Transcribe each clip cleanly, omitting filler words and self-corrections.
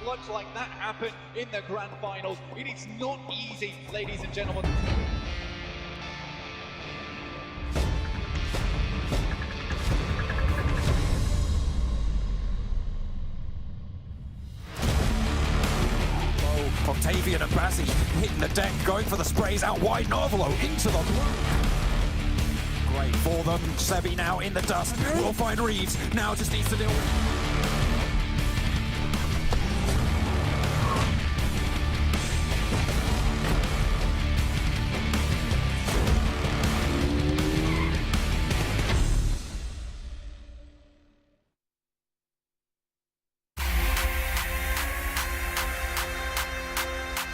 clutch like that happen in the grand finals. It is not easy, ladies and gentlemen. Octavian and Bazzi hitting the deck, going for the sprays out wide. Novolo into the great for them. Sebi now in the dust. Will find Reeves. Now just needs to deal with.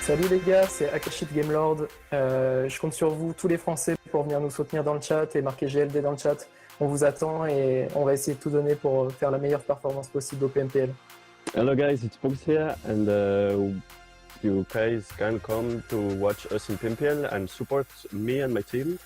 Salut les gars, c'est Akashit Gamelord. Je compte sur vous, tous les Français, pour venir nous soutenir dans le chat et marquer GLD dans le chat. On vous attend et on va essayer de tout donner pour faire la meilleure performance possible au PMPL. Hello guys, it's Punks here, and you guys can come to watch us in PMPL and support me and my team.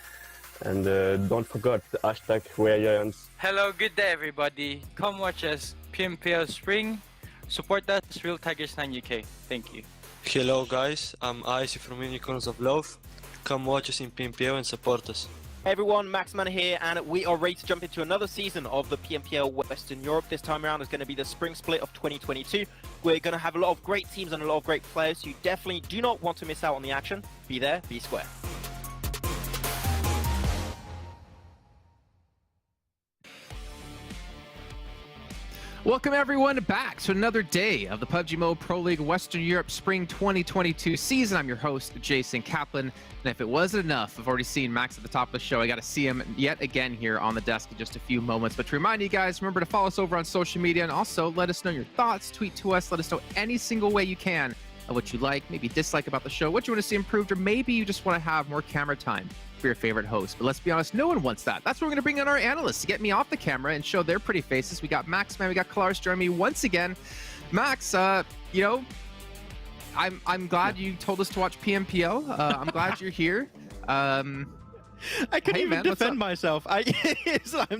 And don't forget the hashtag #WeAreYions. Hello, good day everybody. Come watch us PMPL Spring. Support us, Real Tigers 9 UK. Thank you. Hello guys, I'm Icy from Unicorns of Love. Come watch us in PMPL and support us. Hey everyone, Maxman here, and we are ready to jump into another season of the PMPL Western Europe. This time around is going to be the spring split of 2022. We're going to have a lot of great teams and a lot of great players, so you definitely do not want to miss out on the action. Be there, be square. Welcome everyone back to another day of the PUBG Mobile Pro League Western Europe Spring 2022 season. I'm your host, Jason Kaplan. And if it wasn't enough, I've already seen Max at the top of the show. I got to see him yet again here on the desk in just a few moments. But to remind you guys, remember to follow us over on social media and also let us know your thoughts. Tweet to us. Let us know any single way you can of what you like, maybe dislike about the show, what you want to see improved, or maybe you just want to have more camera time for your favorite host. But let's be honest, no one wants that. That's why we're going to bring in our analysts to get me off the camera and show their pretty faces. We got Maxman, we got Kalaris Jeremy once again. Max, you know, I'm glad you told us to watch PMPL. I'm glad you're here. I couldn't even defend myself. I'm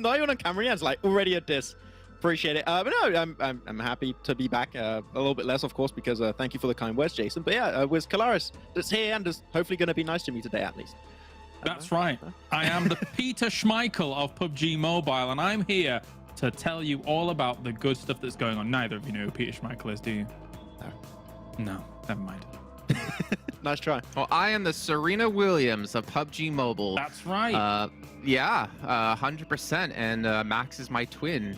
not even on camera yet. It's like already a diss. Appreciate it. But no, I'm happy to be back. A little bit less, of course, because thank you for the kind words, Jason. But yeah, with Kalaris that's here and is hopefully going to be nice to me today, at least. That's right. I am the Peter Schmeichel of PUBG Mobile, and I'm here to tell you all about the good stuff that's going on. Neither of you know who Peter Schmeichel is, do you? No, never mind. Nice try. Well, I am the Serena Williams of PUBG Mobile. That's right. Yeah, 100%. And Max is my twin.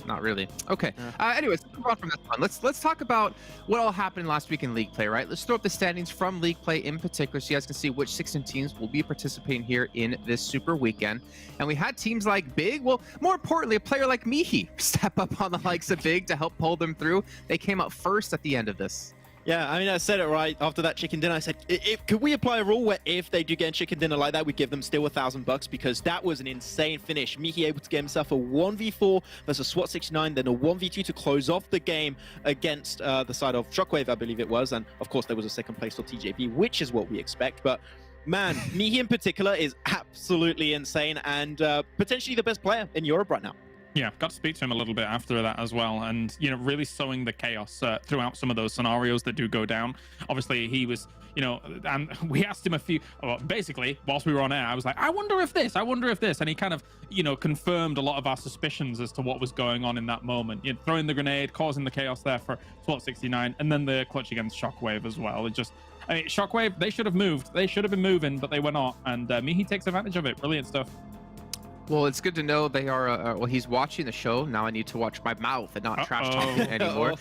Not really. Okay. Anyways, let's move on from this one. Let's talk about what all happened last week in League Play, right? Let's throw up the standings from League Play in particular so you guys can see which 16 teams will be participating here in this Super Weekend. And we had teams like Big, well, more importantly, a player like Mihi step up on the likes of Big to help pull them through. They came up first at the end of this. Yeah, I mean, I said it right after that chicken dinner. I said, could we apply a rule where if they do get a chicken dinner like that, we give them still $1,000 because that was an insane finish. Mihi able to get himself a 1v4 versus SWAT69, then a 1v2 to close off the game against the side of Shockwave, I believe it was. And of course, there was a second place for TJB, which is what we expect. But man, Mihi in particular is absolutely insane and potentially the best player in Europe right now. Yeah, got to speak to him a little bit after that as well, and really sowing the chaos throughout some of those scenarios that do go down. Obviously, he was, and we asked him basically whilst we were on air. I was like, I wonder if this, and he kind of, confirmed a lot of our suspicions as to what was going on in that moment. Throwing the grenade, causing the chaos there for SWAT69, and then the clutch against Shockwave as well. Shockwave, they should have moved. They should have been moving, but they were not, and Mihi takes advantage of it. Brilliant stuff. Well, it's good to know they are, well, he's watching the show. Now I need to watch my mouth and not trash talking anymore.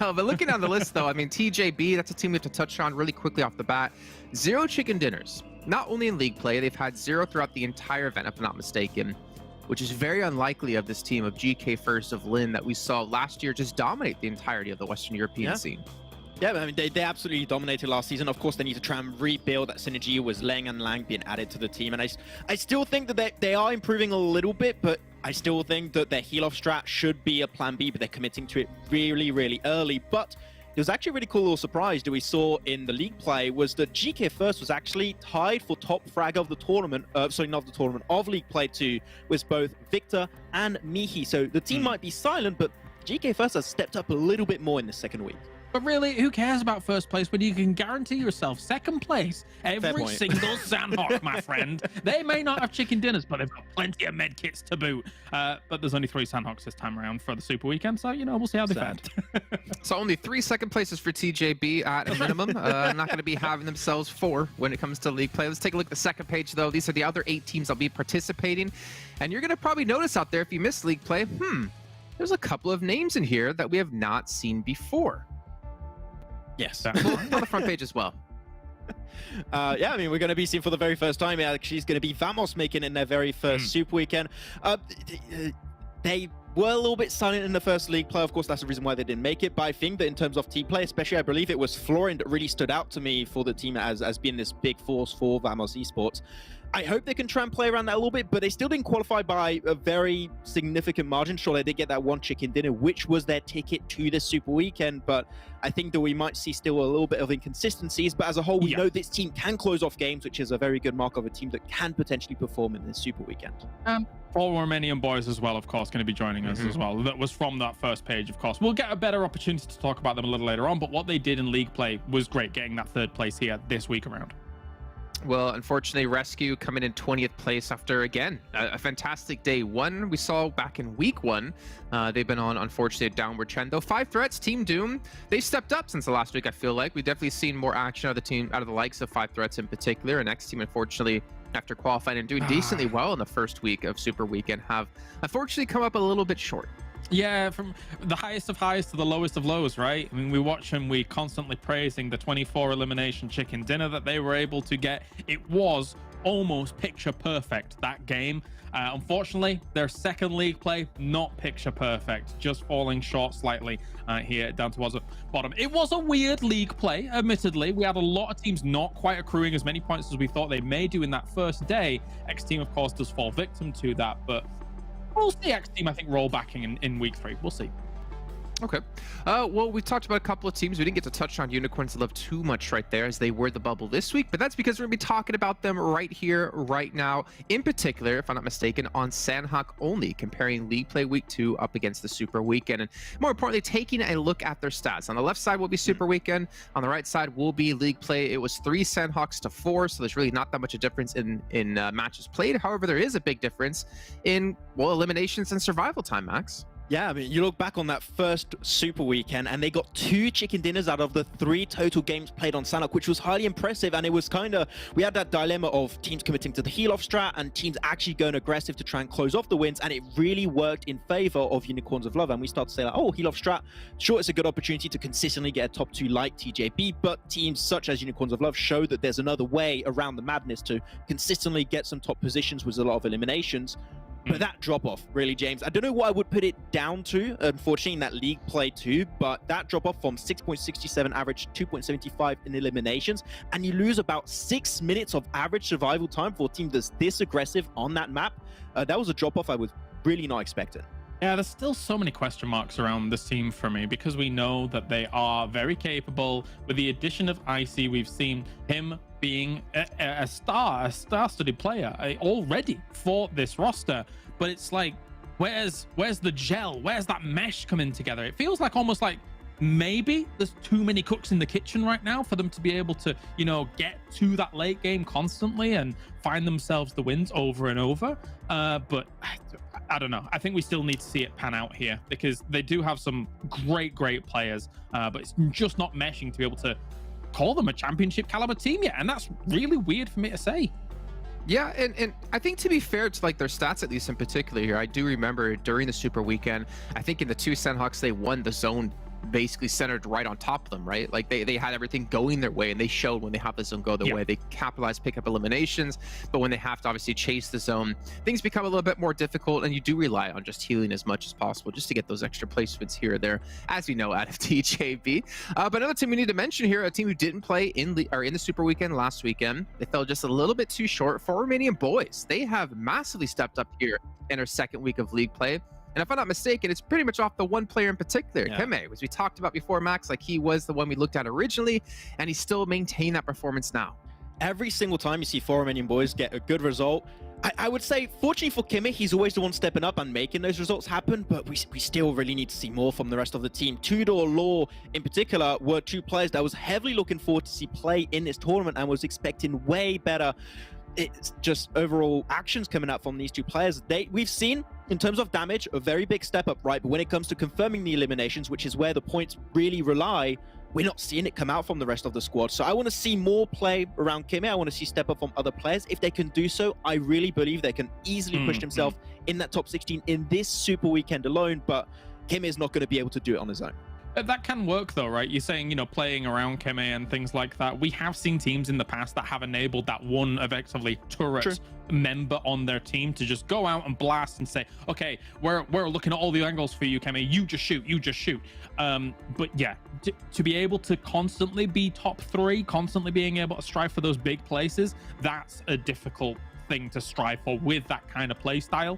No, but looking down the list, though, I mean, TJB, that's a team we have to touch on really quickly off the bat. 0 chicken dinners. Not only in League Play, they've had 0 throughout the entire event, if I'm not mistaken, which is very unlikely of this team of GK First of Lynn that we saw last year just dominate the entirety of the Western European scene. Yeah, I mean, they absolutely dominated last season. Of course, they need to try and rebuild that synergy with Leng and Lang being added to the team. And I still think that they are improving a little bit, but I still think that their heal-off strat should be a plan B, but they're committing to it really, really early. But there was actually a really cool little surprise that we saw in the League Play was that GK First was actually tied for top frag of the tournament, sorry, not the tournament, of League Play 2 with both Victor and Mihi. So the team might be silent, but GK First has stepped up a little bit more in the second week. But really, who cares about first place when you can guarantee yourself second place every single Sanhok, my friend? They may not have chicken dinners, but they've got plenty of med kits to boot. But there's only 3 Sanhoks this time around for the Super Weekend, so, we'll see how they fare. So only 3 second places for TJB at a minimum. Not going to be having themselves 4 when it comes to League Play. Let's take a look at the second page, though. These are the other 8 teams that'll be participating. And you're going to probably notice out there, if you missed League Play, there's a couple of names in here that we have not seen before. Yes. On the front page as well. Yeah, I mean, we're going to be seeing for the very first time, actually, it's going to be Vamos making in their very first Super Weekend. They were a little bit silent in the first League Play. Of course, that's the reason why they didn't make it. But I think that in terms of team play, especially, I believe it was Florin that really stood out to me for the team as being this big force for Vamos Esports. I hope they can try and play around that a little bit, but they still didn't qualify by a very significant margin. Sure, they did get that 1 chicken dinner, which was their ticket to the Super Weekend, but I think that we might see still a little bit of inconsistencies. But as a whole, we know this team can close off games, which is a very good mark of a team that can potentially perform in this Super Weekend. All Romanian Boys as well, of course, going to be joining us as well. That was from that first page, of course. We'll get a better opportunity to talk about them a little later on, but what they did in League Play was great, getting that 3rd place here this week around. Well, unfortunately, Rescue coming in 20th place after, again, a fantastic day 1 we saw back in week 1. They've been on, unfortunately, a downward trend, though. 5 threats, Team Doom, they stepped up since the last week, I feel like. We've definitely seen more action out of the team, out of the likes of 5 threats in particular. And X Team, unfortunately, after qualifying and doing decently well in the first week of Super Weekend, have unfortunately come up a little bit short. Yeah, from the highest of highs to the lowest of lows, right? I mean, we watch them, we constantly praising the 24 elimination chicken dinner that they were able to get. It was almost picture perfect, that game. Unfortunately, their second League Play, not picture perfect, just falling short slightly here down towards the bottom. It was a weird League Play, admittedly. We had a lot of teams not quite accruing as many points as we thought they may do in that first day. X Team, of course, does fall victim to that, but we'll see X Team, I think, roll back in week 3. We'll see. Okay. Well, we talked about a couple of teams. We didn't get to touch on Unicorns Love too much right there as they were the bubble this week, but that's because we're going to be talking about them right here, right now. In particular, if I'm not mistaken, on Sanhok only, comparing League Play Week 2 up against the Super Weekend. And more importantly, taking a look at their stats. On the left side will be Super Weekend. On the right side will be League Play. It was 3 Sanhoks to 4, so there's really not that much of a difference in matches played. However, there is a big difference in, well, eliminations and survival time, Max. Yeah, I mean, you look back on that first Super Weekend, and they got 2 chicken dinners out of the 3 total games played on Sanhok, which was highly impressive. And it was kind of, we had that dilemma of teams committing to the heal-off strat and teams actually going aggressive to try and close off the wins, and it really worked in favor of Unicorns of Love. And we start to say, like, oh, heal-off strat, sure, it's a good opportunity to consistently get a top 2 like TJB, but teams such as Unicorns of Love show that there's another way around the madness to consistently get some top positions with a lot of eliminations. But that drop-off, really, James, I don't know what I would put it down to, unfortunately, in that league play too, but that drop-off from 6.67 average to 2.75 in eliminations, and you lose about 6 minutes of average survival time for a team that's this aggressive on that map. That was a drop-off I was really not expecting. Yeah, there's still so many question marks around this team for me, because we know that they are very capable. With the addition of Icy, we've seen him being a star-studded player already for this roster. But it's like, where's the gel? Where's that mesh coming together? It feels like almost like maybe there's too many cooks in the kitchen right now for them to be able to, you know, get to that late game constantly and find themselves the wins over and over. But I don't know. I think we still need to see it pan out here, because they do have some great players, but it's just not meshing to be able to call them a championship caliber team yet. And that's really weird for me to say. Yeah, and I think, to be fair to like their stats, at least in particular here, I do remember during the Super Weekend, I think in the 2 Sanhoks, they won the zone basically centered right on top of them, right? Like they had everything going their way, and they showed when they have the zone go their way, they capitalize, pick up eliminations. But when they have to obviously chase the zone, things become a little bit more difficult, and you do rely on just healing as much as possible just to get those extra placements here or there, as we know, out of TJB. But another team we need to mention here, a team who didn't play in the Super Weekend last weekend, they fell just a little bit too short for Romanian Boys. They have massively stepped up here in our second week of league play. And if I'm not mistaken, it's pretty much off the one player in particular, Keme, as we talked about before, Max. Like, he was the one we looked at originally, and he's still maintained that performance now. Every single time you see 4 Romanian Boys get a good result, I would say, fortunately for Keme, he's always the one stepping up and making those results happen, but we still really need to see more from the rest of the team. Tudor, Law, in particular, were 2 players that I was heavily looking forward to see play in this tournament and was expecting way better. It's just overall actions coming out from these 2 players. We've seen, in terms of damage, a very big step up, right? But when it comes to confirming the eliminations, which is where the points really rely, we're not seeing it come out from the rest of the squad. So I want to see more play around Keme. I want to see step up from other players. If they can do so, I really believe they can easily push themselves in that top 16 in this Super Weekend alone. But Keme is not going to be able to do it on his own. That can work though, right? You're saying, you know, playing around Keme and things like that. We have seen teams in the past that have enabled that one effectively turret member on their team to just go out and blast and say, okay, we're looking at all the angles for you, Keme. You just shoot. But yeah, to be able to constantly be top 3, constantly being able to strive for those big places, that's a difficult thing to strive for with that kind of play style.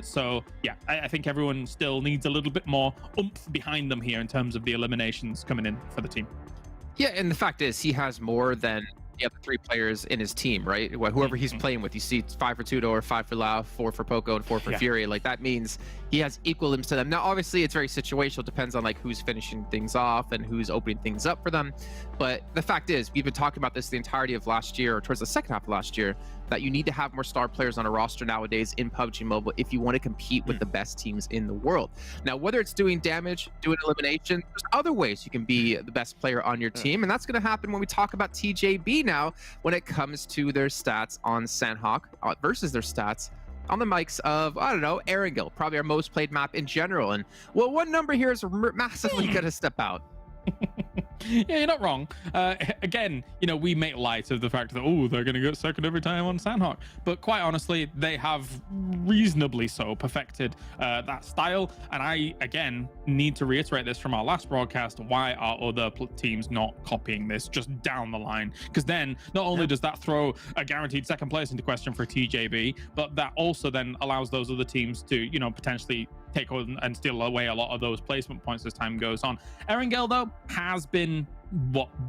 So yeah, I think everyone still needs a little bit more oomph behind them here in terms of the eliminations coming in for the team. Yeah, and the fact is, he has more than the other 3 players in his team, right? Whoever he's playing with, you see 5 for Tudor, 5 for Lau, 4 for Poco, and 4 for Fury. Like, that means he has equal limits to them. Now, obviously, it's very situational. It depends on like who's finishing things off and who's opening things up for them. But the fact is, we've been talking about this the entirety of last year, or towards the second half of last year, that you need to have more star players on a roster nowadays in PUBG Mobile if you want to compete with the best teams in the world. Now, whether it's doing damage, doing elimination, there's other ways you can be the best player on your team. And that's going to happen when we talk about TJB now, when it comes to their stats on Sanhok versus their stats on the mics of, I don't know, Erangel, probably our most played map in general. And well, one number here is massively going to step out. Yeah, you're not wrong. Again, you know, we make light of the fact that, oh, they're going to get second every time on Sanhok. But quite honestly, they have reasonably so perfected that style. And I, again, need to reiterate this from our last broadcast. Why are other teams not copying this just down the line? Because then not only does that throw a guaranteed second place into question for TJB, but that also then allows those other teams to, you know, potentially take on and steal away a lot of those placement points as time goes on. Erangel, though, has been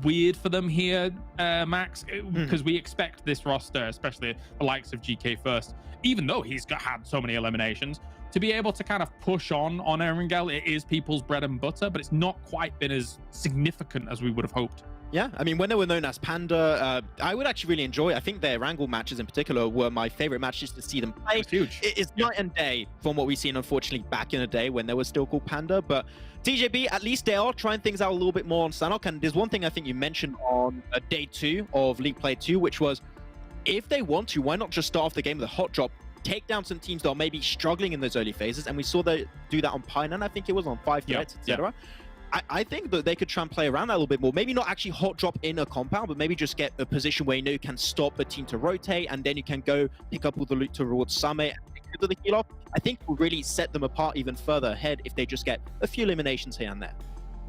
weird for them here, Max, because we expect this roster, especially the likes of GK First, even though he's had so many eliminations, to be able to kind of push on Erangel. It is people's bread and butter, but it's not quite been as significant as we would have hoped. Yeah, I mean, when they were known as PENTA, I would actually really enjoy. I think their Erangel matches in particular were my favorite matches to see them play. It's huge. It's night and day from what we've seen, unfortunately, back in the day when they were still called PENTA. But TJB, at least they are trying things out a little bit more on Sanhok. And there's one thing I think you mentioned on day 2 of League Play 2, which was if they want to, why not just start off the game with a hot drop, take down some teams that are maybe struggling in those early phases. And we saw they do that on Painan, I think it was, on 5 threats, etc. I think that they could try and play around that a little bit more. Maybe not actually hot drop in a compound, but maybe just get a position where you know you can stop a team to rotate, and then you can go pick up all the loot towards Summit and pick up the heal off. I think it will really set them apart even further ahead if they just get a few eliminations here and there.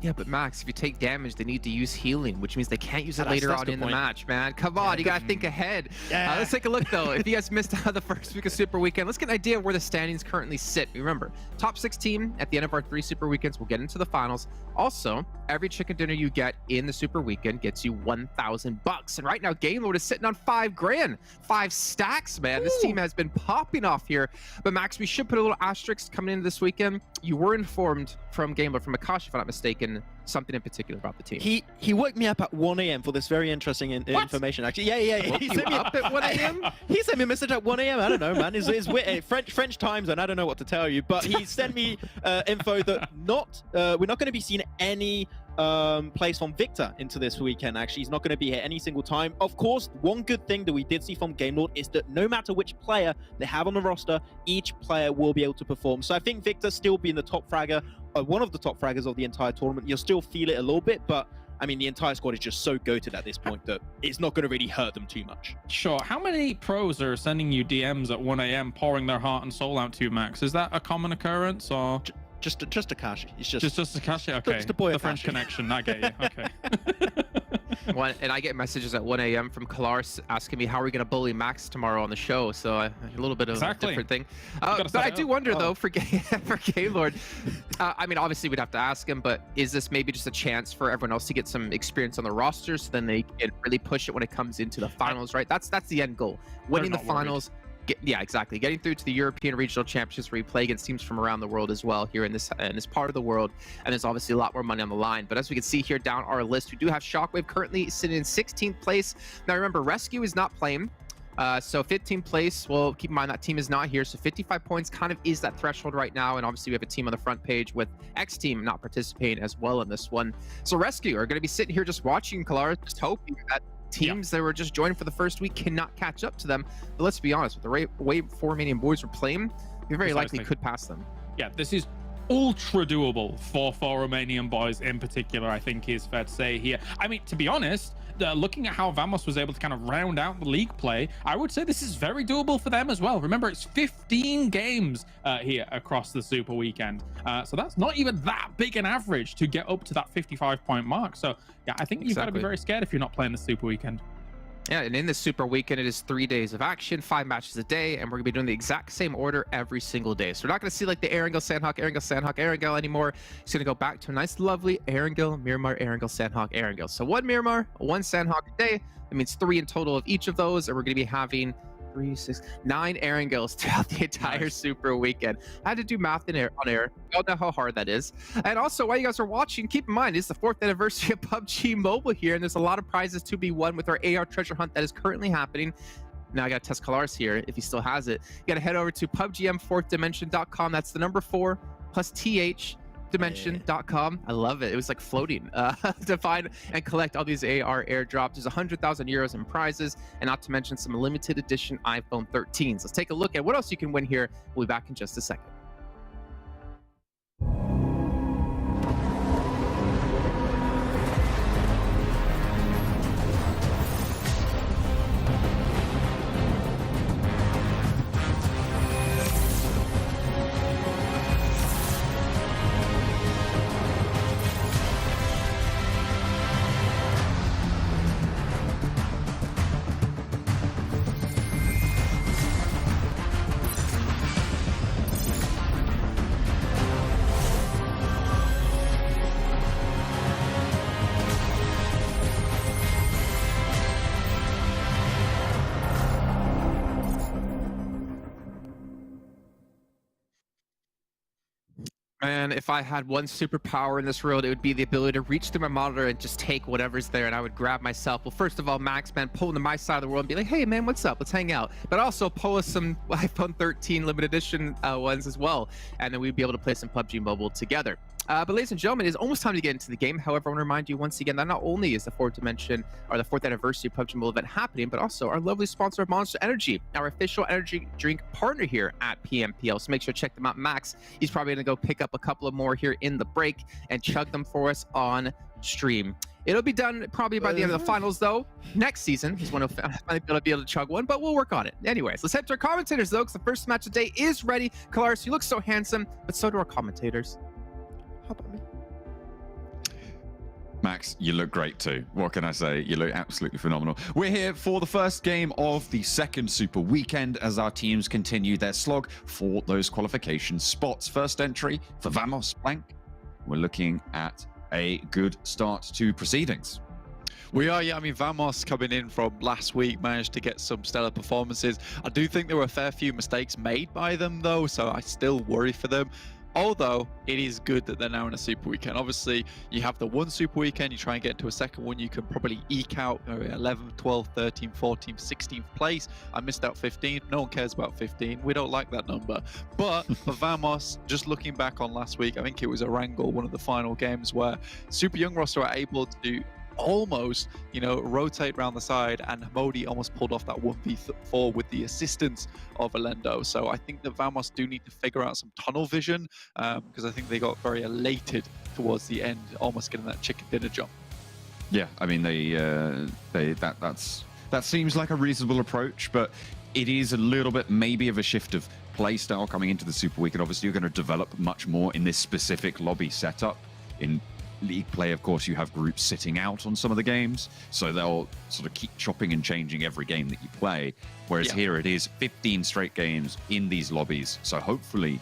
Yeah, but Max, if you take damage, they need to use healing, which means they can't use it later that's on the in the point. match, man. Come on, you gotta think ahead. Let's take a look, though. If you guys missed out the first week of Super Weekend, let's get an idea of where the standings currently sit. Remember, top 6 team at the end of our 3 Super Weekends will get into the finals. Also, every chicken dinner you get in the Super Weekend gets you $1,000. And right now, Game Lord is sitting on $5 grand. 5 stacks, man. Ooh. This team has been popping off here. But Max, we should put a little asterisk coming into this weekend. You were informed from Game Lord, from Akash, if I'm not mistaken, something in particular about the team. He woke me up at 1 a.m. for this very interesting information, actually. Yeah. Woke you up at 1 a.m.? He sent me a message at 1 a.m. I don't know, man. It's French time zone. I don't know what to tell you. But he sent me info that we're not going to be seeing any plays from Victor into this weekend. Actually, he's not going to be here any single time. Of course, one good thing that we did see from Game Lord is that no matter which player they have on the roster, each player will be able to perform. So I think Victor still being the top fragger, one of the top fraggers of the entire tournament. You'll still feel it a little bit, but I mean, the entire squad is just so goated at this point that it's not going to really hurt them too much. Sure. How many pros are sending you DMs at 1 a.m. pouring their heart and soul out to you, Max? Is that a common occurrence, or just Akashi? It's just Akashi. Okay. Just a boy. The French connection. I get you. Okay. And I get messages at 1 a.m. from Kalaris asking me how are we going to bully Max tomorrow on the show. So a little bit of a different thing. But I do wonder, though, for Game Lord, I mean, obviously we'd have to ask him, but is this maybe just a chance for everyone else to get some experience on the roster so then they can really push it when it comes into the finals, right? That's the end goal. Winning the finals. Yeah, exactly. Getting through to the European Regional Championships where you play against teams from around the world as well here in this part of the world. And there's obviously a lot more money on the line. But as we can see here down our list, we do have Shockwave currently sitting in 16th place. Now, remember, Rescue is not playing. So 15th place, well, keep in mind that team is not here. So 55 points kind of is that threshold right now. And obviously we have a team on the front page with X team not participating as well in this one. So Rescue are going to be sitting here just watching Kalaris, just hoping that teams that were just joined for the first week cannot catch up to them. But let's be honest, with the way 4 Romanian Boys were playing, we very likely could pass them. Yeah, this is ultra doable for Romanian Boys in particular, I think is fair to say here. I mean, to be honest, looking at how Vamos was able to kind of round out the league play, I would say this is very doable for them as well. Remember, it's 15 games here across the Super Weekend. So that's not even that big an average to get up to that 55-point mark. So yeah, I think you've got to be very scared if you're not playing the Super Weekend. Yeah, and in this Super Weekend, it is 3 days of action, 5 matches a day, and we're going to be doing the exact same order every single day. So we're not going to see like the Erangel, Sanhok, anymore. It's going to go back to a nice, lovely Erangel, Miramar, Erangel, Sanhok, Erangel. So 1 Miramar, 1 Sanhok a day. That means 3 in total of each of those, and we're going to be having 3, 6, 9 Erangels throughout the entire Super Weekend. I had to do math on air. I don't know how hard that is. And also, while you guys are watching, keep in mind, it's the 4th anniversary of PUBG Mobile here, and there's a lot of prizes to be won with our AR treasure hunt that is currently happening. Now I got to test Kalaris here, if he still has it. You got to head over to PUBGM4thDimension.com. That's the number 4 plus TH. Dimension.com. I love it. It was like floating to find and collect all these AR airdrops. There's 100,000 euros in prizes, and not to mention some limited edition iPhone 13s. Let's take a look at what else you can win here. We'll be back in just a second. Man, if I had one superpower in this world, it would be the ability to reach through my monitor and just take whatever's there, and I would grab myself. Well, first of all, Max, man, pull into my side of the world and be like, hey, man, what's up? Let's hang out. But also pull us some iPhone 13 limited edition ones as well, and then we'd be able to play some PUBG Mobile together. But ladies and gentlemen, it's almost time to get into the game. However, I want to remind you once again that not only is the fourth anniversary of PUBG Mobile event happening, but also our lovely sponsor, Monster Energy, our official energy drink partner here at PMPL. So make sure to check them out. Max, he's probably going to go pick up a couple of more here in the break and chug them for us on stream. It'll be done probably by the end of the finals, though. Next season is when I'll be able to chug one, but we'll work on it. Anyways, let's head to our commentators, though, because the first match of the day is ready. Kalaris, you look so handsome, but so do our commentators. How about me? Max, you look great too. What can I say? You look absolutely phenomenal. We're here for the first game of the second Super Weekend as our teams continue their slog for those qualification spots. First entry for Vamos Blank. We're looking at a good start to proceedings. We are, yeah. I mean, Vamos coming in from last week managed to get some stellar performances. I do think there were a fair few mistakes made by them, though, so I still worry for them. Although it is good that they're now in a Super Weekend. Obviously, you have the one Super Weekend, you try and get into a second one, you can probably eke out 11, 12, 13, 14, 16th place. I missed out 15. No one cares about 15. We don't like that number. But for Vamos, just looking back on last week, I think it was Erangel, one of the final games where Super Young roster are able to almost, rotate around the side, and Modi almost pulled off that 1v4 with the assistance of Alendo. So I think that Vamos do need to figure out some tunnel vision, because I think they got very elated towards the end, almost getting that chicken dinner jump. Yeah, I mean, that seems like a reasonable approach, but it is a little bit maybe of a shift of play style coming into the Super Weekend. Obviously, you're going to develop much more in this specific lobby setup. In League play, of course, you have groups sitting out on some of the games, so they'll sort of keep chopping and changing every game that you play, whereas here it is 15 straight games in these lobbies, so hopefully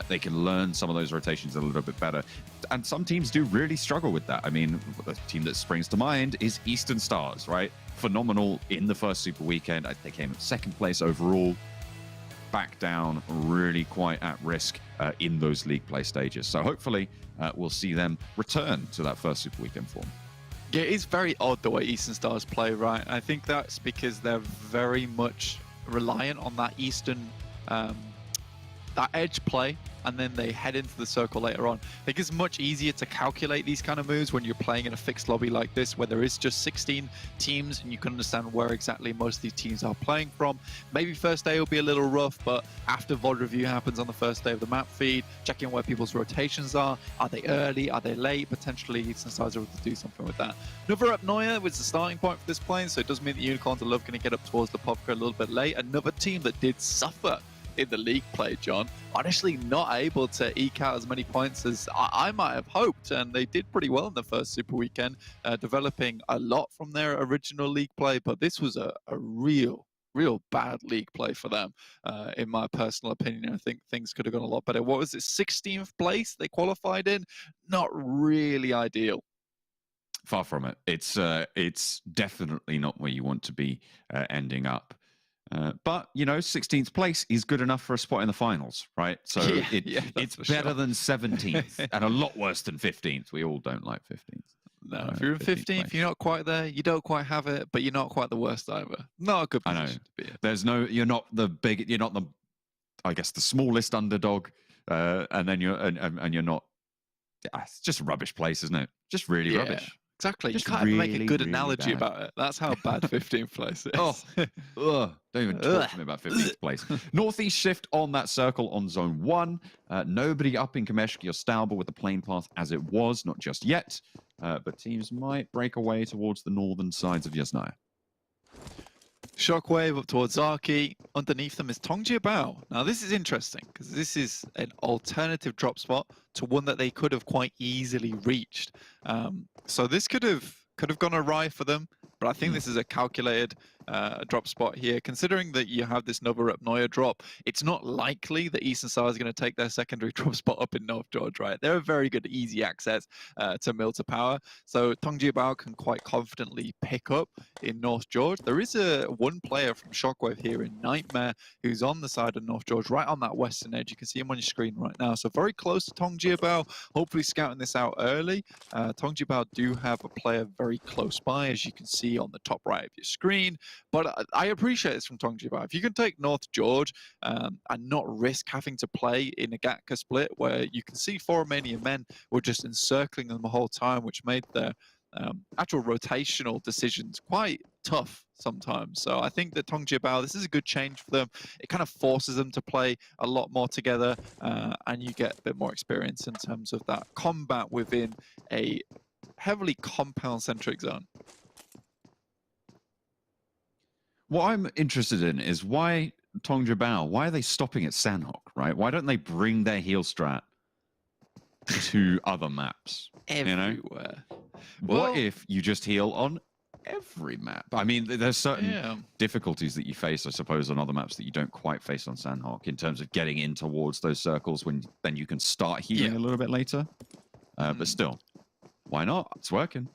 they can learn some of those rotations a little bit better. And some teams do really struggle with that. I mean, the team that springs to mind is Eastern Stars, right? Phenomenal in the first Super Weekend. They came at second place overall, back down, really quite at risk in those league play stages. So hopefully we'll see them return to that first Super Weekend form. Yeah, it's very odd the way Eastern Stars play, right? I think that's because they're very much reliant on that Eastern, that edge play, and then they head into the circle later on. I think it's much easier to calculate these kind of moves when you're playing in a fixed lobby like this, where there is just 16 teams and you can understand where exactly most of these teams are playing from. Maybe first day will be a little rough, but after VOD review happens on the first day of the map feed, checking where people's rotations are they early, are they late? Potentially Eastern Stars are able to do something with that. Another up Neuer was the starting point for this plane, so it does mean the Unicorns are going to get up towards the Popka a little bit late. Another team that did suffer in the league play, John, honestly not able to eke out as many points as I might have hoped, and they did pretty well in the first Super Weekend, developing a lot from their original league play, but this was a real bad league play for them, in my personal opinion. I think things could have gone a lot better. What was it, 16th place they qualified in? Not really ideal. Far from it. It's definitely not where you want to be ending up. But, 16th place is good enough for a spot in the finals, right? So it's better than 17th and a lot worse than 15th. We all don't like 15th. No, if you're in 15th, you're not quite there. You don't quite have it, but you're not quite the worst either. Not a good position to be in. You're not the I guess, the smallest underdog, and then you're not. It's just a rubbish place, isn't it? Just really rubbish. Exactly. Just you can't even make a really, good really analogy bad. about it. That's how bad 15th place is. Don't even talk to me about 15th place. Northeast shift on that circle on zone 1. Nobody up in Kameshki or Staubel with the plane path as it was, not just yet. But teams might break away towards the northern sides of Yasnaya. Shockwave up towards Arki. Underneath them is Tongjiabao. Now this is interesting because this is an alternative drop spot to one that they could have quite easily reached. So this could have gone awry for them, but I think this is a calculated drop spot here. Considering that you have this Nova Repnoya drop, it's not likely that Eastern Stars is going to take their secondary drop spot up in North George, right? They're a very good, easy access to Mill to Power. So TJB can quite confidently pick up in North George. There is one player from Shockwave here in Nightmare who's on the side of North George, right on that western edge. You can see him on your screen right now. So very close to TJB, hopefully scouting this out early. TJB do have a player very close by, as you can see on the top right of your screen. But I appreciate this from TJB. If you can take North George and not risk having to play in a Gatka split where you can see 4 Romanian men were just encircling them the whole time, which made their actual rotational decisions quite tough sometimes. So I think that TJB, this is a good change for them. It kind of forces them to play a lot more together, and you get a bit more experience in terms of that combat within a heavily compound-centric zone. What I'm interested in is why TJB, why are they stopping at Sanhok, right? Why don't they bring their heal strat to other maps? Everywhere. You know? What if you just heal on every map? I mean, there's certain difficulties that you face, I suppose, on other maps that you don't quite face on Sanhok in terms of getting in towards those circles when then you can start healing a little bit later. But still, why not? It's working.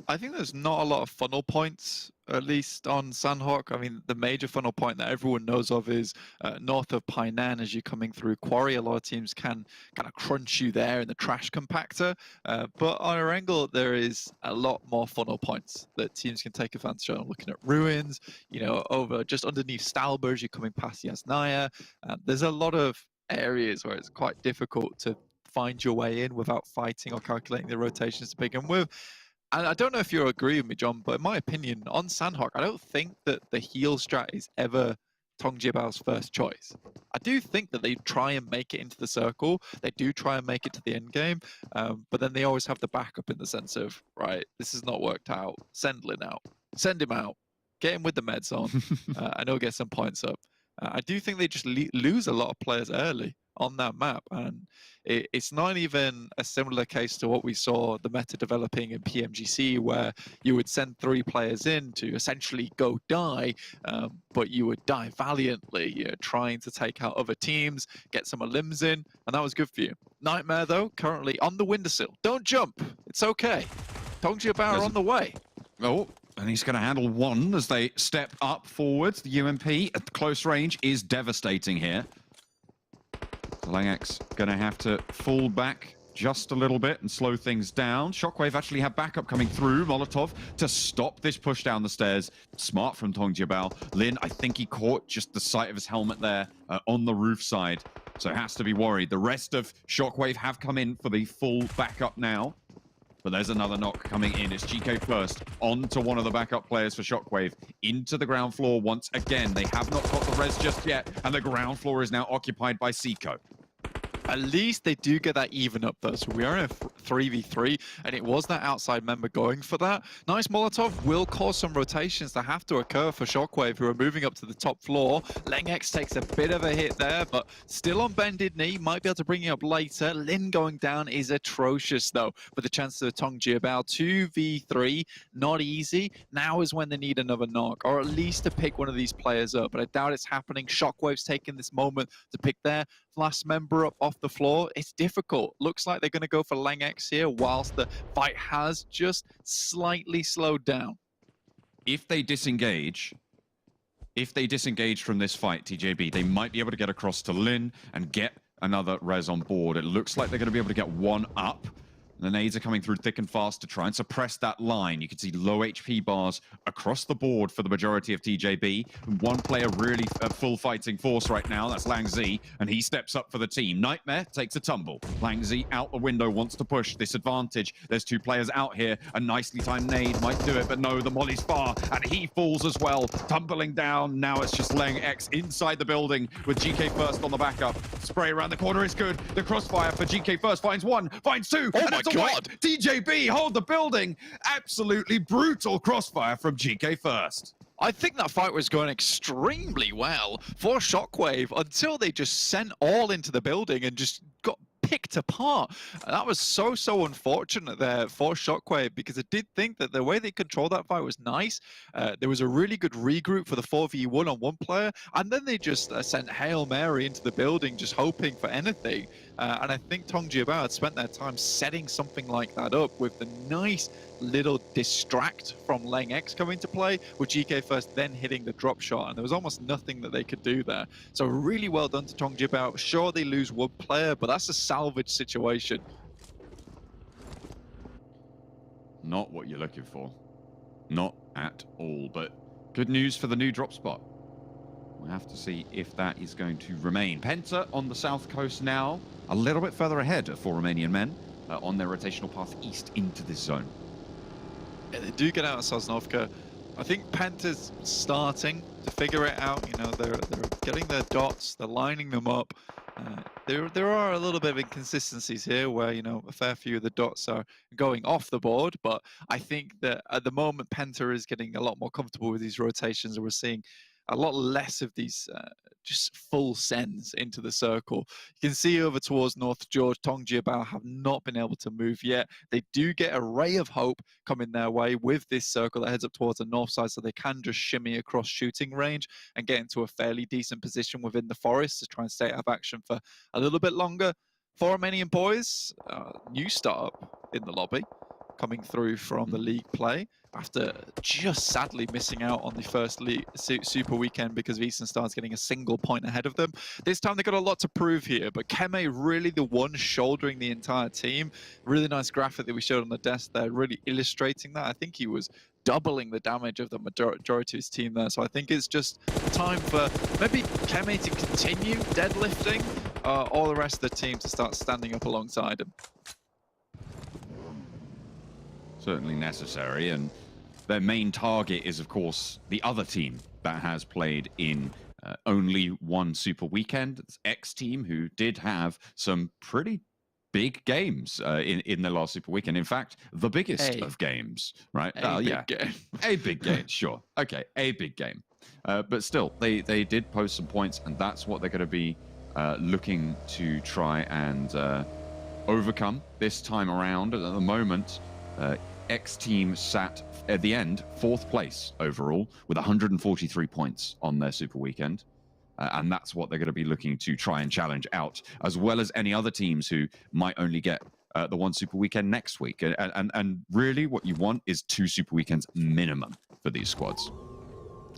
I think there's not a lot of funnel points, at least on Sanhok. I mean, the major funnel point that everyone knows of is north of Painan as you're coming through Quarry. A lot of teams can kind of crunch you there in the trash compactor. But on Erangel, there is a lot more funnel points that teams can take advantage of. Looking at Ruins, you know, over just underneath Stalberg, you're coming past Yasnaya. There's a lot of areas where it's quite difficult to find your way in without fighting or calculating the rotations to begin with. And I don't know if you agree with me, John, but in my opinion, on Sanhok, I don't think that the heal strat is ever TJB's first choice. I do think that they try and make it into the circle. They do try and make it to the end game, but then they always have the backup in the sense of, right, this has not worked out. Send Lin out. Send him out. Get him with the meds on, and he'll get some points up. I do think they just lose a lot of players early on that map, and it's not even a similar case to what we saw the meta developing in PMGC, where you would send 3 players in to essentially go die, but you would die valiantly, trying to take out other teams, get some limbs in, and that was good for you. Nightmare, though, currently on the windowsill. Don't jump. It's okay. TJB are on the way. Oh, and he's going to handle one as they step up forwards. The UMP at close range is devastating here. Langx going to have to fall back just a little bit and slow things down. Shockwave actually had backup coming through. Molotov to stop this push down the stairs. Smart from TJB. Lin, I think he caught just the sight of his helmet there on the roof side. So has to be worried. The rest of Shockwave have come in for the full backup now. But there's another knock coming in. It's GK first onto one of the backup players for Shockwave. Into the ground floor once again. They have not got the res just yet. And the ground floor is now occupied by Seiko. At least they do get that even up, though. So we are in a 3v3, and it was that outside member going for that. Nice Molotov will cause some rotations that have to occur for Shockwave, who are moving up to the top floor. Lengx takes a bit of a hit there, but still on bended knee. Might be able to bring it up later. Lin going down is atrocious, though, with the chance of TJB. 2v3, not easy. Now is when they need another knock, or at least to pick one of these players up, but I doubt it's happening. Shockwave's taking this moment to pick their last member up off the floor. It's difficult. Looks like they're going to go for Langx here, whilst the fight has just slightly slowed down. If they disengage from this fight, TJB, they might be able to get across to Lin and get another res on board. It looks like they're going to be able to get one up. The nades are coming through thick and fast to try and suppress that line. You can see low HP bars across the board for the majority of TJB. One player really full fighting force right now. That's Lang Z, and he steps up for the team. Nightmare takes a tumble. Lang Z out the window, wants to push this advantage. There's 2 players out here. A nicely timed nade might do it, but no, the molly's far, and he falls as well. Tumbling down. Now it's just Langx inside the building with GK first on the backup. Spray around the corner is good. The crossfire for GK first finds 1, finds 2. Oh my God! TJB hold the building. Absolutely brutal crossfire from GK first. I think that fight was going extremely well for Shockwave until they just sent all into the building and just got picked apart. That was so unfortunate there for Shockwave, because I did think that the way they controlled that fight was nice. There was a really good regroup for the 4v1 on one player, and then they just sent Hail Mary into the building, just hoping for anything. And I think TJB had spent their time setting something like that up with the nice little distract from Leng X coming to play, with GK first then hitting the drop shot, and there was almost nothing that they could do there. So really well done to TJB. Sure, they lose one player, but that's a salvage situation. Not what you're looking for. Not at all, but good news for the new drop spot. We'll have to see if that is going to remain. PENTA on the south coast now, a little bit further ahead for Romanian Men on their rotational path east into this zone. Yeah, they do get out of Sosnovka. I think PENTA's starting to figure it out. You know, they're getting their dots, they're lining them up. There are a little bit of inconsistencies here where, you know, a fair few of the dots are going off the board, but I think that at the moment PENTA is getting a lot more comfortable with these rotations, and we're seeing a lot less of these just full sends into the circle. You can see over towards North George, TJB have not been able to move yet. They do get a ray of hope coming their way with this circle that heads up towards the north side, so they can just shimmy across shooting range and get into a fairly decent position within the forest to try and stay out of action for a little bit longer. For Romanian Boys, new startup in the lobby, coming through from the league play after just sadly missing out on the first super weekend because of Eastern Stars getting a single point ahead of them. This time they've got a lot to prove here, but Keme really the one shouldering the entire team. Really nice graphic that we showed on the desk there, really illustrating that. I think he was doubling the damage of the majority of his team there. So I think it's just time for maybe Keme to continue deadlifting, all the rest of the team to start standing up alongside him. Certainly necessary, and their main target is, of course, the other team that has played in only one super weekend. It's X team, who did have some pretty big games in their last super weekend. In fact, the biggest of games, right? Big game. A big game, sure. Okay, a big game. But still, they did post some points, and that's what they're going to be looking to try and overcome this time around. At the moment, X team sat at the end 4th place overall with 143 points on their super weekend, and that's what they're going to be looking to try and challenge out, as well as any other teams who might only get the one super weekend next week. And really what you want is 2 super weekends minimum for these squads.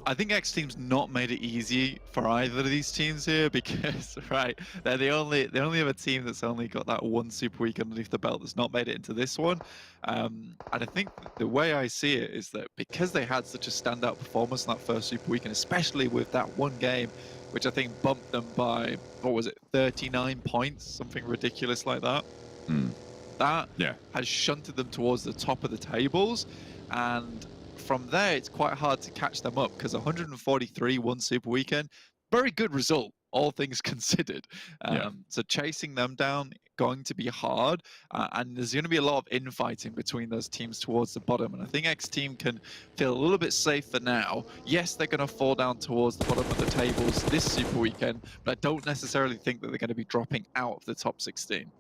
I think X Team's not made it easy for either of these teams here because, right, they're the only other team that's only got that one super week underneath the belt that's not made it into this one. And I think the way I see it is that because they had such a standout performance in that first super weekend, especially with that one game, which I think bumped them by, what was it, 39 points, something ridiculous like that. That has shunted them towards the top of the tables, and from there, it's quite hard to catch them up because 143 one super weekend, very good result, all things considered. So chasing them down going to be hard, and there's going to be a lot of infighting between those teams towards the bottom. And I think X Team can feel a little bit safer now. Yes, they're going to fall down towards the bottom of the tables this super weekend, but I don't necessarily think that they're going to be dropping out of the top 16.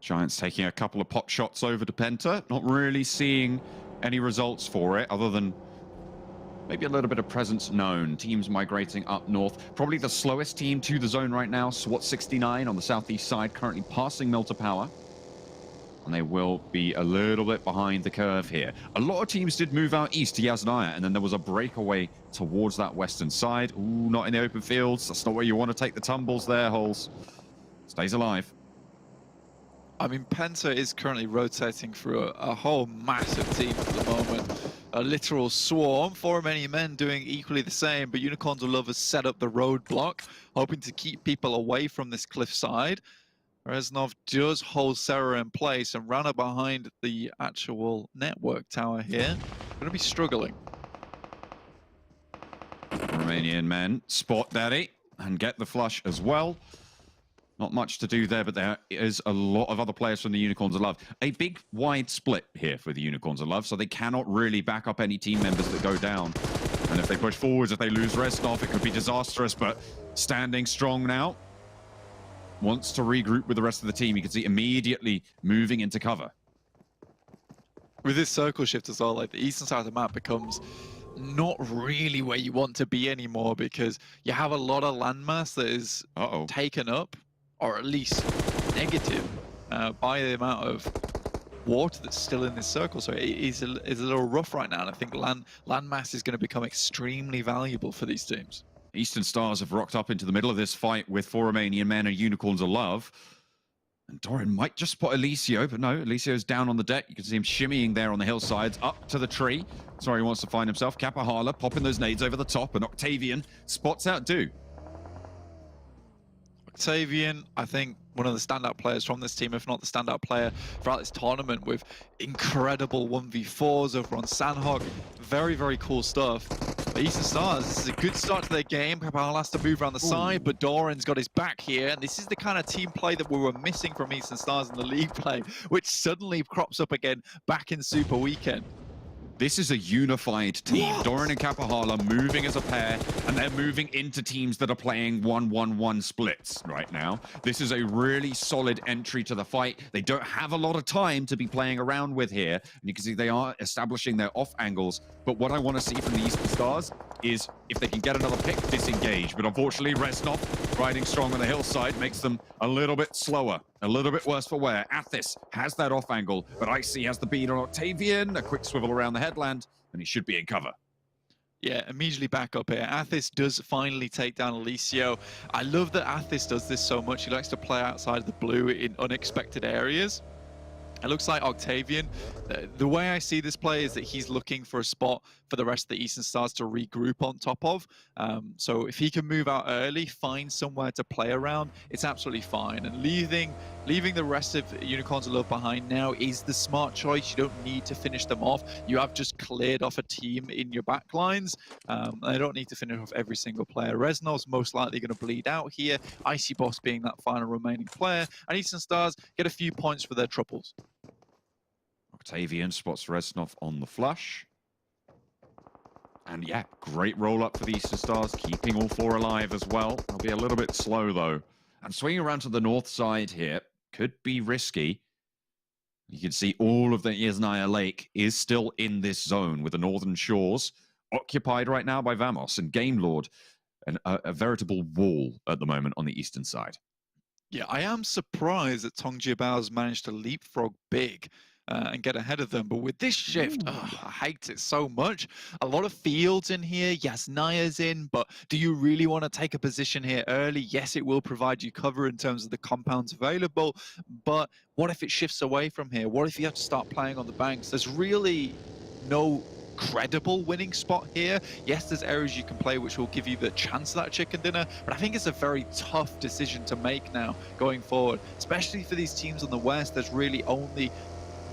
Giants taking a couple of pot shots over to PENTA, not really seeing any results for it other than maybe a little bit of presence known. Teams migrating up north. Probably the slowest team to the zone right now, Swat 69 on the southeast side, currently passing Milta Power. And they will be a little bit behind the curve here. A lot of teams did move out east to Yasnaya, and then there was a breakaway towards that western side. Ooh, not in the open fields. That's not where you want to take the tumbles there, Holes. Stays alive. I mean, PENTA is currently rotating through a whole massive team at the moment. A literal swarm. For Romanian Men doing equally the same, but Unicorns of Love has set up the roadblock, hoping to keep people away from this cliffside. Reznov does hold Sarah in place, and Rana behind the actual network tower here. Going to be struggling. Romanian Men spot Daddy and get the flush as well. Not much to do there, but there is a lot of other players from the Unicorns of Love. A big wide split here for the Unicorns of Love, so they cannot really back up any team members that go down. And if they push forwards, if they lose Reznov, it could be disastrous, but standing strong now. wants to regroup with the rest of the team. You can see immediately moving into cover. With this circle shift as well, like the eastern side of the map becomes not really where you want to be anymore, because you have a lot of landmass that is taken up, or at least negative, by the amount of water that's still in this circle. So it is a little rough right now, and I think landmass is going to become extremely valuable for these teams. Eastern Stars have rocked up into the middle of this fight with 4 Romanian men and Unicorns of Love. And Doran might just spot Eliseo, but no, Eliseo's down on the deck. You can see him shimmying there on the hillsides, up to the tree. That's where he wants to find himself. Kapahala popping those nades over the top, and Octavian spots out Do. Octavian, I think, one of the standout players from this team, if not the standout player throughout this tournament, with incredible 1v4s over on Sanhok. Very, very cool stuff. The Eastern Stars, this is a good start to their game. Kapahala has to move around the side, but Doran's got his back here. And this is the kind of team play that we were missing from Eastern Stars in the league play, which suddenly crops up again back in Super Weekend. This is a unified team. What? Doran and Kapahala moving as a pair, and they're moving into teams that are playing 1-1-1 splits right now. This is a really solid entry to the fight. They don't have a lot of time to be playing around with here, and you can see they are establishing their off angles. But what I want to see from the Eastern Stars is if they can get another pick, disengage. But unfortunately, Resnov riding strong on the hillside makes them a little bit slower, a little bit worse for wear. Athis has that off angle, but Icy has the beat on Octavian. A quick swivel around the headland, and he should be in cover. Yeah, immediately back up here. Athis does finally take down Eliseo. I love that Athis does this so much. He likes to play outside of the blue in unexpected areas. It looks like Octavian, the way I see this play is that he's looking for a spot for the rest of the Eastern Stars to regroup on top of. So if he can move out early, find somewhere to play around, it's absolutely fine. And leaving the rest of Unicorns of Love behind now is the smart choice. You don't need to finish them off. You have just cleared off a team in your back lines. I don't need to finish off every single player. Resnov's most likely going to bleed out here. Icy Boss being that final remaining player. And Eastern Stars get a few points for their troubles. Octavian spots Resnov on the flush. And yeah, great roll up for the Eastern Stars, keeping all 4 alive as well. They'll be a little bit slow though. And swinging around to the north side here could be risky. You can see all of the Yasnaya Lake is still in this zone, with the northern shores occupied right now by Vamos and Game Lord, and a veritable wall at the moment on the eastern side. Yeah, I am surprised that TJB's managed to leapfrog big and get ahead of them. But with this shift, I hate it so much. A lot of fields in here, Yasnaya's in, but do you really want to take a position here early? Yes, it will provide you cover in terms of the compounds available, but what if it shifts away from here? What if you have to start playing on the banks? There's really no credible winning spot here. Yes, there's areas you can play which will give you the chance of that chicken dinner, but I think it's a very tough decision to make now going forward, especially for these teams on the west. There's really only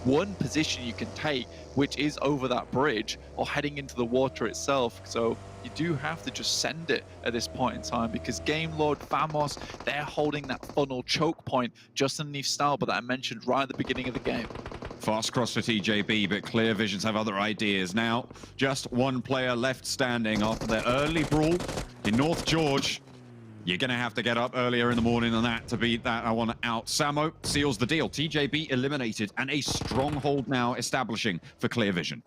one position you can take, which is over that bridge or heading into the water itself. So you do have to just send it at this point in time, because Game Lord, Vamos, they're holding that funnel choke point just underneath Stalber that I mentioned right at the beginning of the game. Fast cross for TJB, but Clear Visions have other ideas. Now, just one player left standing after their early brawl in North George. You're going to have to get up earlier in the morning than that to beat that. I want out. Samo seals the deal. TJB eliminated, and a stronghold now establishing for Clear Vision.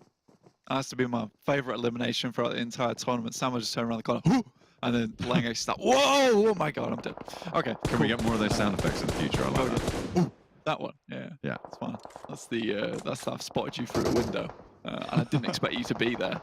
That has to be my favorite elimination throughout the entire tournament. Samo just turned around the corner, and then Lange start. Whoa! Oh my god, I'm dead. Okay. Can we get more of those sound effects in the future? I like that. That one, yeah. Yeah. That's fine. That's the, that's I've spotted you through a window. And I didn't expect you to be there.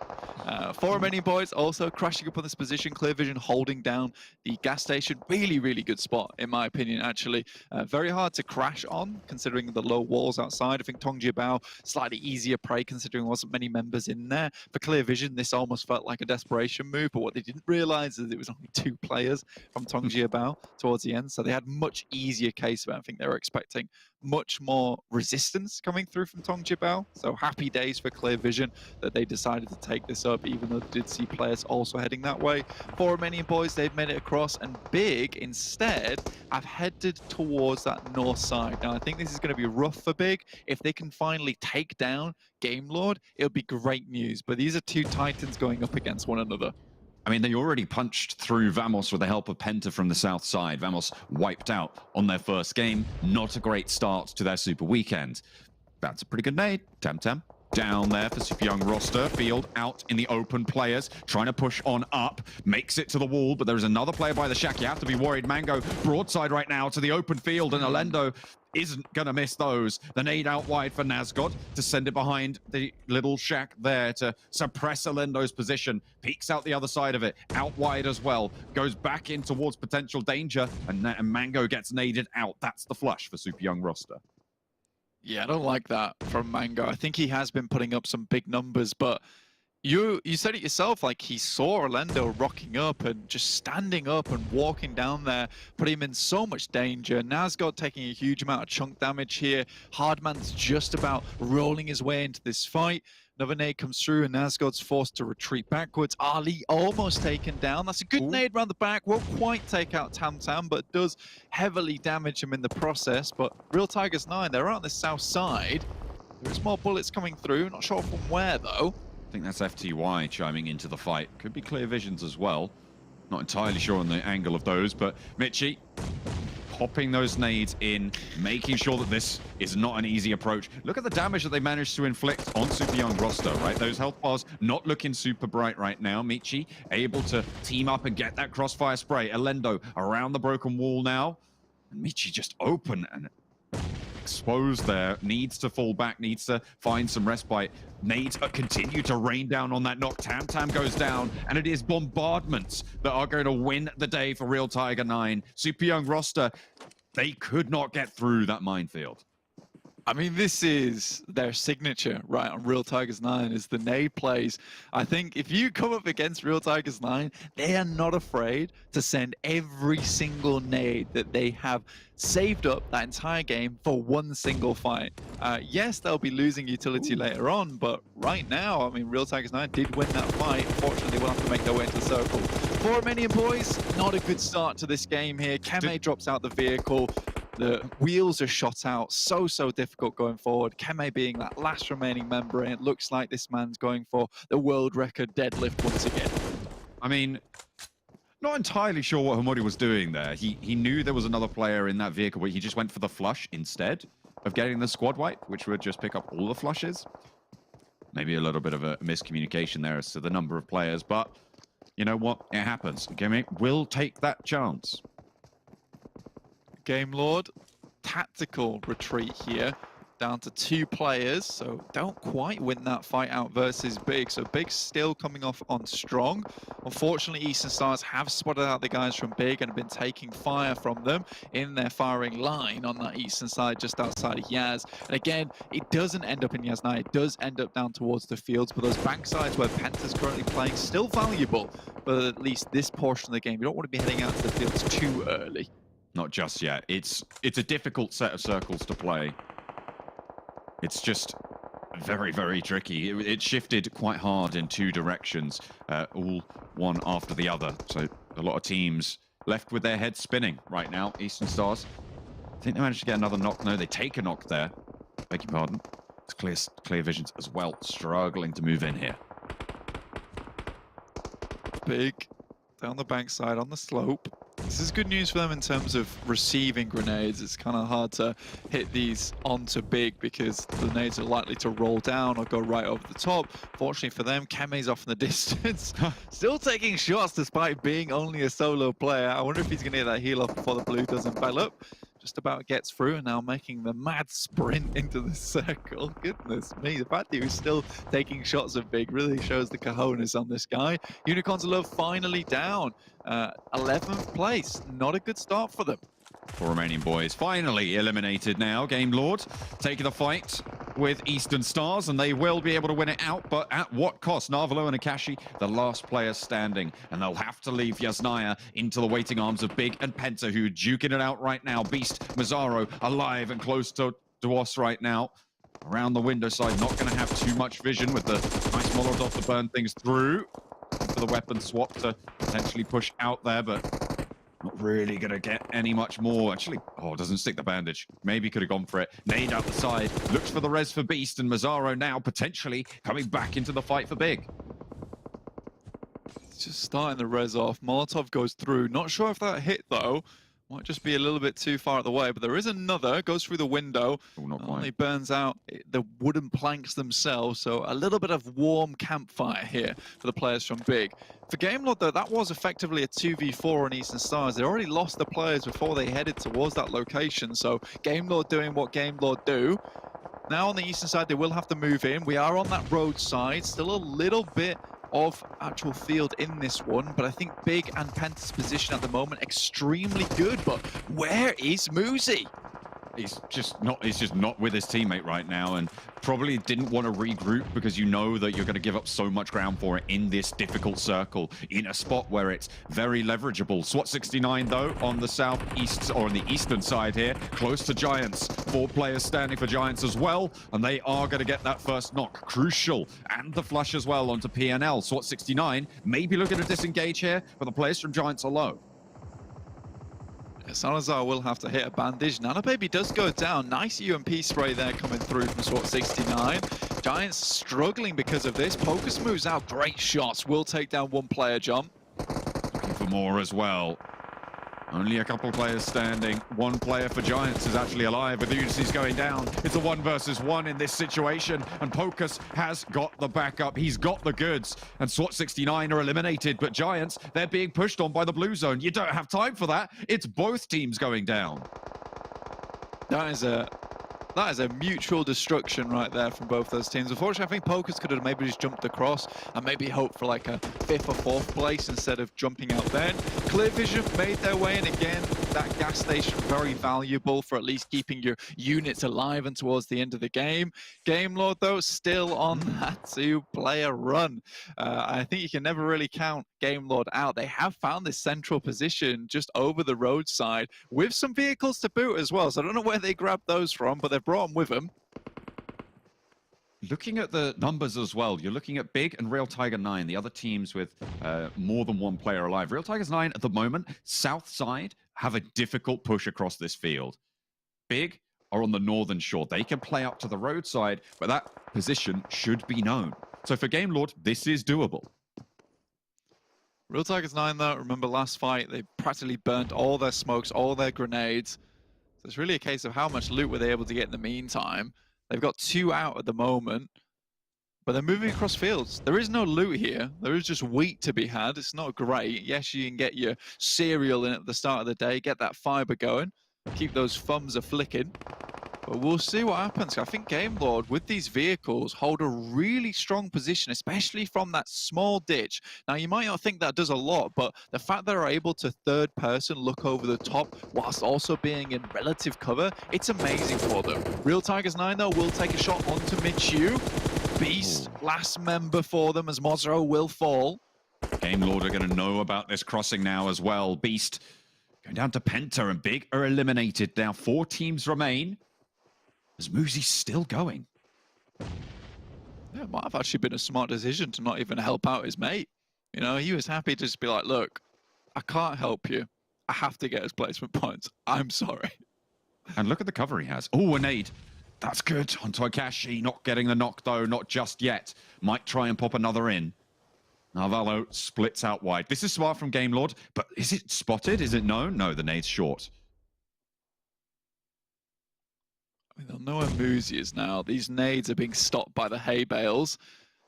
4 Romanian Boys also crashing up on this position. Clear Vision holding down the gas station. Really, really good spot, in my opinion, actually. Very hard to crash on, considering the low walls outside. I think TJB, slightly easier prey, considering there wasn't many members in there. For Clear Vision, this almost felt like a desperation move, but what they didn't realize is it was only 2 players from TJB towards the end, so they had much easier case of it. I think they were expecting much more resistance coming through from TJB. So happy days for Clear Vision that they decided to take this up, even though they did see players also heading that way. 4 Romanian Boys, they've made it across, and Big instead have headed towards that north side. Now I think this is going to be rough for Big. If they can finally take down Game Lord, it'll be great news, but these are 2 titans going up against one another. I mean, they already punched through Vamos with the help of Penta from the south side. Vamos wiped out on their first game. Not a great start to their Super Weekend. That's a pretty good nade. Tam down there for Super Young roster. Field out in the open, players trying to push on up. Makes it to the wall, but there's another player by the shack. You have to be worried. Mango broadside right now to the open field, and Alendo isn't going to miss those. The nade out wide for Nazgod to send it behind the little shack there to suppress Alendo's position. Peeks out the other side of it, out wide as well. Goes back in towards potential danger, and Mango gets naded out. That's the flush for Super Young roster. Yeah, I don't like that from Mango. I think he has been putting up some big numbers, but you said it yourself, like he saw Orlando rocking up and just standing up and walking down there, put him in so much danger. Nazgod taking a huge amount of chunk damage here. Hardman's just about rolling his way into this fight. Another nade comes through and Nazgod's forced to retreat backwards. Ali almost taken down. That's a good nade around the back. Won't quite take out Tam, but does heavily damage him in the process. But Real Tigers 9, they're on the south side. There's more bullets coming through. Not sure from where, though. I think that's FTY chiming into the fight. Could be Clear Visions as well. Not entirely sure on the angle of those, but Mitchie popping those nades in, making sure that this is not an easy approach. Look at the damage that they managed to inflict on Super Young roster, right? Those health bars not looking super bright right now. Michi able to team up and get that crossfire spray. Alendo around the broken wall now. And Michi just open and exposed there. Needs to fall back, needs to find some respite. Nades continue to rain down on that knock. Tam goes down, and it is bombardments that are going to win the day for Real Tiger 9. Super Young roster, they could not get through that minefield. I mean, this is their signature, right, on Real Tigers 9, is the nade plays. I think if you come up against Real Tigers 9, they are not afraid to send every single nade that they have saved up that entire game for one single fight. Yes, they'll be losing utility later on, but right now, I mean, Real Tigers 9 did win that fight. Unfortunately, they will have to make their way into the circle. For Romanian Boys, not a good start to this game here. Keme drops out the vehicle. The wheels are shot out, so difficult going forward. Keme being that last remaining member, and it looks like this man's going for the world record deadlift once again. I mean, not entirely sure what Hamodi was doing there. He knew there was another player in that vehicle, but he just went for the flush instead of getting the squad wipe, which would just pick up all the flushes. Maybe a little bit of a miscommunication there as to the number of players, but you know what? It happens. Keme will take that chance. Game Lord, tactical retreat here, down to 2 players, so don't quite win that fight out versus Big. So Big's still coming off on strong. Unfortunately, Eastern Stars have spotted out the guys from Big and have been taking fire from them in their firing line on that Eastern side just outside of Yaz. And again, it doesn't end up in Yaz now, it does end up down towards the fields, but those bank sides where Penta's currently playing, still valuable. But at least this portion of the game, you don't want to be heading out to the fields too early. Not just yet. It's a difficult set of circles to play. It's just very tricky. It shifted quite hard in 2 directions, all one after the other. So a lot of teams left with their heads spinning right now. Eastern Stars, I think they managed to get another knock. No, they take a knock there. Beg your pardon. It's clear Visions as well, struggling to move in here. Big down the bank side on the slope. This is good news for them in terms of receiving grenades. It's kind of hard to hit these onto Big because the nades are likely to roll down or go right over the top. Fortunately for them, Keme's off in the distance. Still taking shots despite being only a solo player. I wonder if he's going to get that heal off before the blue does envelop. Just about gets through and now making the mad sprint into the circle. Goodness me, the fact that he was still taking shots of Big really shows the cojones on this guy. Unicorns of Love finally down. 11th place, not a good start for them. For Romanian Boys, finally eliminated now. Game Lord taking the fight with Eastern Stars, and they will be able to win it out, but at what cost? Narvalo and Akashi, the last players standing, and they'll have to leave Yasnaya into the waiting arms of Big and Penta, who are duking it out right now. Beast, Mazzaro, alive and close to us right now. Around the window side, not going to have too much vision with the nice Molotov to burn things through. For the weapon swap to potentially push out there, but not really going to get any much more. Actually, oh, doesn't stick the bandage. Maybe could have gone for it. Nade out the side. Looks for the res for Beast, and Mazzaro now potentially coming back into the fight for Big. just starting the res off. Molotov goes through. Not sure if that hit, though. Might just be a little bit too far out the way, but there is another. Goes through the window. Oh, not quite. Only burns out the wooden planks themselves, so a little bit of warm campfire here for the players from Big. For Gamelord, though, that was effectively a 2v4 on Eastern Stars. They already lost the players before they headed towards that location, so Gamelord doing what Gamelord do. Now on the Eastern side, they will have to move in. We are on that road side, still a little bit of actual field in this one, but I think Big and Penta's position at the moment extremely good. But where is Muzi? He's just not with his teammate right now, and probably didn't want to regroup because you know that you're going to give up so much ground for it in this difficult circle, in a spot where it's very leverageable. SWAT69 though on the southeast, or on the eastern side here, close to Giants. 4 players standing for Giants as well, and they are going to get that first knock. Crucial, and the flush as well onto PNL. SWAT69 maybe looking to disengage here, but the players from Giants are low. Salazar will have to hit a bandage. Nanobaby does go down. Nice UMP spray there coming through from SWAT69. Giants struggling because of this. Pocus moves out. Great shots. Will take down one player, John. Looking for more as well. Only a couple players standing. One player for Giants is actually alive, but Udice's going down. It's a 1 versus 1 in this situation, and Pocus has got the backup. He's got the goods, and SWAT69 are eliminated, but Giants, they're being pushed on by the blue zone. You don't have time for that. It's both teams going down. That is a mutual destruction right there from both those teams. Unfortunately, I think Pocus could have maybe just jumped across and maybe hoped for like a 5th or 4th place instead of jumping out then. Clear Vision made their way, and again, that gas station very valuable for at least keeping your units alive and towards the end of the game. Gamelord, though, still on that 2-player run. I think you can never really count Gamelord out. They have found this central position just over the roadside with some vehicles to boot as well. So I don't know where they grabbed those from, but they've brought them with them. Looking at the numbers as well, you're looking at Big and Real Tiger 9, the other teams with more than 1 player alive. Real Tigers 9 at the moment, south side, have a difficult push across this field. Big are on the northern shore. They can play up to the roadside, but that position should be known. So for Gamelord, this is doable. Real Tigers 9, though, remember last fight, they practically burnt all their smokes, all their grenades. So it's really a case of how much loot were they able to get in the meantime. They've got 2 out at the moment, but they're moving across fields. There is no loot here. There is just wheat to be had. It's not great. Yes, you can get your cereal in at the start of the day, get that fiber going, keep those thumbs a-flicking. But we'll see what happens. I think Gamelord, with these vehicles, hold a really strong position, especially from that small ditch. Now, you might not think that does a lot, but the fact they're able to third-person look over the top whilst also being in relative cover, it's amazing for them. Real Tigers 9, though, will take a shot onto Michu. Beast, last member for them, as Mozro will fall. Gamelord are going to know about this crossing now as well. Beast going down to Penta, and Big are eliminated. Now 4 teams remain. As Muzi's still going. Yeah, it might have actually been a smart decision to not even help out his mate. You know, he was happy to just be like, look, I can't help you. I have to get his placement points. I'm sorry. And look at the cover he has. Oh, a nade. That's good. Onto Akashi, not getting the knock though, not just yet. Might try and pop another in. Navallo splits out wide. This is smart from Gamelord, but is it spotted? Is it known? No, the nade's short. I mean, they'll know where Muzi is now. These nades are being stopped by the hay bales.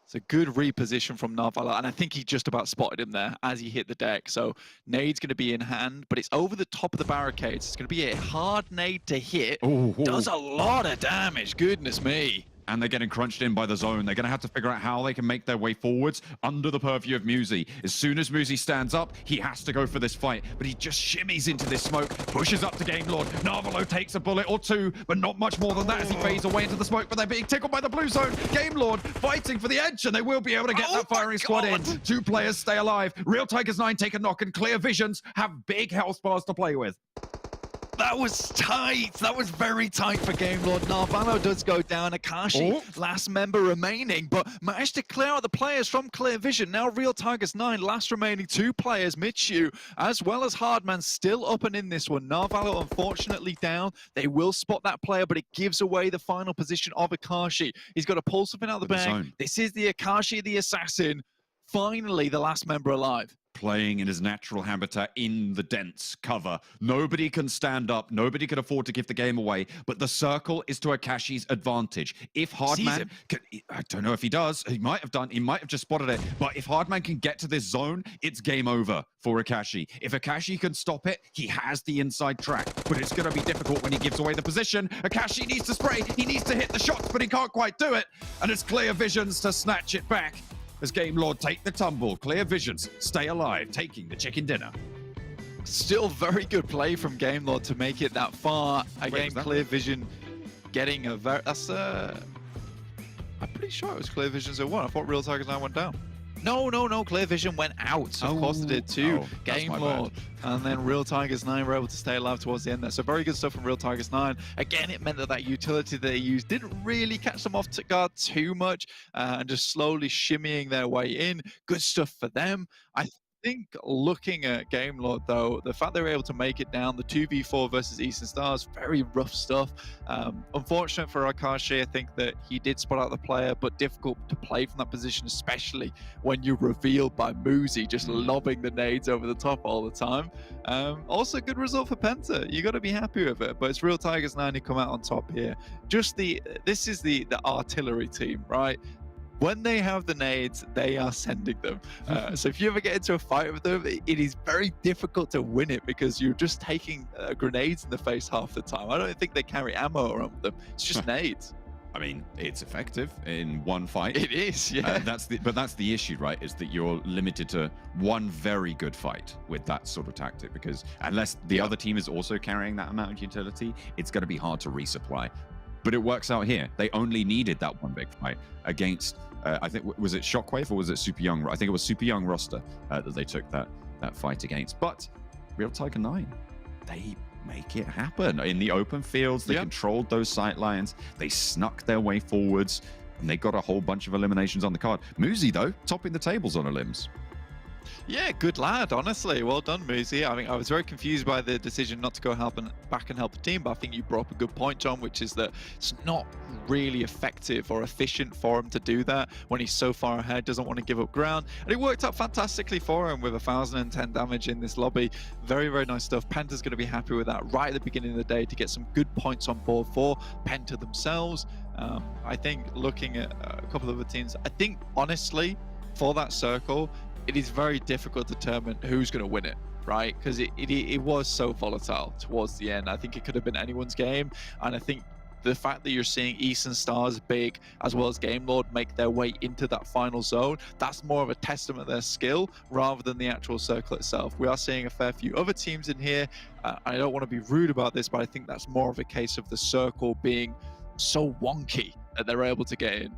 It's a good reposition from Navala, and I think he just about spotted him there as he hit the deck. So nade's going to be in hand, but it's over the top of the barricades. It's going to be a hard nade to hit. Ooh. Does a lot of damage. Goodness me. And they're getting crunched in by the zone. They're going to have to figure out how they can make their way forwards under the purview of Muzi. As soon as Muzi stands up, he has to go for this fight, but he just shimmies into this smoke, pushes up to Gamelord. Navalo takes a bullet or 2, but not much more than that as he fades away into the smoke, but they're being tickled by the blue zone. Gamelord fighting for the edge, and they will be able to get that firing squad in. 2 players stay alive. Real Tigers 9 take a knock, and Clear Visions have big health bars to play with. That was tight. That was very tight for Gamelord. Narvalo does go down. Akashi, last member remaining, but managed to clear out the players from Clear Vision. Now Real Tigers 9, last remaining 2 players, Michu, as well as Hardman, still up and in this one. Narvalo unfortunately down. They will spot that player, but it gives away the final position of Akashi. He's got to pull something out of the bag. This is the Akashi, the assassin. finally the last member alive. Playing in his natural habitat in the dense cover. Nobody can stand up. Nobody can afford to give the game away. But the circle is to Akashi's advantage. If Hardman can, I don't know if he does. He might have done. He might have just spotted it. But if Hardman can get to this zone, it's game over for Akashi. If Akashi can stop it, he has the inside track. But it's going to be difficult when he gives away the position. Akashi needs to spray. He needs to hit the shots, but he can't quite do it. And it's Clear Visions to snatch it back. As Game Lord take the tumble, Clear Visions stay alive, taking the chicken dinner. Still very good play from Game Lord to make it that far. Again, Clear Vision getting a very... That's I'm pretty sure it was Clear Vision's who won. I thought Real Tigers 9 went down. No. Clear Vision went out. Of course it did too. Game Lord. And then Real Tigers 9 were able to stay alive towards the end there. So very good stuff from Real Tigers 9. Again, it meant that that utility they used didn't really catch them off guard too much and just slowly shimmying their way in. Good stuff for them. I think looking at Game Lord though, the fact they were able to make it down, the 2v4 versus Eastern Stars, very rough stuff. Unfortunate for Akashi, I think that he did spot out the player, but difficult to play from that position, especially when you're revealed by Muzi just lobbing the nades over the top all the time. Also good result for Penta. You got to be happy with it, but it's Real Tigers 9 who come out on top here. Just this is the artillery team, right? When they have the nades, they are sending them. So if you ever get into a fight with them, it is very difficult to win it because you're just taking grenades in the face half the time. I don't think they carry ammo around them. It's just nades. I mean, it's effective in one fight. It is, yeah. But that's the issue, right? Is that you're limited to one very good fight with that sort of tactic, because unless the other team is also carrying that amount of utility, it's going to be hard to resupply. But it works out here. They only needed that one big fight against, I think, was it Shockwave or was it Super Young? I think it was Super Young roster that they took that fight against. But Real Tiger 9, they make it happen. In the open fields, they controlled those sight lines. They snuck their way forwards, and they got a whole bunch of eliminations on the card. Muzi, though, topping the tables on Elims. Yeah, good lad, honestly. Well done, Muzi. I mean, I was very confused by the decision not to go back and help the team, but I think you brought up a good point, John, which is that it's not really effective or efficient for him to do that when he's so far ahead, doesn't want to give up ground. And it worked out fantastically for him with 1,010 damage in this lobby. Very, very nice stuff. Penta's going to be happy with that right at the beginning of the day to get some good points on board for Penta themselves. I think looking at a couple of other teams, I think, honestly, for that circle, it is very difficult to determine who's going to win it, right? Because it was so volatile towards the end. I think it could have been anyone's game. And I think the fact that you're seeing Eastern Stars, Big, as well as Game Lord make their way into that final zone, that's more of a testament to their skill rather than the actual circle itself. We are seeing a fair few other teams in here. I don't want to be rude about this, but I think that's more of a case of the circle being so wonky that they're able to get in.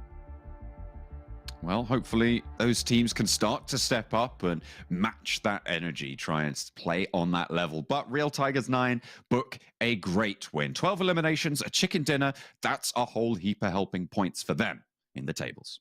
Well, hopefully those teams can start to step up and match that energy, try and play on that level. But Real Tigers 9 book a great win. 12 eliminations, a chicken dinner. That's a whole heap of helping points for them in the tables.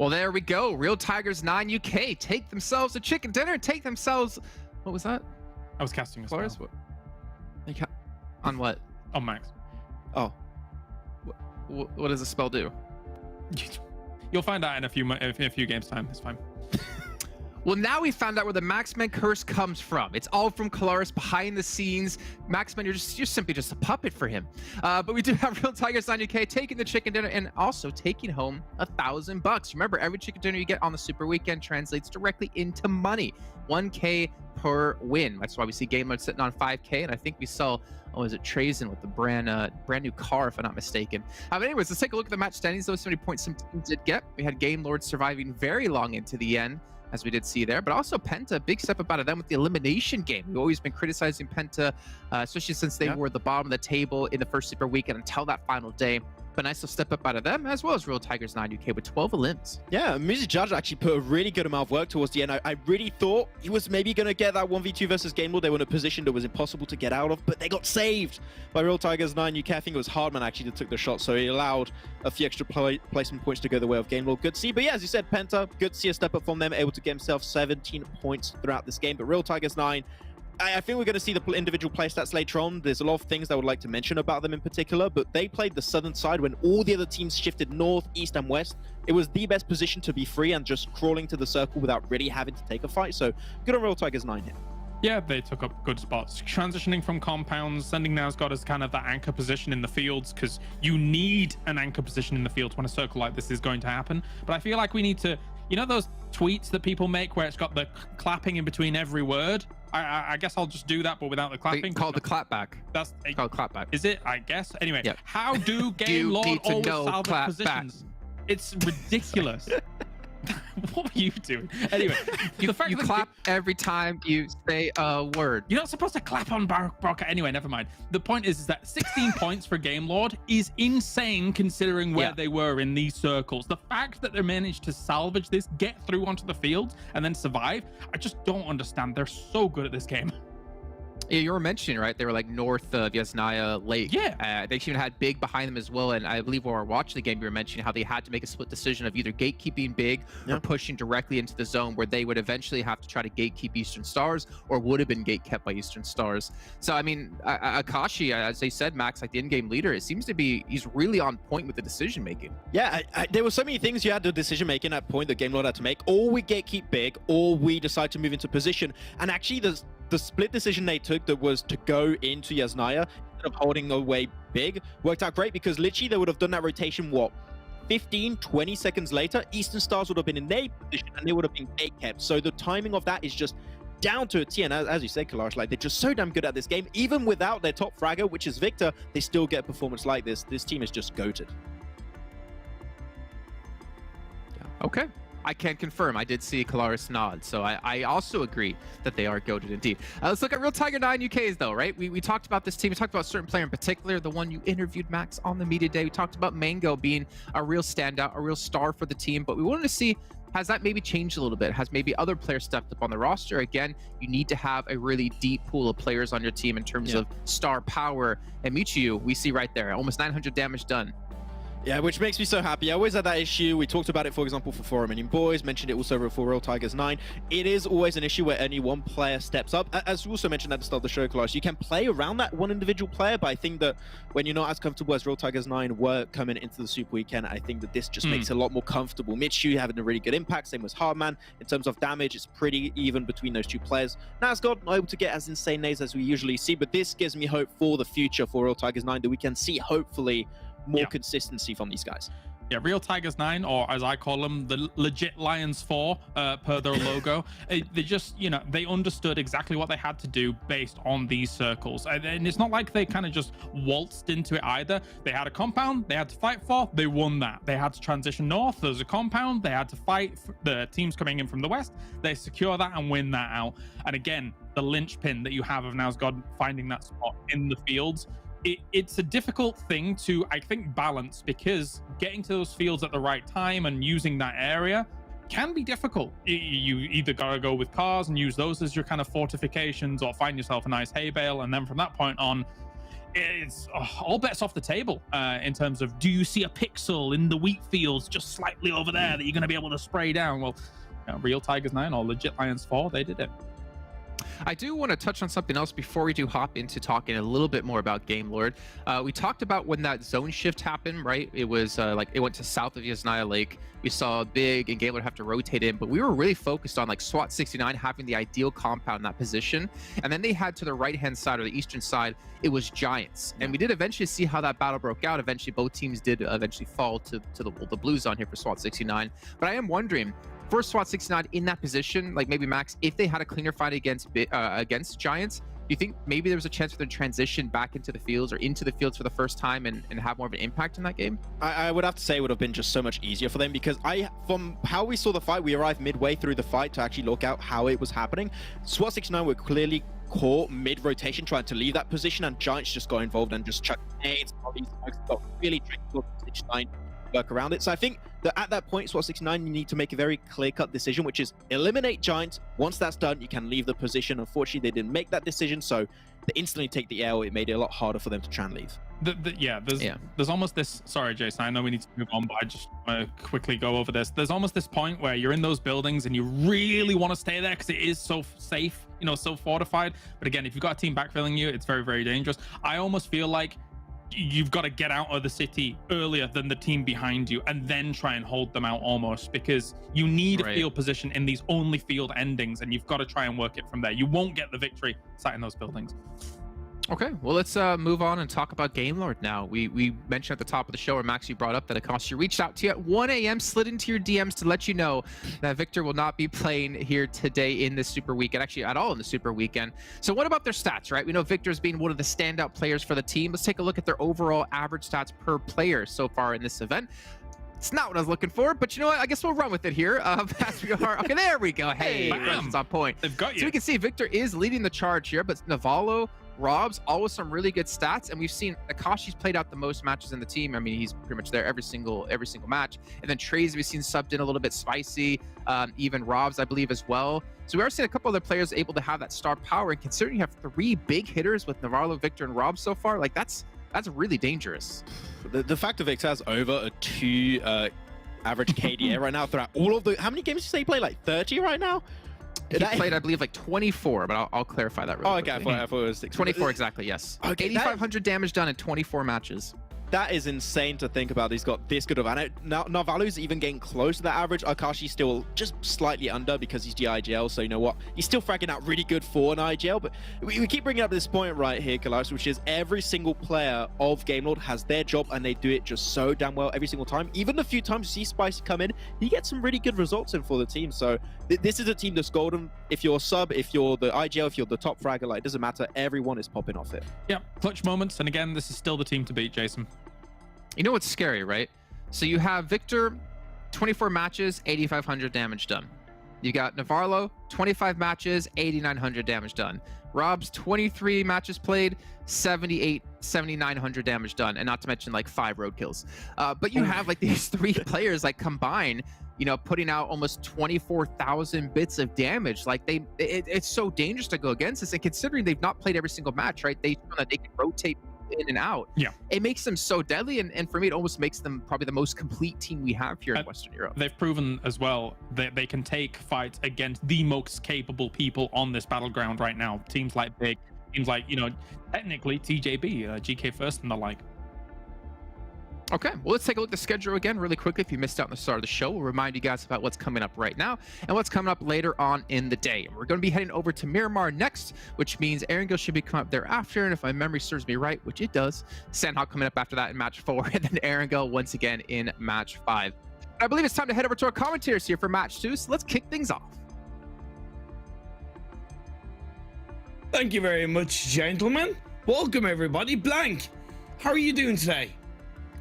Well, there we go. Real Tigers 9 UK take themselves a chicken dinner. Take themselves. What was that? I was casting a spell. Flores? On what? On Max. Oh. What does the spell do? You'll find out in a few games time. It's fine. Well, now we found out where the Maxman curse comes from. It's all from Kalaris behind the scenes. Maxman, you're simply just a puppet for him. But we do have Real Tigers 9 UK taking the chicken dinner and also taking home $1,000. Remember, every chicken dinner you get on the Super Weekend translates directly into money. 1K per win. That's why we see Game Mode sitting on 5K, and I think we saw, is it Trazen with the brand new car, if I'm not mistaken. But anyways, let's take a look at the match standings. Those 70 points some teams did get. We had Game Lord surviving very long into the end, as we did see there, but also PENTA, big step up out of them with the elimination game. We've always been criticizing PENTA, especially since they were at the bottom of the table in the first Super Weekend until that final day. But nice to step up out of them, as well as Real Tigers 9 UK with 12 elims. Yeah, Music Judge actually put a really good amount of work towards the end. I really thought he was maybe going to get that 1v2 versus Game Lord. They were in a position that was impossible to get out of, but they got saved by Real Tigers 9 UK. I think it was Hardman actually that took the shot, so he allowed a few extra placement points to go the way of Game Lord. Good to see. But yeah, as you said, PENTA, good to see a step up from them, able to get himself 17 points throughout this game. But Real Tigers 9, I think we're going to see the individual play stats later on. There's a lot of things I would like to mention about them in particular, but they played the southern side when all the other teams shifted north, east, and west. It was the best position to be free and just crawling to the circle without really having to take a fight. So good on Real Tigers 9 here. Yeah, they took up good spots. Transitioning from compounds, sending Nowsgod as kind of that anchor position in the fields, because you need an anchor position in the field when a circle like this is going to happen. But I feel like we need to, you know those tweets that people make where it's got the clapping in between every word? I guess I'll just do that, but without the clapping. Called the clapback. That's called clapback. Is it? I guess. Anyway, yep. How do Game Lord always salvage positions? It's ridiculous. What are you doing? Anyway, you clap every time you say a word. You're not supposed to clap on Barca. Anyway, never mind. The point is that 16 points for Game Lord is insane considering where they were in these circles. The fact that they managed to salvage this, get through onto the field, and then survive, I just don't understand. They're so good at this game. Yeah, you were mentioning, right? They were like north of Yasnaya Lake. Yeah. They even had Big behind them as well. And I believe while we were watching the game, you were mentioning how they had to make a split decision of either gatekeeping Big or pushing directly into the zone where they would eventually have to try to gatekeep Eastern Stars or would have been gatekept by Eastern Stars. So, I mean, Akashi, as they said, Max, like the in-game leader, it seems to be, he's really on point with the decision-making. Yeah, there were so many things you had the decision-making at point that Game Lord had to make. Or we gatekeep Big, or we decide to move into position. And actually, the split decision they took that was to go into Yasnaya instead of holding away Big worked out great because literally they would have done that rotation, 15, 20 seconds later, Eastern Stars would have been in their position and they would have been gate kept. So the timing of that is just down to a T. And as you said, Kalaris, like they're just so damn good at this game. Even without their top fragger, which is Victor, they still get a performance like this. This team is just goated. Okay. I can confirm. I did see Kalaris nod, so I also agree that they are goated indeed. Let's look at Real Tiger 9 UK's though, right? We talked about this team. We talked about a certain player in particular, the one you interviewed, Max, on the media day. We talked about Mango being a real standout, a real star for the team, but we wanted to see, has that maybe changed a little bit? Has maybe other players stepped up on the roster? Again, you need to have a really deep pool of players on your team in terms of star power. And Michiu, we see right there, almost 900 damage done. Yeah, which makes me so happy. I always had that issue. We talked about it, for example, for Romanian Boys, mentioned it also for Real Tigers 9. It is always an issue where only one player steps up. As you also mentioned at the start of the show, Kalaris, you can play around that one individual player, but I think that when you're not as comfortable as Real Tigers 9 were coming into the Super Weekend, I think that this just makes it a lot more comfortable. Michiu having a really good impact, same as Hardman. In terms of damage, it's pretty even between those two players. Nowsgod not able to get as insane nades as we usually see, but this gives me hope for the future for Real Tigers 9 that we can see, hopefully, more consistency from these guys. Yeah, Real Tigers 9, or as I call them, the legit Lions 4, per their logo. They just, you know, they understood exactly what they had to do based on these circles. And it's not like they kind of just waltzed into it either. They had a compound they had to fight for, they won that. They had to transition north, there's a compound, they had to fight for the teams coming in from the west, they secure that and win that out. And again, the linchpin that you have of Nowsgod finding that spot in the fields, it's a difficult thing to, I think, balance, because getting to those fields at the right time and using that area can be difficult. You either gotta go with cars and use those as your kind of fortifications, or find yourself a nice hay bale, and then from that point on, it's all bets off the table in terms of, do you see a pixel in the wheat fields just slightly over there that you're going to be able to spray down? Well, Real Tigers 9 or Legit Lions 4, they did it. I do want to touch on something else before we do hop into talking a little bit more about Game Lord. We talked about when that zone shift happened, right? It was like it went to south of Yasnaya Lake. We saw Big and Game Lord have to rotate in, but we were really focused on like SWAT 69 having the ideal compound in that position. And then they had to the right-hand side or the eastern side, it was Giants. And we did eventually see how that battle broke out. Eventually, both teams did eventually fall to the blue zone here for SWAT 69. But I am wondering, for SWAT 69 in that position, like maybe Max, if they had a cleaner fight against Giants, do you think maybe there was a chance for them to transition back into the fields or into the fields for the first time and have more of an impact in that game? I would have to say it would have been just so much easier for them, because from how we saw the fight, we arrived midway through the fight to actually look out how it was happening. SWAT 69 were clearly caught mid-rotation trying to leave that position, and Giants just got involved and just chucked nades. All these folks got really tricky for 69 work around it. So I think that at that point, SWAT 69, you need to make a very clear-cut decision, which is eliminate Giants. Once that's done, you can leave the position. Unfortunately, they didn't make that decision, so they instantly take the L. It made it a lot harder for them to try and leave. There's almost this, sorry Jason, I know we need to move on, but I just want to quickly go over this. There's almost this point where you're in those buildings and you really want to stay there because it is so safe, so fortified. But again, if you've got a team backfilling you, it's very, very dangerous. I almost feel like you've got to get out of the city earlier than the team behind you and then try and hold them out almost, because you need a field position in these only field endings and you've got to try and work it from there. You won't get the victory sat in those buildings. Okay, well, let's move on and talk about Game Lord now. We mentioned at the top of the show, or Max, you brought up that Akashi reached out to you at 1 a.m., slid into your DMs to let you know that Victor will not be playing here today in the Super Weekend, actually at all in the Super Weekend. So what about their stats, right? We know Victor's been one of the standout players for the team. Let's take a look at their overall average stats per player so far in this event. It's not what I was looking for, but you know what? I guess we'll run with it here. As we are. Okay, there we go. Hey, it's on point. They've got you. So we can see Victor is leading the charge here, but Navalo, Rob's, all with some really good stats, and we've seen Akashi's played out the most matches in the team. I mean, he's pretty much there every single match. And then Trey's we've seen subbed in a little bit, Spicy, even Rob's, I believe, as well. So we are seeing a couple other players able to have that star power, and considering you have 3 big hitters with Navarro, Victor, and Rob so far, like that's really dangerous. The fact that Victor has over a 2 average KDA right now throughout all of the, how many games did you say he played? Like 30 right now? He played, I believe, like 24, but I'll clarify that really quickly. I thought it was 6. 24, exactly, yes. Okay, 8,500 damage done in 24 matches. That is insane to think about. He's got this good of an. Now Navalu's even getting close to that average. Akashi's still just slightly under because he's GIGL. So you know what? He's still fragging out really good for an IGL. But we keep bringing up this point right here, Kalas, which is every single player of Game Lord has their job and they do it just so damn well every single time. Even the few times you see Spicy come in, he gets some really good results in for the team. So this is a team that's golden. If you're a sub, if you're the IGL, if you're the top fragger, like it doesn't matter. Everyone is popping off it. Yeah, clutch moments. And again, this is still the team to beat, Jason. You know what's scary, right? So you have Victor, 24 matches, 8,500 damage done. You got Navarro, 25 matches, 8,900 damage done. Rob's 23 matches played, 7,900 damage done, and not to mention like 5 road kills. But you have like these 3 players like combined, putting out almost 24,000 bits of damage. Like it's so dangerous to go against this, and considering they've not played every single match, right? They can rotate in and out. Yeah, it makes them so deadly, and for me it almost makes them probably the most complete team we have here in Western Europe. They've proven as well that they can take fights against the most capable people on this battleground right now. Teams like Big, teams like technically TJB, GK First and the like. Okay, well, let's take a look at the schedule again really quickly. If you missed out on the start of the show, we'll remind you guys about what's coming up right now and what's coming up later on in the day. We're going to be heading over to Miramar next, which means Erangel should be coming up thereafter, and if my memory serves me right, which it does, Sanhok coming up after that in match 4, and then Erangel once again in match 5. I believe it's time to head over to our commentators here for match 2, so let's kick things off. Thank you very much, gentlemen. Welcome, everybody. Blank, how are you doing today?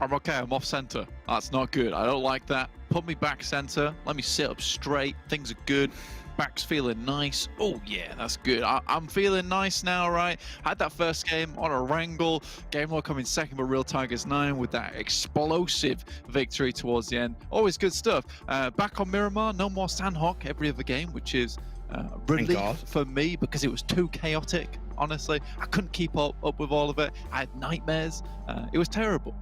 I'm okay, I'm off center. That's not good. I don't like that. Put me back center. Let me sit up straight. Things are good. Back's feeling nice. Oh, yeah, that's good. I'm feeling nice now, right? Had that first game on Erangel. Game Lord coming second, but Real Tigers 9 with that explosive victory towards the end. Always good stuff. Back on Miramar, no more Sanhok every other game, which is God. Relief for me because it was too chaotic. Honestly, I couldn't keep up with all of it. I had nightmares. It was terrible.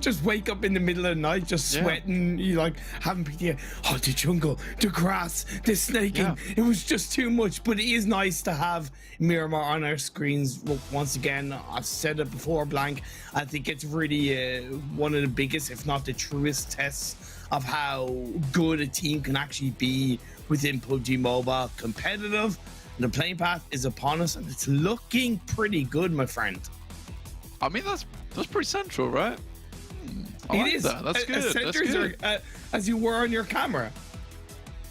Just wake up in the middle of the night, just sweating. You like having PTSD. Oh, the jungle, the grass, the snaking. It was just too much. But it is nice to have Miramar on our screens once again. I've said it before, Blank. I think it's really one of the biggest, if not the truest, tests of how good a team can actually be within PUBG Mobile. Competitive. The playing path is upon us, and it's looking pretty good, my friend. I mean, that's pretty central, right? I like that. That's good. That's good. As you were on your camera.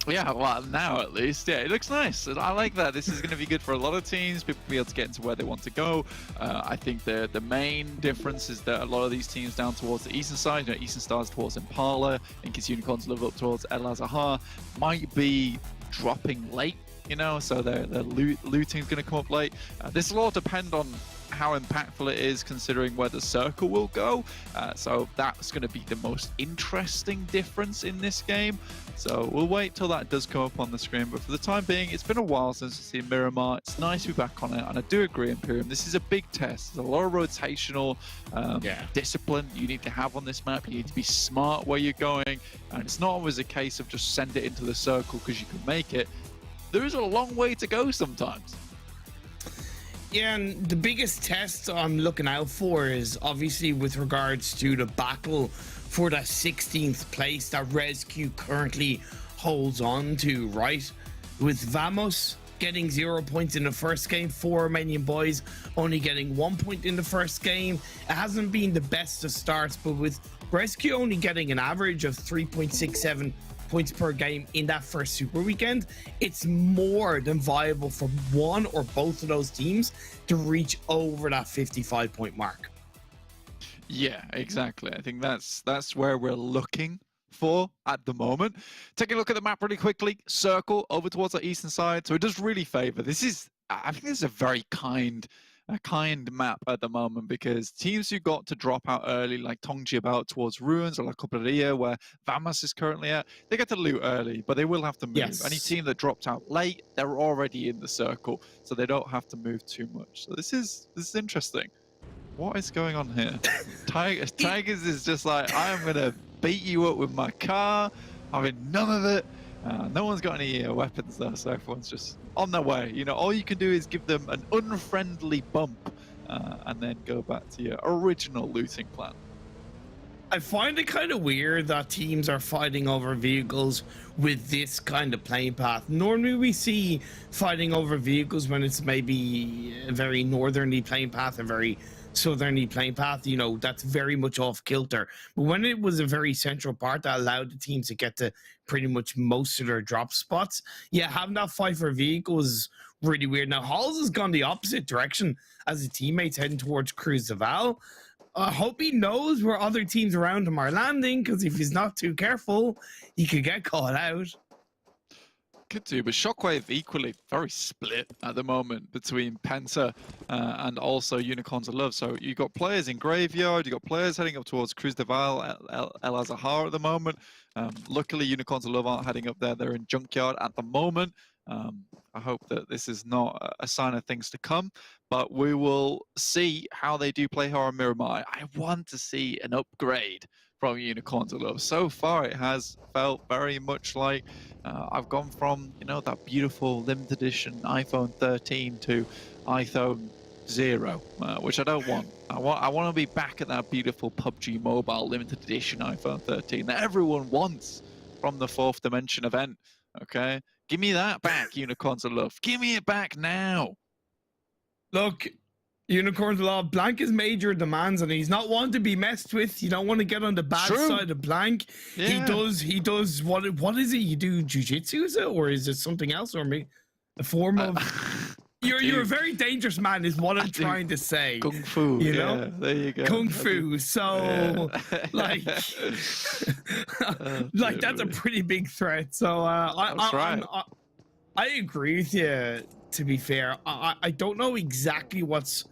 Yeah, well, now at least. Yeah, it looks nice. I like that. This is going to be good for a lot of teams. People will be able to get into where they want to go. I think the main difference is that a lot of these teams down towards the eastern side, Eastern Stars towards Impala, and Kids Unicorns live up towards El Azahar, might be dropping late, so their looting is going to come up late. This will all depend on how impactful it is considering where the circle will go, so that's going to be the most interesting difference in this game. So we'll wait till that does come up on the screen, but for the time being, it's been a while since we've seen Miramar. It's nice to be back on it, and I do agree, Imperium, this is a big test. There's a lot of rotational discipline you need to have on this map. You need to be smart where you're going, and it's not always a case of just send it into the circle because you can make it. There is a long way to go sometimes. Yeah, and the biggest test I'm looking out for is obviously with regards to the battle for that 16th place that ResQ currently holds on to, right? With Vamos getting 0 points in the first game, 4 Romanian Boys only getting 1 point in the first game. It hasn't been the best of starts, but with ResQ only getting an average of 3.67 points per game in that first super weekend, it's more than viable for one or both of those teams to reach over that 55-point mark. Yeah, exactly. I think that's where we're looking for at the moment. Taking a look at the map really quickly, circle over towards the eastern side, so it does really favor. I think this is a very kind map at the moment, because teams who got to drop out early, like Tongji about towards Ruins or La Copleria, where Vamos is currently at, they get to loot early, but they will have to move. Yes. Any team that dropped out late, they're already in the circle, so they don't have to move too much. So this is interesting. What is going on here? Tigers is just like, I am gonna beat you up with my car. I mean, none of it. No one's got any weapons though, so everyone's just on their way. All you can do is give them an unfriendly bump and then go back to your original looting plan. I find it kind of weird that teams are fighting over vehicles with this kind of playing path. Normally we see fighting over vehicles when it's maybe a very northerly playing path, a very southerly playing path, that's very much off kilter. But when it was a very central part that allowed the teams to get to pretty much most of their drop spots, having that fight for vehicles is really weird. Now, Halls has gone the opposite direction as his teammates heading towards Cruz de Val. I hope he knows where other teams around him are landing, because if he's not too careful, he could get caught out. Could do, but Shockwave equally very split at the moment between Penta and also Unicorns of Love. So you've got players in Graveyard, you've got players heading up towards Cruz de Val, El Azahar at the moment. Luckily, Unicorns of Love aren't heading up there. They're in Junkyard at the moment. I hope that this is not a sign of things to come, but we will see how they do play here on Miramar. I want to see an upgrade from Unicorns of Love. So far, it has felt very much like I've gone from, that beautiful limited edition iPhone 13 to iPhone 0, which I don't want. I want to be back at that beautiful PUBG Mobile limited edition iPhone 13 that everyone wants from the 4th Dimension event. Okay, give me that back, Unicorns of Love. Give me it back now. Look, Unicorns of Love, Blank has major demands, and he's not one to be messed with. You don't want to get on the bad side of Blank. Yeah. He does what is it? You do jujitsu, is it, or is it something else, or maybe a form of? You're a very dangerous man, is what I'm trying to say. Kung Fu, there you go. Kung Fu. So, like that's a pretty big threat. So I agree with you. To be fair, I don't know exactly what's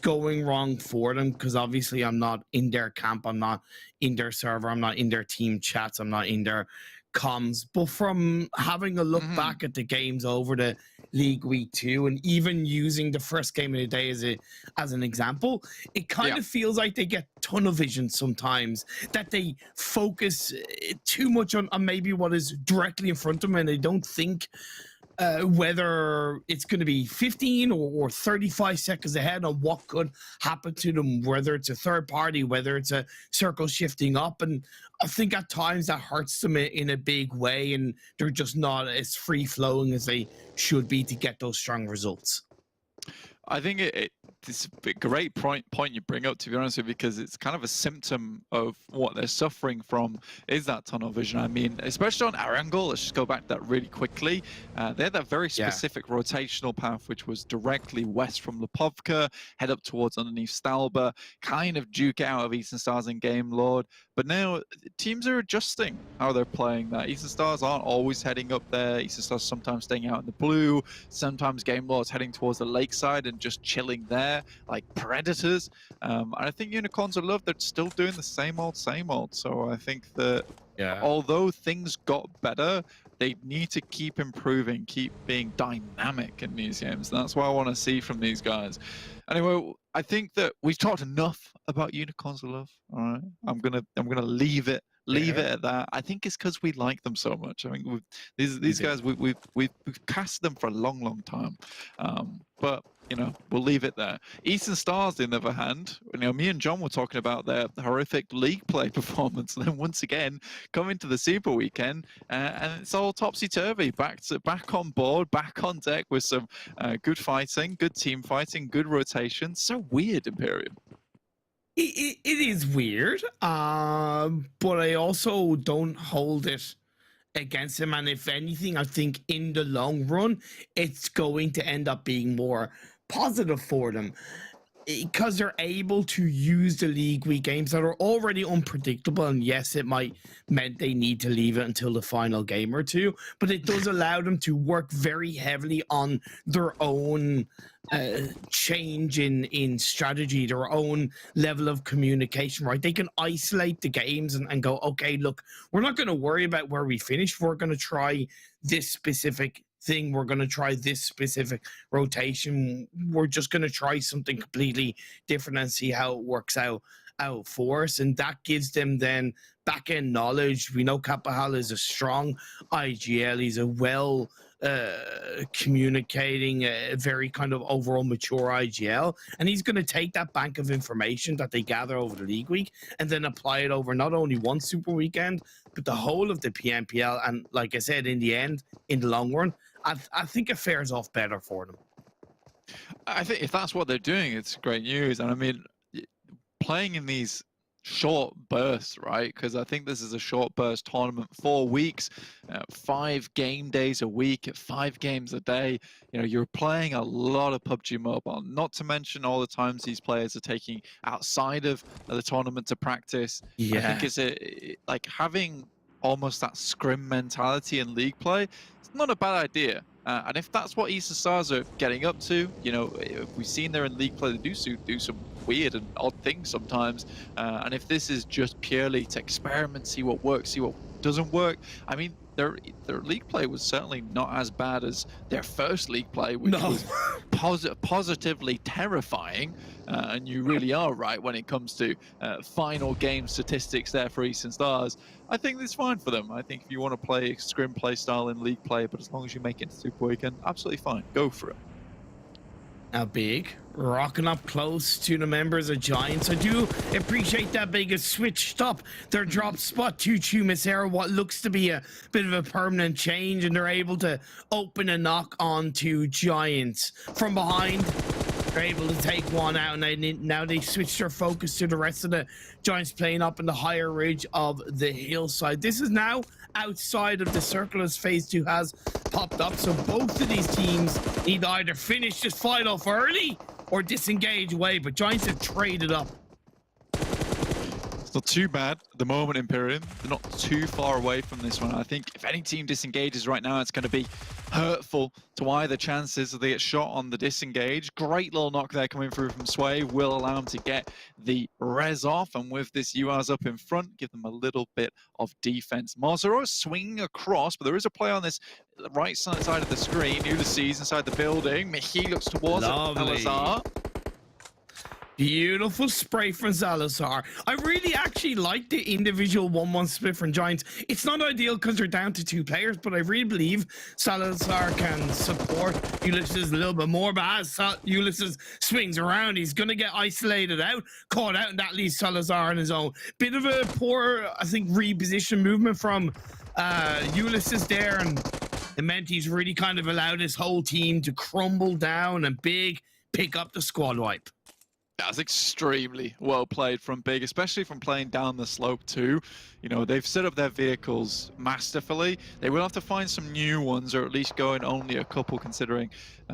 going wrong for them, because obviously I'm not in their camp, I'm not in their server, I'm not in their team chats, I'm not in their comms, but from having a look back at the games over the League Week 2 and even using the first game of the day as an example, it kind of feels like they get tunnel vision sometimes, that they focus too much on maybe what is directly in front of them, and they don't think whether it's going to be 15 or 35 seconds ahead on what could happen to them, whether it's a third party, whether it's a circle shifting up. And I think at times that hurts them in a big way, and they're just not as free-flowing as they should be to get those strong results. I think it's a great point you bring up, to be honest with you, because it's kind of a symptom of what they're suffering from, is that tunnel vision. I mean, especially on Erangel, let's just go back to that really quickly. They had that very specific rotational path, which was directly west from Lipovka, head up towards underneath Stalba, kind of duke out of Eastern Stars and Game Lord. But now teams are adjusting how they're playing that. Eastern Stars aren't always heading up there. Eastern Stars sometimes staying out in the blue. Sometimes Game Lord's heading towards the lakeside and just chilling there like predators. And I think Unicorns of Love, they're still doing the same old. So I think that although things got better, they need to keep improving, keep being dynamic in these games. That's what I want to see from these guys. Anyway, I think that we've talked enough about Unicorns of Love. All right, I'm gonna leave it at that. I think it's because we like them so much. I mean, these guys, we've cast them for a long time. But you know, we'll leave it there. Eastern Stars, on the other hand, you know, me and John were talking about their horrific league play performance, and then once again coming to the Super Weekend, and it's all topsy-turvy. Back on board, back on deck with some good fighting, good team fighting, good rotation. So weird, Imperium. It is weird, but I also don't hold it against him. And if anything, I think in the long run, it's going to end up being more positive for them, because they're able to use the League Week games that are already unpredictable. And yes, it might meant they need to leave it until the final game or two, but it does allow them to work very heavily on their own change in strategy, their own level of communication, right? They can isolate the games and go, okay, look, we're not going to worry about where we finish. We're going to try this specific thing. We're going to try this specific rotation. We're just going to try something completely different and see how it works out for us. And that gives them then back-end knowledge. We know Kapahal is a strong IGL. He's a well communicating, very kind of overall mature IGL, and he's going to take that bank of information that they gather over the League Week and then apply it over not only one Super Weekend but the whole of the PMPL. And like I said, in the end, in the long run, I think it fares off better for them. I think if that's what they're doing, it's great news. And I mean, playing in these short bursts, right? Because I think this is a short burst tournament, 4 weeks, 5 game days a week, 5 games a day. You know, you're playing a lot of PUBG Mobile, not to mention all the times these players are taking outside of the tournament to practice. I think it's like having almost that scrim mentality in league play. It's not a bad idea. And if that's what Eastern Stars are getting up to, you know, we've seen they're in league play, they do some weird and odd things sometimes. And if this is just purely to experiment, see what works, see what doesn't work, I mean, their league play was certainly not as bad as their first league play, which was positively terrifying. And you really are right when it comes to final game statistics there for Eastern Stars. I think it's fine for them. I think if you want to play scrim play style in league play, but as long as you make it to Super Weekend, absolutely fine. Go for it. Now, Big, rocking up close to the members of Giants. I do appreciate that Big has switched up their drop spot to Chumisera, what looks to be a bit of a permanent change, and they're able to open a knock onto Giants from behind. They're able to take one out, and now they switch their focus to the rest of the Giants playing up in the higher ridge of the hillside. This is now outside of the circle as phase 2 has popped up, so both of these teams need to either finish this fight off early or disengage away, but Giants have traded up. It's not too bad at the moment, Imperium. They're not too far away from this one. I think if any team disengages right now, it's going to be hurtful to either chances that they get shot on the disengage. Great little knock there coming through from Sway will allow them to get the res off. And with this UAZ up in front, give them a little bit of defense. Marzaro swinging across, but there is a play on this right side of the screen. Ulysses inside the building. Mihi looks towards Salazar. Beautiful spray from Salazar. I really actually like the individual 1-1 split from Giants. It's not ideal because they're down to 2 players, but I really believe Salazar can support Ulysses a little bit more. But as Ulysses swings around, he's going to get isolated out, caught out, and that leaves Salazar on his own. Bit of a poor, I think, reposition movement from Ulysses there, and it meant he's really kind of allowed his whole team to crumble down and Big pick up the squad wipe. That's extremely well played from Big, especially from playing down the slope too. You know, they've set up their vehicles masterfully. They will have to find some new ones, or at least go in only a couple, considering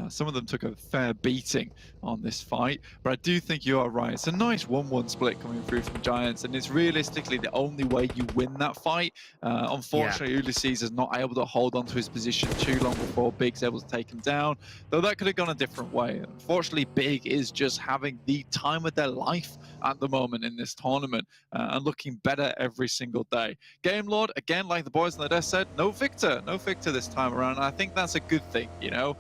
some of them took a fair beating on this fight. But I do think you are right. It's a nice 1-1 split coming through from Giants, and it's realistically the only way you win that fight. Unfortunately, Ulysses is not able to hold on to his position too long before Big's able to take him down, though that could have gone a different way. Unfortunately, Big is just having the time of their life at the moment in this tournament, and looking better every single day. Game Lord, again, like the boys on the desk said, no victor this time around. And I think that's a good thing, you know.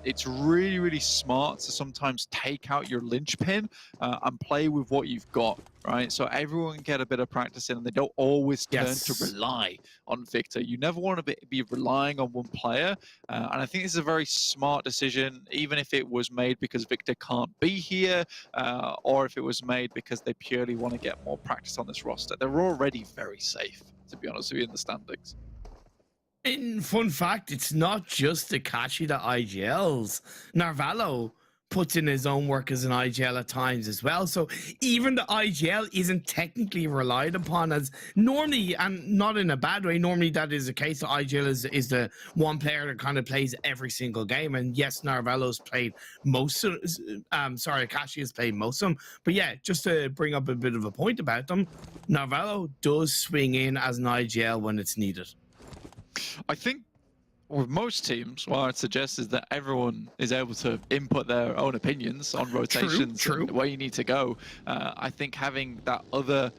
It's really, really smart to sometimes take out your linchpin and play with what you've got, right? So everyone can get a bit of practice in, and they don't always turn to rely on Victor. You never want to be relying on one player, and I think this is a very smart decision, even if it was made because Victor can't be here, or if it was made because they purely want to get more practice on this roster. They're already very safe, to be honest with you, in the standings. In fun fact, it's not just Akashi that IGLs. Narvalo puts in his own work as an IGL at times as well. So even the IGL isn't technically relied upon as normally, and not in a bad way, normally that is the case. The IGL is the one player that kind of plays every single game. And yes, Narvalo's played most of, Akashi has played most of them. But yeah, just to bring up a bit of a point about them, Narvalo does swing in as an IGL when it's needed. I think with most teams, what I'd suggest is that everyone is able to input their own opinions on rotations and where you need to go. I think having that other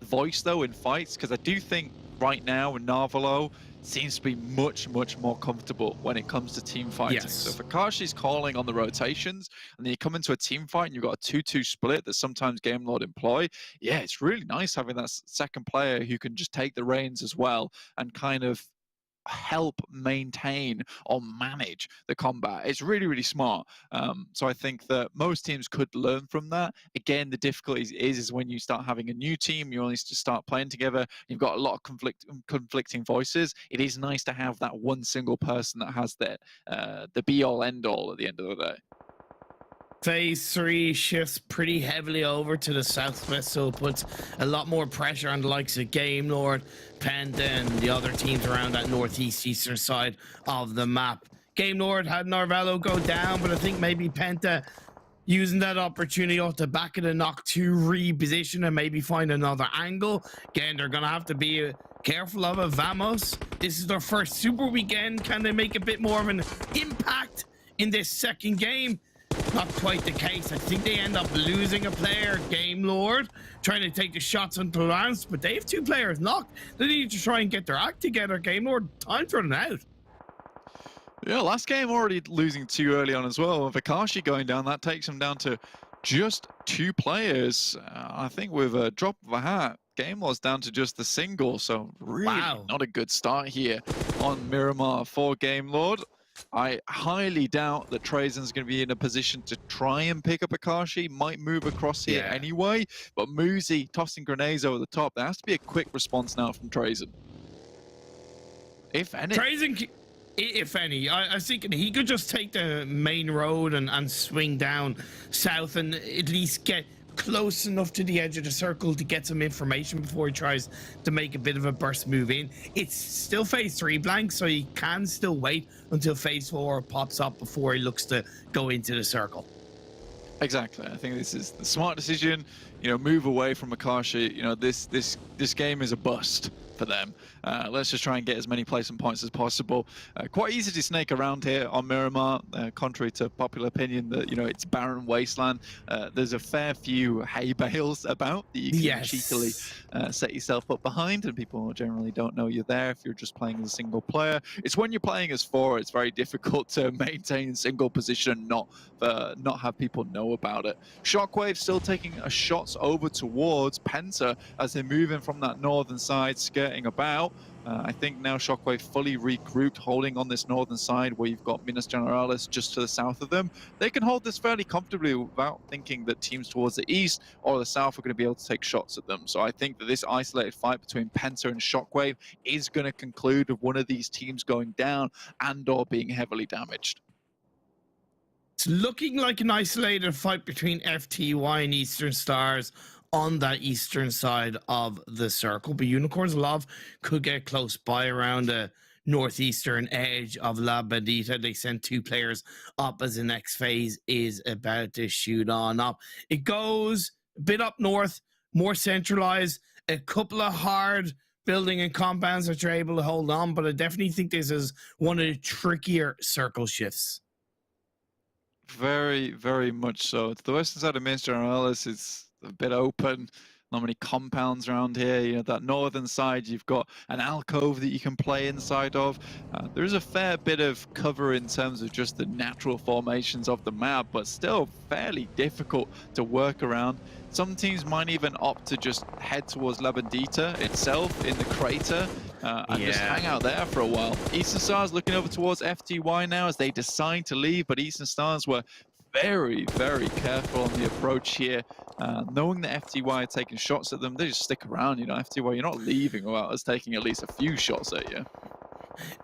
voice, though, in fights, because I do think right now Narvalo seems to be much, much more comfortable when it comes to team fighting. So if Akashi's calling on the rotations, and then you come into a team fight and you've got a 2-2 split that sometimes Game Lord employ, yeah, it's really nice having that second player who can just take the reins as well and kind of help maintain or manage the combat. It's really, really smart. So I think that most teams could learn from that. Again, the difficulty is when you start having a new team, you only start playing together, you've got a lot of conflicting voices. It is nice to have that one single person that has the be-all, end-all at the end of the day. Phase 3 shifts pretty heavily over to the southwest, so it puts a lot more pressure on the likes of Game Lord, PENTA, and the other teams around that northeast-eastern side of the map. Game Lord had Narvalo go down, but I think maybe PENTA using that opportunity off the back of the knock to reposition and maybe find another angle. Again, they're going to have to be careful of it. Vamos, this is their first super weekend. Can they make a bit more of an impact in this second game? Not quite the case. I think they end up losing a player, Game Lord, trying to take the shots on Lance, but they have 2 players knocked. They need to try and get their act together. Game Lord, time's running out. Yeah, last game already losing 2 early on as well. With Akashi going down, that takes him down to just 2 players. I think with a drop of a hat, Game Lord's down to just the single, so really not a good start here on Miramar for Game Lord. I highly doubt that Trazen's going to be in a position to try and pick up Akashi. Might move across here anyway, but Muzi tossing grenades over the top. There has to be a quick response now from Trazen. If any. Trazen, if any, I was thinking he could just take the main road and swing down south and at least get close enough to the edge of the circle to get some information before he tries to make a bit of a burst move in. It's still phase 3 blank, so he can still wait until phase 4 pops up before he looks to go into the circle. Exactly. I think this is the smart decision. move away from Akashi. This game is a bust for them. Let's just try and get as many placement points as possible. Quite easy to snake around here on Miramar, contrary to popular opinion that, it's barren wasteland. There's a fair few hay bales about that you can cheekily set yourself up behind, and people generally don't know you're there if you're just playing as a single player. It's when you're playing as 4, it's very difficult to maintain single position, not have people know about it. Shockwave still taking shots over towards PENTA as they're moving from that northern side, skirting about. I think now Shockwave fully regrouped, holding on this northern side where you've got Minas Generalis just to the south of them. They can hold this fairly comfortably without thinking that teams towards the east or the south are going to be able to take shots at them. So I think that this isolated fight between PENTA and Shockwave is going to conclude with one of these teams going down and or being heavily damaged. It's looking like an isolated fight between FTY and Eastern Stars on that eastern side of the circle, but Unicorns Love could get close by around the northeastern edge of La Bandita. They sent 2 players up as the next phase is about to shoot on up. It goes a bit up north, more centralized, a couple of hard building and compounds that you're able to hold on, but I definitely think this is one of the trickier circle shifts. Very, very much so. To the western side of Minas Generalis, it's a bit open, not many compounds around here. That northern side, you've got an alcove that you can play inside of. There's a fair bit of cover in terms of just the natural formations of the map, but still fairly difficult to work around. Some teams might even opt to just head towards La Bandita itself in the crater and just hang out there for a while. Eastern Stars looking over towards FTY now as they decide to leave, but Eastern Stars were very, very careful on the approach here. Knowing that FTY are taking shots at them, they just stick around. FTY, you're not leaving without us taking at least a few shots at you.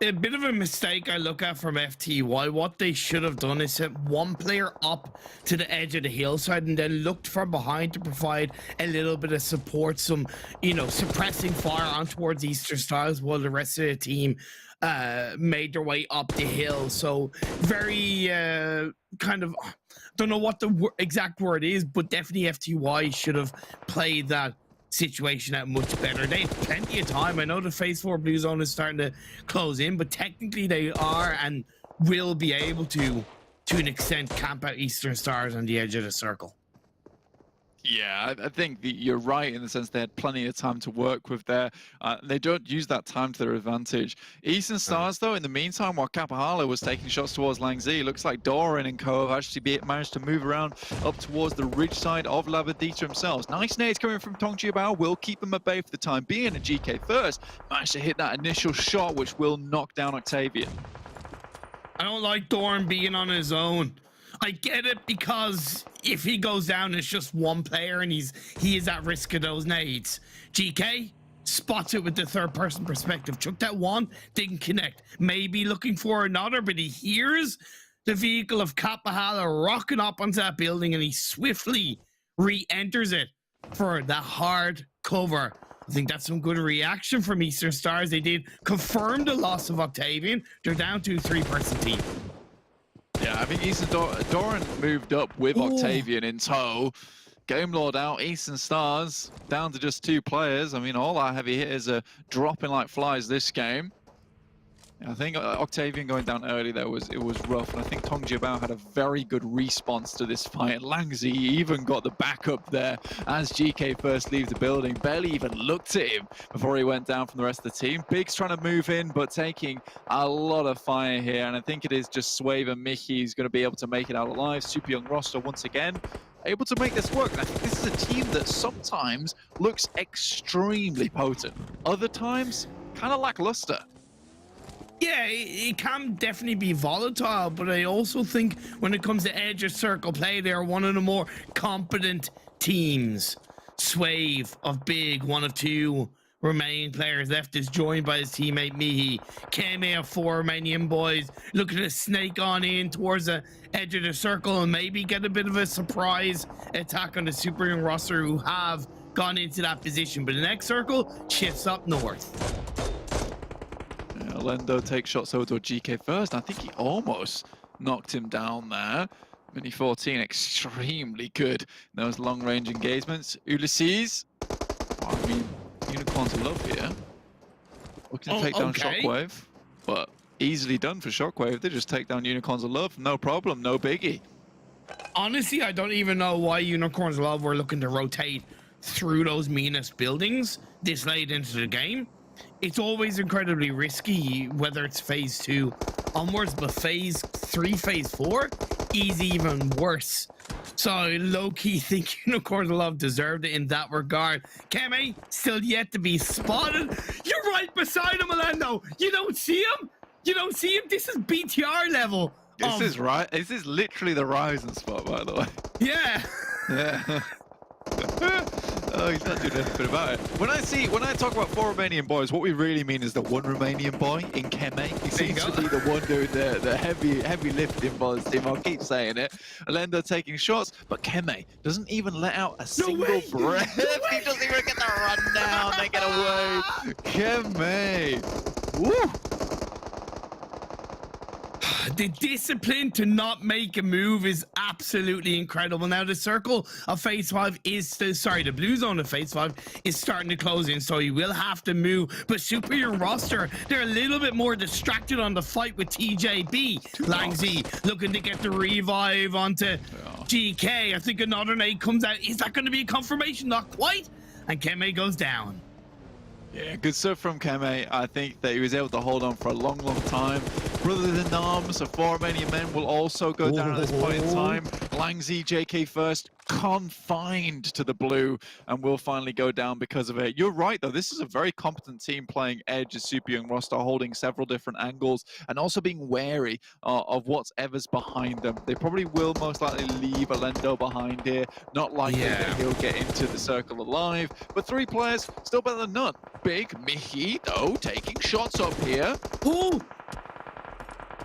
A bit of a mistake I look at from FTY. What they should have done is sent 1 player up to the edge of the hillside and then looked from behind to provide a little bit of support, some, suppressing fire on towards Eastern Stars while the rest of the team made their way up the hill. So very kind of, don't know what the exact word is, but definitely FTY should have played that situation out much better. They have plenty of time. I know the phase 4 blue zone is starting to close in, but technically they are and will be able to an extent, camp out Eastern Stars on the edge of the circle. Yeah, I think you're right in the sense they had plenty of time to work with there. They don't use that time to their advantage. Eastern Stars, though, in the meantime, while Kapahala was taking shots towards Langzi, looks like Doran and co have actually managed to move around up towards the ridge side of Lavadita themselves. Nice nades coming from Tongjiabao will keep them at bay for the time being, and GK first managed to hit that initial shot, which will knock down Octavian. I don't like Doran being on his own. I get it, because if he goes down, it's just 1 player and he is at risk of those nades. GK spots it with the 3rd-person perspective. Chuck that 1, didn't connect. Maybe looking for another, but he hears the vehicle of Kapahala rocking up onto that building and he swiftly re-enters it for that hard cover. I think that's some good reaction from Eastern Stars. They did confirm the loss of Octavian. They're down to a 3-person team. Yeah, I think Eastern Doran moved up with Octavian in tow. Game Lord out, Eastern Stars down to just 2 players. I mean, all our heavy hitters are dropping like flies this game. I think Octavian going down early there it was rough, and I think Tongjiabao had a very good response to this fight. Langzi even got the backup there as GK first leaves the building. Barely even looked at him before he went down from the rest of the team. Big's trying to move in, but taking a lot of fire here, and I think it is just Swave and Mickey who's going to be able to make it out alive. Super young roster once again able to make this work. And I think this is a team that sometimes looks extremely potent, other times kind of lackluster. Yeah, it can definitely be volatile, but I also think when it comes to edge of circle play, they're one of the more competent teams. Swave of Big, one of 2 Romanian players left, is joined by his teammate Mihi. KMA of 4 Romanian Boys, looking to snake on in towards the edge of the circle and maybe get a bit of a surprise attack on the super young roster who have gone into that position. But the next circle shifts up north. Lendo takes shots over to GK first. I think he almost knocked him down there. Mini 14 extremely good in those long-range engagements. Ulysses, I mean, Unicorns are love here. Looking to take down Shockwave, but easily done for Shockwave. They just take down Unicorns of Love, no problem, no biggie. Honestly, I don't even know why Unicorns of Love were looking to rotate through those meanest buildings this late into the game. It's always incredibly risky, whether it's phase 2 onwards, but phase 3, phase 4, easy even worse. So low-key think Unicorns of Love deserved it in that regard. Keme still yet to be spotted. You're right beside him, Orlando. You don't see him? You don't see him? This is BTR level. This is right. This is literally the rising spot, by the way. Yeah. Yeah. Oh, he's not doing anything about it. When I talk about 4 Romanian boys, what we really mean is the 1 Romanian boy in Keme. He seems to be the one doing the heavy lifting for his team. I'll keep saying it. Orlando taking shots, but Keme doesn't even let out a single breath. He doesn't even get the run down. They get away. Keme. Woo. The discipline to not make a move is absolutely incredible. Now the circle of phase 5 is the blue zone of phase 5 is starting to close in, so you will have to move. But Superior roster, they're a little bit more distracted on the fight with TJB. Langzy looking to get the revive onto GK. I think another nade comes out. Is that going to be a confirmation? Not quite. And Keme goes down. Yeah, good stuff from Keme. I think that he was able to hold on for a long, long time. Brothers in arms, so 4 Romanian men will also go down at this point in time. Langzy, JK first, confined to the blue, and will finally go down because of it. You're right, though. This is a very competent team playing edge, a super young roster, holding several different angles, and also being wary of whatever's behind them. They probably will most likely leave Orlando behind here. Not likely that he'll get into the circle alive, but 3 players, still better than none. Big Mihi, though, taking shots up here. Ooh!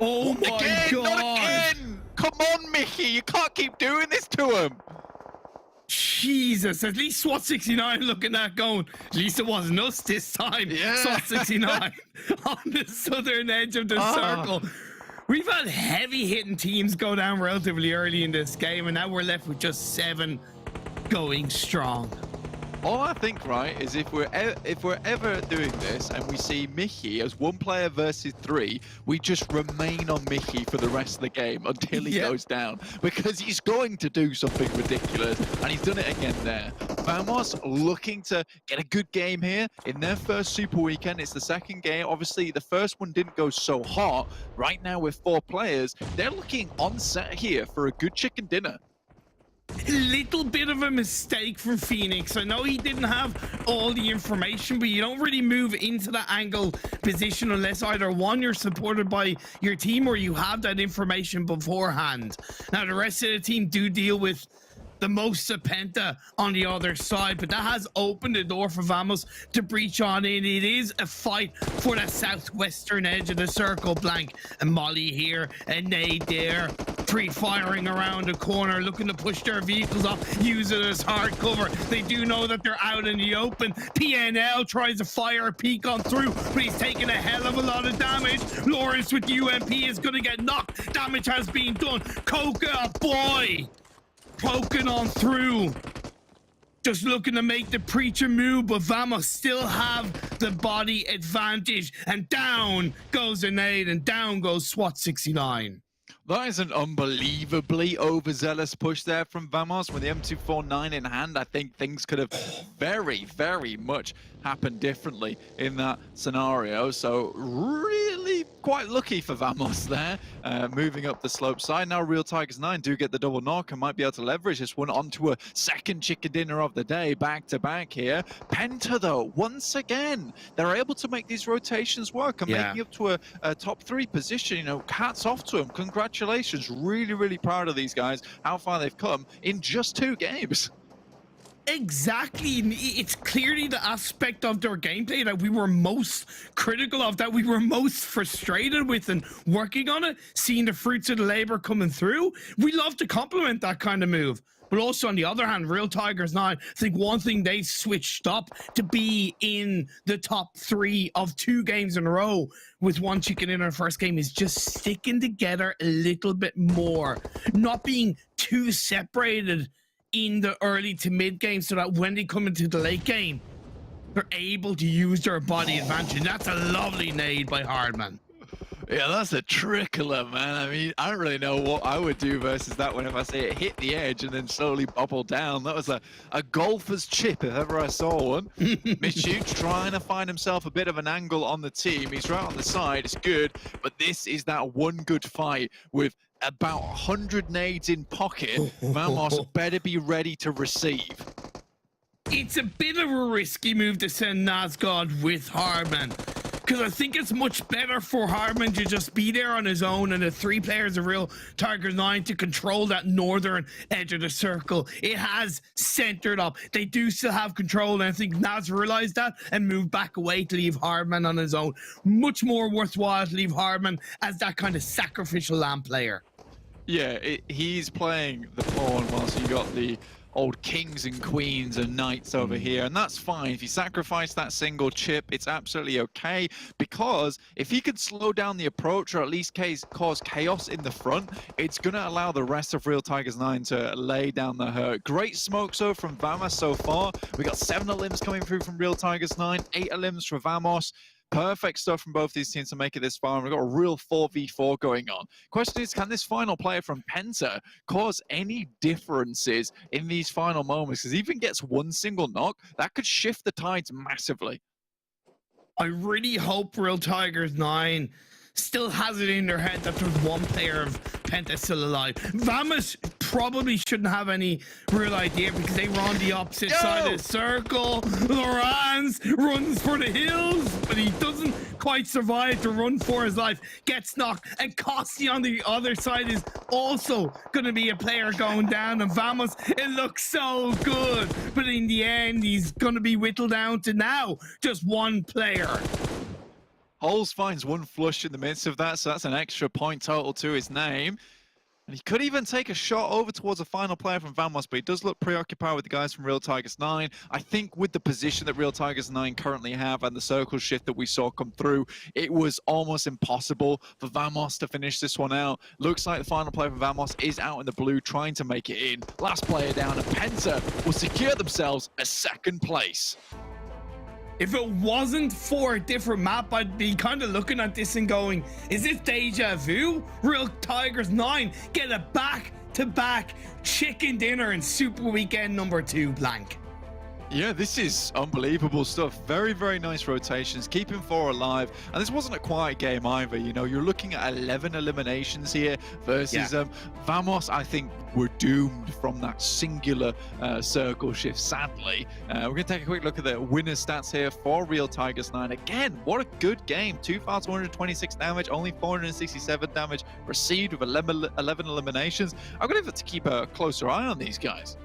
Oh my God! Not again! Come on, Mickey! You can't keep doing this to him! Jesus, at least SWAT69 looking at going, at least it wasn't us this time. Yeah. SWAT69 on the southern edge of the circle. We've had heavy hitting teams go down relatively early in this game, and now we're left with just 7 going strong. All I think, right, is if we're ever doing this and we see Mickey as 1 player versus 3, we just remain on Mickey for the rest of the game until he goes down, because he's going to do something ridiculous, and he's done it again there. Vamos looking to get a good game here in their first Super Weekend. It's the second game. Obviously, the first one didn't go so hot. Right now, with 4 players, they're looking on set here for a good chicken dinner. A little bit of a mistake from Phoenix. I know he didn't have all the information, but you don't really move into that angle position unless either 1, you're supported by your team, or you have that information beforehand. Now, the rest of the team do deal with the most of PENTA on the other side, but that has opened the door for Vamos to breach on in. It is a fight for the southwestern edge of the circle. Blank and Molly here, and nade there, pre-firing around the corner, looking to push their vehicles up, use it as hard cover. They do know that they're out in the open. PNL tries to fire a peek on through, but he's taking a hell of a lot of damage. Lawrence with UMP is going to get knocked. Damage has been done. Coca, boy, poking on through, just looking to make the preacher move, but Vamos still have the body advantage, and down goes a nade, and down goes SWAT69. That is an unbelievably overzealous push there from Vamos with the M249 in hand. I think things could have very, very much happened differently in that scenario. So really quite lucky for Vamos there, moving up the slope side. Now Real Tigers 9 do get the double knock and might be able to leverage this one onto a second chicken dinner of the day, back to back here. PENTA, though, once again, they're able to make these rotations work and making up to a top 3 position. You know, hats off to them. Congratulations. Really, really proud of these guys, how far they've come in just 2 games. Exactly. It's clearly the aspect of their gameplay that we were most critical of, that we were most frustrated with, and working on it, seeing the fruits of the labor coming through. We love to compliment that kind of move. But also on the other hand, Real Tigers 9, I think one thing they switched up to be in the top 3 of 2 games in a row with 1 chicken in our first game is just sticking together a little bit more, not being too separated in the early to mid game, so that when they come into the late game, they're able to use their body advantage. And that's a lovely nade by Hardman. Yeah, that's a trickler, man. I mean, I don't really know what I would do versus that one if I say it hit the edge and then slowly bobbled down. That was a golfer's chip if ever I saw one. Michuch trying to find himself a bit of an angle on the team. He's right on the side. It's good, but this is that one good fight with about 100 nades in pocket. Vamos better be ready to receive. It's a bit of a risky move to send Nazgod with Hardman, because I think it's much better for Hardman to just be there on his own and the 3 players of Real Tigers 9 to control that northern edge of the circle. It has centered up. They do still have control, and I think Naz realized that and moved back away to leave Hardman on his own. Much more worthwhile to leave Hardman as that kind of sacrificial lamb player. Yeah, he's playing the pawn whilst you got the old kings and queens and knights over here, and that's fine. If you sacrifice that single chip, it's absolutely okay, because if he could slow down the approach or at least cause chaos in the front, it's going to allow the rest of Real Tigers 9 to lay down the hurt. Great smokes though from Vamos so far. We got 7 limbs coming through from Real Tigers 9, 8 limbs for Vamos. Perfect stuff from both these teams to make it this far, and we've got a real 4v4 going on. Question is, can this final player from PENTA cause any differences in these final moments? Because even gets 1 single knock, that could shift the tides massively. I really hope Real Tigers 9 still has it in their head that there's 1 player of PENTA still alive. Vamos probably shouldn't have any real idea, because they were on the opposite side of the circle. Lorenz runs for the hills, but he doesn't quite survive to run for his life. Gets knocked, and Costi on the other side is also going to be a player going down. And Vamos, it looks so good, but in the end, he's going to be whittled down to now just 1 player. Holes finds 1 flush in the midst of that, so that's an extra point total to his name. And he could even take a shot over towards a final player from Vamos, but he does look preoccupied with the guys from Real Tigers 9. I think with the position that Real Tigers 9 currently have and the circle shift that we saw come through, it was almost impossible for Vamos to finish this one out. Looks like the final player from Vamos is out in the blue, trying to make it in. Last player down, and PENTA will secure themselves a 2nd place. If it wasn't for a different map, I'd be kind of looking at this and going, is this deja vu? Real Tigers 9 get a back-to-back chicken dinner in Super Weekend number 2 blank. Yeah, this is unbelievable stuff. Very, very nice rotations, keeping 4 alive. And this wasn't a quiet game either. You know, you're looking at 11 eliminations here versus Vamos. I think we're doomed from that singular circle shift, sadly. We're going to take a quick look at the winner stats here for Real Tigers 9. Again, what a good game. 2,226 damage, only 467 damage received with 11 eliminations. I'm going to have to keep a closer eye on these guys.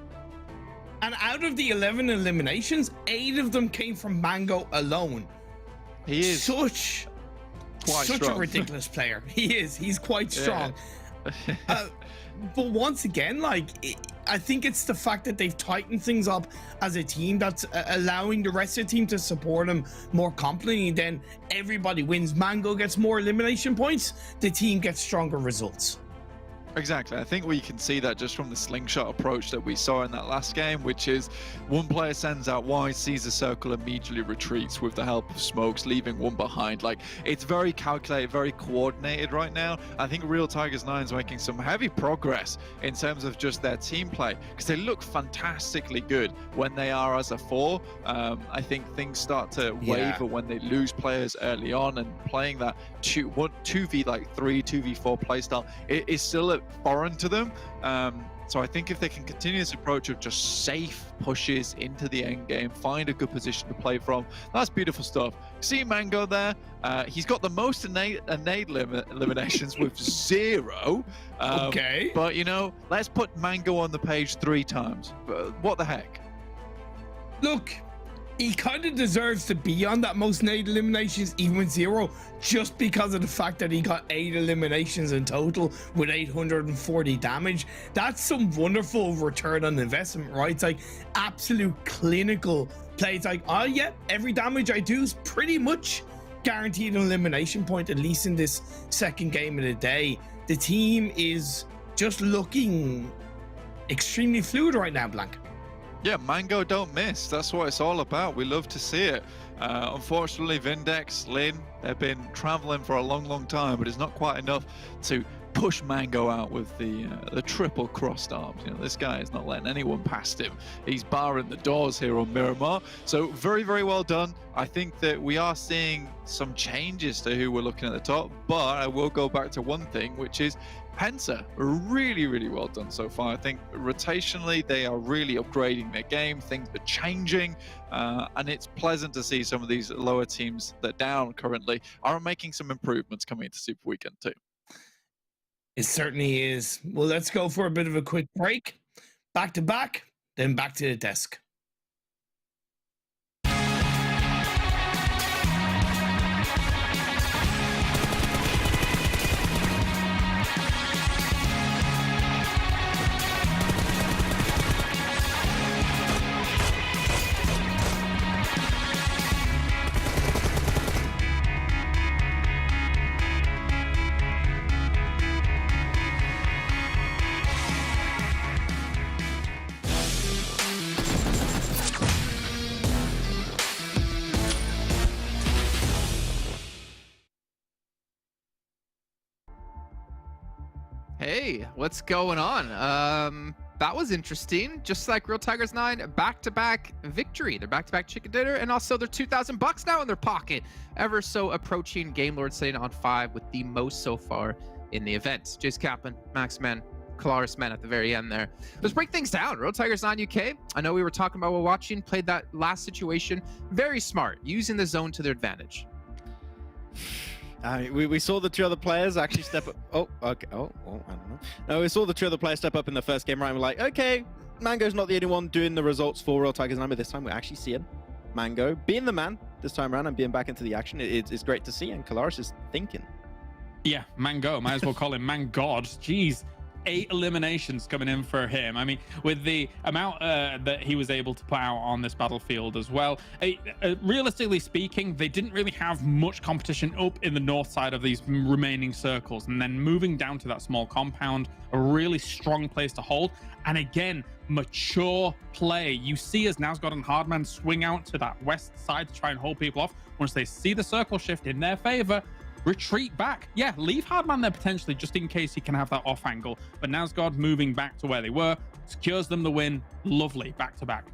And out of the 11 eliminations, 8 of them came from Mango alone. He is such a ridiculous player. He is. He's quite strong. Yeah. But once again, like, I think it's the fact that they've tightened things up as a team that's allowing the rest of the team to support him more completely. Then everybody wins. Mango gets more elimination points. The team gets stronger results. Exactly. I think we can see that just from the slingshot approach that we saw in that last game, which is 1 player sends out wide, sees the circle, immediately retreats with the help of smokes, leaving 1 behind. Like, it's very calculated, very coordinated right now. I think Real Tigers 9 is making some heavy progress in terms of just their team play, because they look fantastically good when they are as a 4. I think things start to waver when they lose players early on, and playing that 2v3, 2v4 playstyle, it is still foreign to them. So I think if they can continue this approach of just safe pushes into the end game, find a good position to play from, that's beautiful stuff. See Mango there, he's got the most innate eliminations with 0. Okay. But, you know, let's put Mango on the page 3 times. What the heck? Look, he kind of deserves to be on that most net eliminations, even with 0, just because of the fact that he got 8 eliminations in total with 840 damage. That's some wonderful return on investment, right? It's like absolute clinical play. It's like, oh yeah, every damage I do is pretty much guaranteed an elimination point, at least in this second game of the day. The team is just looking extremely fluid right now, Blank. Yeah, Mango don't miss. That's what it's all about. We love to see it. Unfortunately, Vindex, Lin, they've been traveling for a long time, but it's not quite enough to push Mango out with the triple crossed arms. You know, this guy is not letting anyone past him. He's barring the doors here on Miramar. So very, very well done. I think that we are seeing some changes to who we're looking at the top, but I will go back to one thing, which is PENTA. Really, really well done so far. I think rotationally, they are really upgrading their game. Things are changing, and it's pleasant to see some of these lower teams that are down currently are making some improvements coming into Super Weekend too. It certainly is. Well, let's go for a bit of a quick break. Back to back, then back to the desk. Hey, what's going on? That was interesting. Just like Real Tigers 9, back-to-back victory. They're back-to-back chicken dinner, and also they're $2,000 now in their pocket. Ever so approaching Game Lord sitting on 5 with the most so far in the event. Jace Kaplan, Max Men, Kalaris Men at the very end there. Let's break things down. Real Tigers 9 UK. I know we were talking about while watching, played that last situation. Very smart, using the zone to their advantage. We saw the 2 other players actually step up. Oh, okay. Oh, I don't know. No, we saw the 2 other players step up in the first game, right? And we're like, okay, Mango's not the only one doing the results for Real Tigers 9, but this time we're actually seeing Mango being the man this time around and being back into the action. It's great to see, and Kalaris is thinking. Yeah, Mango. Might as well call him Man God. Jeez. 8 eliminations coming in for him. I mean, with the amount that he was able to put out on this battlefield as well. Realistically speaking, they didn't really have much competition up in the north side of these remaining circles. And then moving down to that small compound, a really strong place to hold. And again, mature play. You see as Nazgod and Hardman swing out to that west side to try and hold people off. Once they see the circle shift in their favor, retreat back. Yeah, leave Hardman there potentially just in case he can have that off angle. But Nazgod moving back to where they were secures them the win. Lovely, back to back.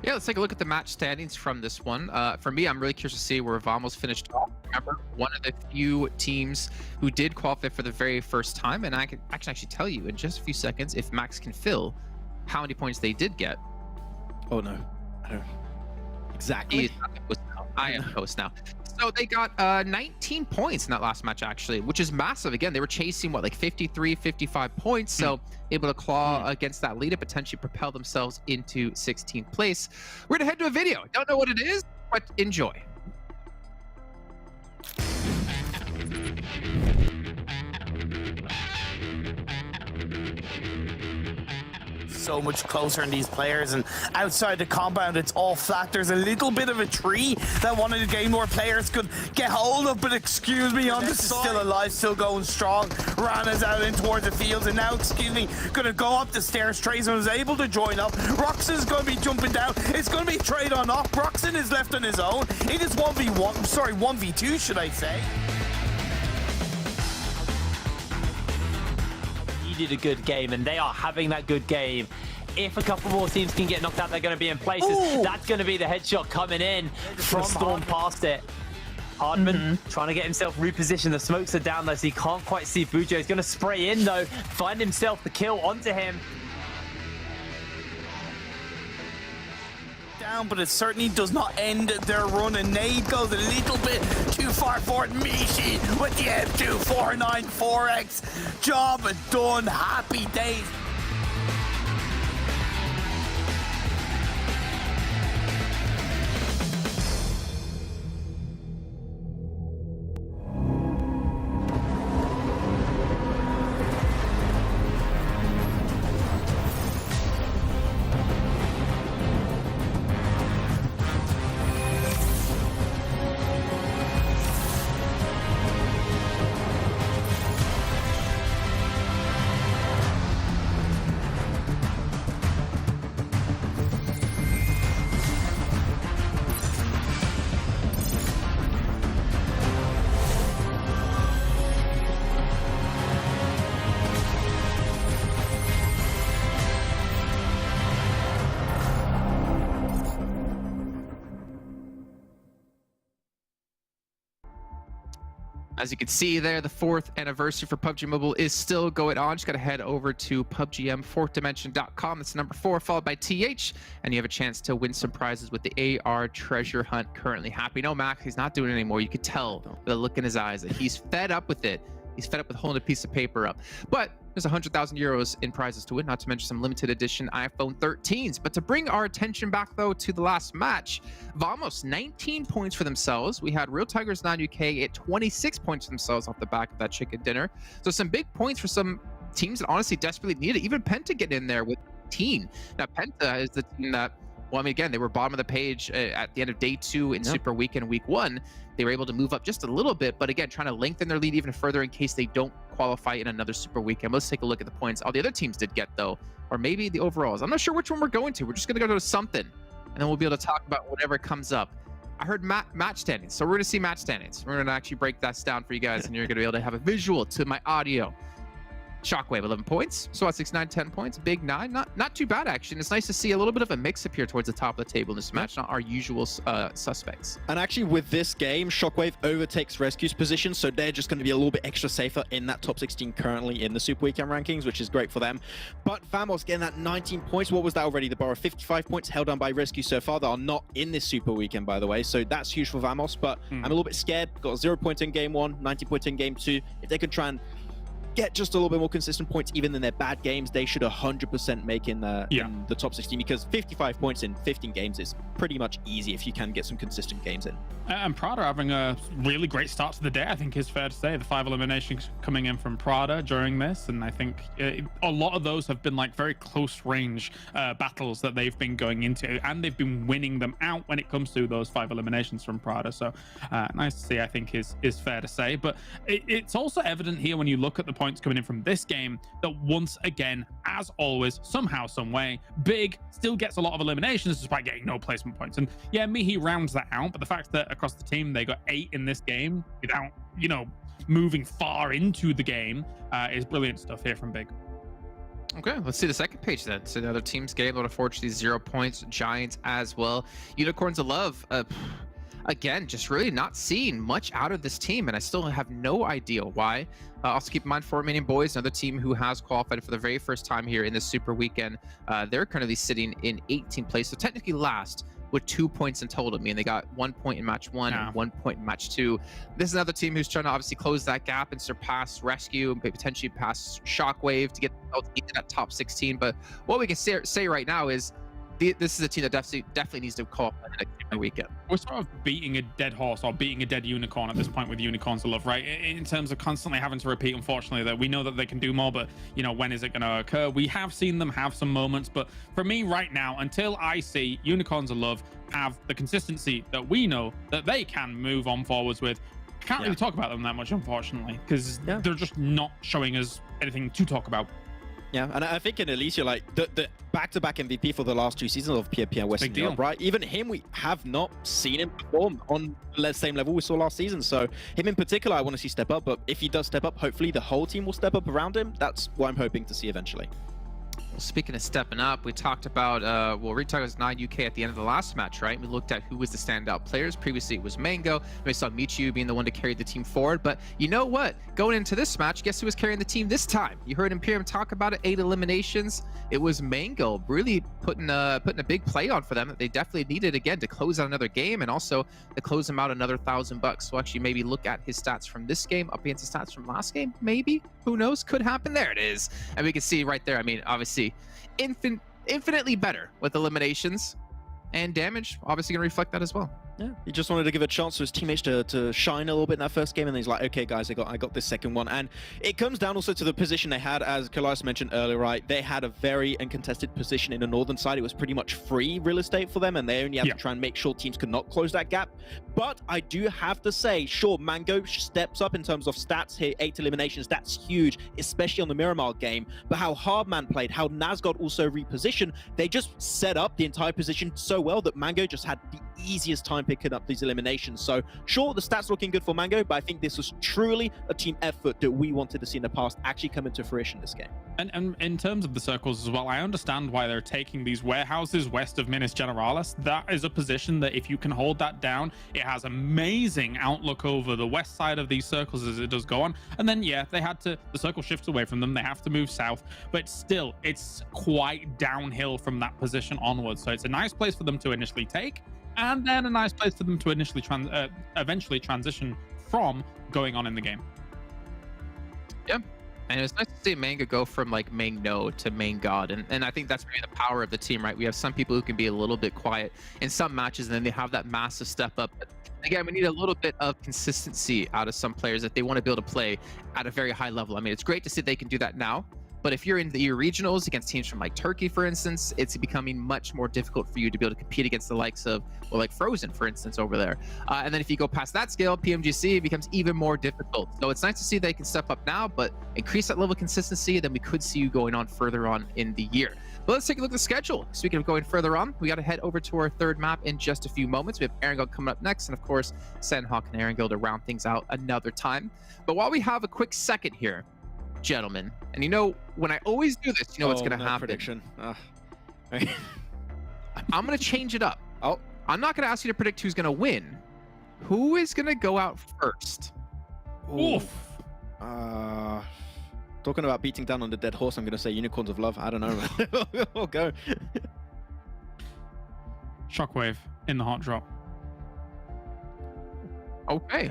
Yeah, let's take a look at the match standings from this one. For me, I'm really curious to see where Vamos finished off. Remember, one of the few teams who did qualify for the very first time, and I can actually tell you in just a few seconds if Max can fill how many points they did get. Oh no, I don't exactly. I am host now. So they got 19 points in that last match, actually, which is massive. Again, they were chasing, what, like 53, 55 points. So able to claw against that lead and potentially propel themselves into 16th place. We're going to head to a video. Don't know what it is, but enjoy. So much closer in these players, and outside the compound it's all flat. There's a little bit of a tree that one of the Game Lord players could get hold of, but excuse me, on this is still alive, still going strong. Rana's out in towards the fields, and now, excuse me, gonna go up the stairs. Trazen was able to join up. Roxon's gonna be jumping down. It's gonna be trade on off. Roxon is left on his own. It is 1v1, sorry, 1v2 should I say. Did a good game, and they are having that good game. If a couple more teams can get knocked out, they're going to be in places. Ooh. That's going to be the headshot coming in from Storm past it. Hardman trying to get himself repositioned. The smokes are down though, so he can't quite see Bujo. He's going to spray in though, find himself the kill onto him. Down, but it certainly does not end their run, and Nade goes a little bit too far forward. Mishi with the M2494X. Job done. Happy days. As you can see there, the 4th anniversary for PUBG Mobile is still going on. Just got to head over to PUBGM4thDimension.com. That's the number 4 followed by TH, and you have a chance to win some prizes with the AR treasure hunt currently happening. No, Max, he's not doing it anymore. You could tell by the look in his eyes that he's fed up with it. He's fed up with holding a piece of paper up. But there's 100,000 euros in prizes to win, not to mention some limited edition iPhone 13s. But to bring our attention back, though, to the last match, Vamos, 19 points for themselves. We had Real Tigers 9 UK at 26 points for themselves off the back of that chicken dinner. So some big points for some teams that honestly desperately need it. Even PENTA getting in there with 18. Now, PENTA is the team that, well, I mean, again, they were bottom of the page at the end of day 2 in Super Weekend Week 1. They were able to move up just a little bit, but again, trying to lengthen their lead even further in case they don't qualify in another Super Weekend. Let's take a look at the points all the other teams did get, though, or maybe the overalls. I'm not sure which one we're going to. We're just going to go to something, and then we'll be able to talk about whatever comes up. I heard match standings, so we're going to see match standings. We're going to actually break that down for you guys, and you're going to be able to have a visual to my audio. Shockwave 11 points, Swat 9 10 points, Big 9, not too bad action. It's nice to see a little bit of a mix up here towards the top of the table in this match, not our usual suspects. And actually with this game, Shockwave overtakes Rescue's position, so they're just going to be a little bit extra safer in that top 16 currently in the Super Weekend rankings, which is great for them. But Vamos getting that 19 points. What was that already? The bar of 55 points held down by Rescue so far. They are not in this Super Weekend, by the way, so that's huge for Vamos, but I'm a little bit scared. Got a 0 point in game 1, 90 points in game 2. If they could try and get just a little bit more consistent points even in their bad games, they should 100% make in the top 16, because 55 points in 15 games is pretty much easy if you can get some consistent games in. And Prada having a really great start to the day, I think is fair to say. The 5 eliminations coming in from Prada during this, and I think a lot of those have been like very close range battles that they've been going into, and they've been winning them out when it comes to those 5 eliminations from Prada. So nice to see, I think is fair to say. But it's also evident here when you look at the points coming in from this game that once again, as always, somehow, some way, Big still gets a lot of eliminations despite getting no placement points. And yeah, Mihi rounds that out, but the fact that across the team they got 8 in this game without, you know, moving far into the game is brilliant stuff here from Big. Okay, let's see the second page then. So the other teams getting able to forge these 0 points, Giants as well. Unicorns of Love, again, just really not seeing much out of this team, and I still have no idea why. Also keep in mind, for Romanian Boys, another team who has qualified for the very first time here in this Super Weekend. They're currently sitting in 18th place, so technically last with 2 points in total. I mean, they got 1 point in match 1 and 1 point in match 2. This is another team who's trying to obviously close that gap and surpass Rescue and potentially pass Shockwave to get into that top 16. But what we can say right now is this is a team that definitely needs to qualify the next weekend. We're sort of beating a dead horse or beating a dead unicorn at this point with Unicorns of Love, right? In terms of constantly having to repeat, unfortunately, that we know that they can do more, but, you know, when is it going to occur? We have seen them have some moments, but for me right now, until I see Unicorns of Love have the consistency that we know that they can move on forwards with, I can't really talk about them that much, unfortunately, because they're just not showing us anything to talk about. Yeah, and I think in Alicia, like the back-to-back MVP for the last 2 seasons of PMPL Western Europe, right? Even him, we have not seen him perform on the same level we saw last season. So him in particular, I want to see step up. But if he does step up, hopefully the whole team will step up around him. That's what I'm hoping to see eventually. Well, speaking of stepping up, we talked about, well, Retard was 9 UK at the end of the last match, right? We looked at who was the standout players. Previously, it was Mango. We saw Michu being the one to carry the team forward. But you know what? Going into this match, guess who was carrying the team this time? You heard Imperium talk about it, 8 eliminations. It was Mango really putting a big play on for them that they definitely needed, again, to close out another game and also to close them out another $1,000. So actually maybe look at his stats from this game up against the stats from last game, maybe? Who knows? Could happen. There it is. And we can see right there, I mean, obviously, infinitely better with eliminations, and damage obviously going to reflect that as well. Yeah, he just wanted to give a chance to his teammates to shine a little bit in that first game, and then he's like, okay guys, I got this second one. And it comes down also to the position they had, as Kalias mentioned earlier, right? They had a very uncontested position in the northern side. It was pretty much free real estate for them, and they only had to try and make sure teams could not close that gap. But I do have to say, sure, Mango steps up in terms of stats here, 8 eliminations, that's huge, especially on the Miramar game. But how Hardman played, how Nazgod also repositioned, they just set up the entire position so well that Mango just had the easiest time picking up these eliminations. So sure, the stats looking good for Mango, but I think this was truly a team effort that we wanted to see in the past actually come into fruition this game. And in terms of the circles as well, I understand why they're taking these warehouses west of Minas Generalis. That is a position that if you can hold that down, it has amazing outlook over the west side of these circles as it does go on. And then, yeah, the circle shifts away from them. They have to move south, but still, it's quite downhill from that position onwards. So it's a nice place for them to initially take, and then a nice place for them to initially eventually transition from going on in the game. Yeah. And it was nice to see Manga go from like main no to main god. And I think that's really the power of the team, right? We have some people who can be a little bit quiet in some matches, and then they have that massive step up. But again, we need a little bit of consistency out of some players if they want to be able to play at a very high level. I mean, it's great to see they can do that now. But if you're in the regionals against teams from like Turkey, for instance, it's becoming much more difficult for you to be able to compete against the likes of, well, like Frozen, for instance, over there. And then if you go past that scale, PMGC, it becomes even more difficult. So it's nice to see they can step up now, but increase that level of consistency, then we could see you going on further on in the year. But let's take a look at the schedule. Speaking of going further on, we got to head over to our third map in just a few moments. We have Erangel coming up next, and of course, Sanhok and Erangel to round things out another time. But while we have a quick second here, gentlemen, and you know, when I always do this, you know what's going to happen. Prediction. I'm going to change it up. I'm not going to ask you to predict who's going to win. Who is going to go out first? Oof. Talking about beating down on the dead horse, I'm going to say Unicorns of Love. I don't know. We'll go. Shockwave in the hot drop. Okay.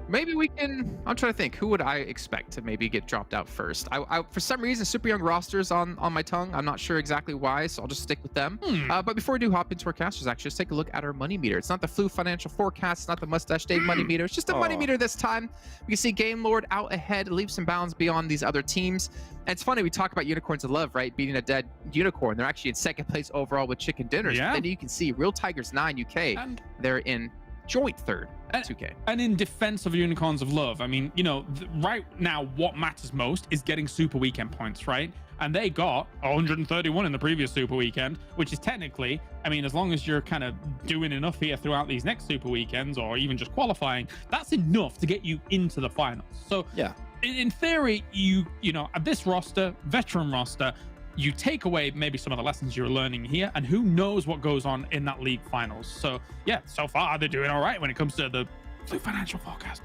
Maybe we can. I'm trying to think. Who would I expect to maybe get dropped out first? I for some reason, Super Young roster's on my tongue. I'm not sure exactly why, so I'll just stick with them. But before we do hop into our casters, actually, let's take a look at our money meter. It's not the Flu Financial Forecast. It's not the Mustache Dave money meter. It's just a money meter this time. We can see Game Lord out ahead, leaps and bounds beyond these other teams. And it's funny, we talk about Unicorns of Love, right? Beating a dead unicorn. They're actually in second place overall with Chicken Dinners. Yeah. But then you can see Real Tigers 9 UK. They're in joint third at 2K. And in defense of Unicorns of Love, I mean, you know, right now what matters most is getting Super Weekend points, right? And they got 131 in the previous Super Weekend, which is technically, I mean, as long as you're kind of doing enough here throughout these next Super Weekends, or even just qualifying, that's enough to get you into the finals. So yeah, in theory, you know, at this roster, veteran roster, you take away maybe some of the lessons you're learning here, and who knows what goes on in that league finals. So yeah, so far they're doing all right when it comes to the Flu Financial Forecast.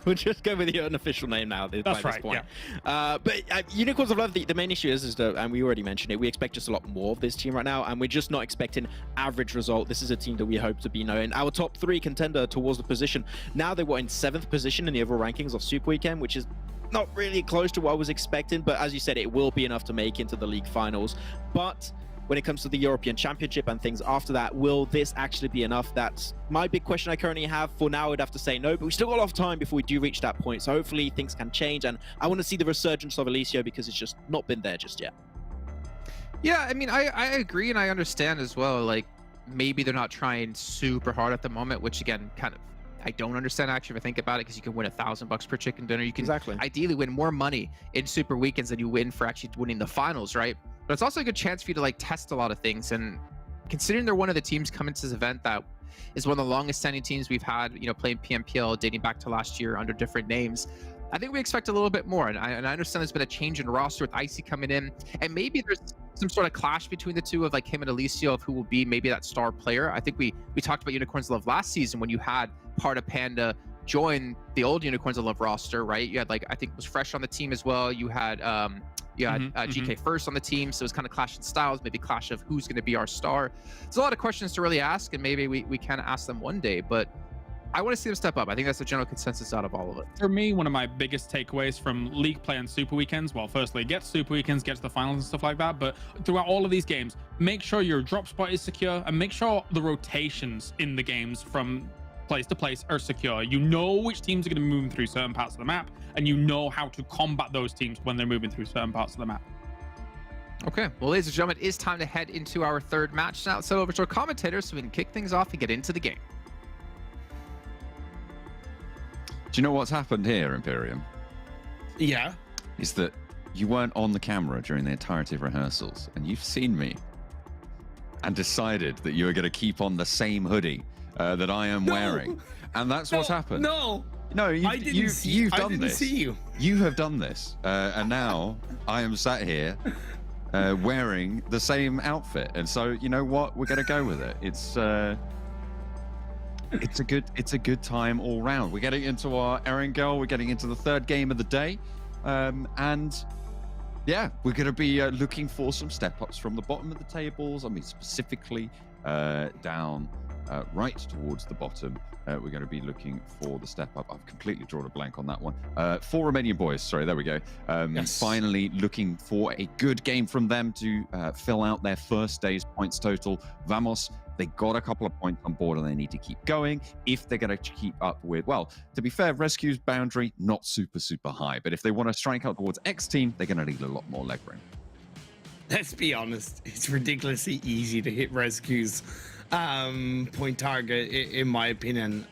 We'll just go with the unofficial name now. That's by right, this point. yeah. But Unicorns of Love, the main issue is that, and we already mentioned it, we expect just a lot more of this team right now, and we're just not expecting average result. This is a team that we hope to be known. Our top 3 contender towards the position. Now they were in 7th position in the overall rankings of Super Weekend, which is not really close to what I was expecting, but as you said, it will be enough to make into the league finals. But when it comes to the European Championship and things after that, will this actually be enough? That's my big question I currently have. For now, I'd have to say no, but we still got a lot of time before we do reach that point. So hopefully things can change, and I want to see the resurgence of Alicio because it's just not been there just yet. Yeah, I mean, I agree, and I understand as well, like, maybe they're not trying super hard at the moment, which again, kind of, I don't understand actually if I think about it, because you can win $1,000 per chicken dinner. You can ideally win more money in Super Weekends than you win for actually winning the finals, right? But it's also a good chance for you to like test a lot of things. And considering they're one of the teams coming to this event that is one of the longest standing teams we've had, you know, playing PMPL dating back to last year under different names, I think we expect a little bit more. And I understand there's been a change in roster with Icy coming in, and maybe there's some sort of clash between the two of like him and Alicio of who will be maybe that star player. I think we talked about Unicorns of Love last season when you had part of PENTA join the old Unicorns of Love roster, right? You had like, I think it was Fresh on the team as well. You had GK First on the team, so it was kind of clashing styles, maybe clash of who's going to be our star. There's a lot of questions to really ask, and maybe we kind of ask them one day, but I want to see them step up. I think that's the general consensus out of all of it. For me, one of my biggest takeaways from league play and Super Weekends, well, firstly, get to Super Weekends, get to the finals and stuff like that, but throughout all of these games, make sure your drop spot is secure, and make sure the rotations in the games from place to place are secure. You know which teams are going to be moving through certain parts of the map, and you know how to combat those teams when they're moving through certain parts of the map. Okay, well, ladies and gentlemen, it is time to head into our third match now. Let's head over to our commentators so we can kick things off and get into the game. Do you know what's happened here, Imperium? Yeah. Is that you weren't on the camera during the entirety of rehearsals, and you've seen me and decided that you were going to keep on the same hoodie that I am wearing. And that's what's happened. No, you've done this. See you. You have done this. And now I am sat here wearing the same outfit. And so, you know what? We're going to go with it. It's a good time all round. We're getting into our Erangel. We're getting into the third game of the day. And yeah, we're going to be looking for some step-ups from the bottom of the tables. I mean, specifically down right towards the bottom. We're going to be looking for the step-up. I've completely drawn a blank on that one. 4 Romanian Boys. Sorry, there we go. Yes. Finally looking for a good game from them to fill out their first day's points total. Vamos. They got a couple of points on board and they need to keep going if they're going to keep up with, well, to be fair, Rescue's boundary, not super high. But if they want to strike out towards X team, they're going to need a lot more leg room. Let's be honest, it's ridiculously easy to hit Rescue's point target, in my opinion.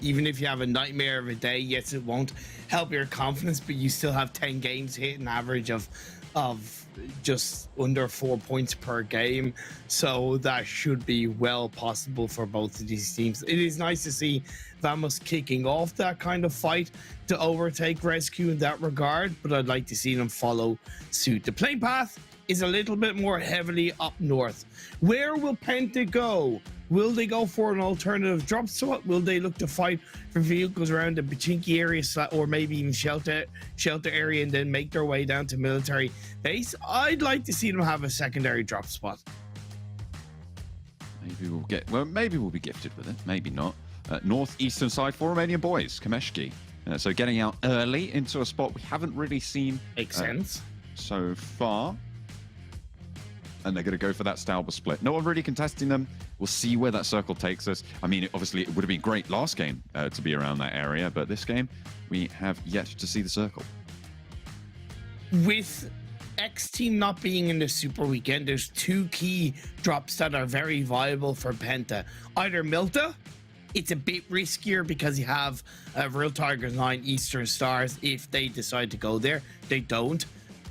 Even if you have a nightmare of a day, yes, it won't help your confidence, but you still have 10 games to hit an average of just under 4 points per game, so that should be well possible for both of these teams. It is nice to see Vamos kicking off that kind of fight to overtake Rescue in that regard, but I'd like to see them follow suit. The playing path is a little bit more heavily up north. Where will PENTA go? Will they go for an alternative drop spot? Will they look to fight for vehicles around the Pachinki area, or maybe even shelter area, and then make their way down to military base? I'd like to see them have a secondary drop spot. Maybe we'll be gifted with it. Maybe not. Northeastern side for Romanian Boys, Kameshki. So getting out early into a spot we haven't really seen. Makes sense. So far. And they're going to go for that Stauber split. No one really contesting them. We'll see where that circle takes us. I mean, obviously, it would have been great last game to be around that area, but this game, we have yet to see the circle. With X team not being in the Super Weekend, there's 2 key drops that are very viable for PENTA. Either Milta, it's a bit riskier because you have Real Tigers 9 Eastern Stars if they decide to go there. They don't.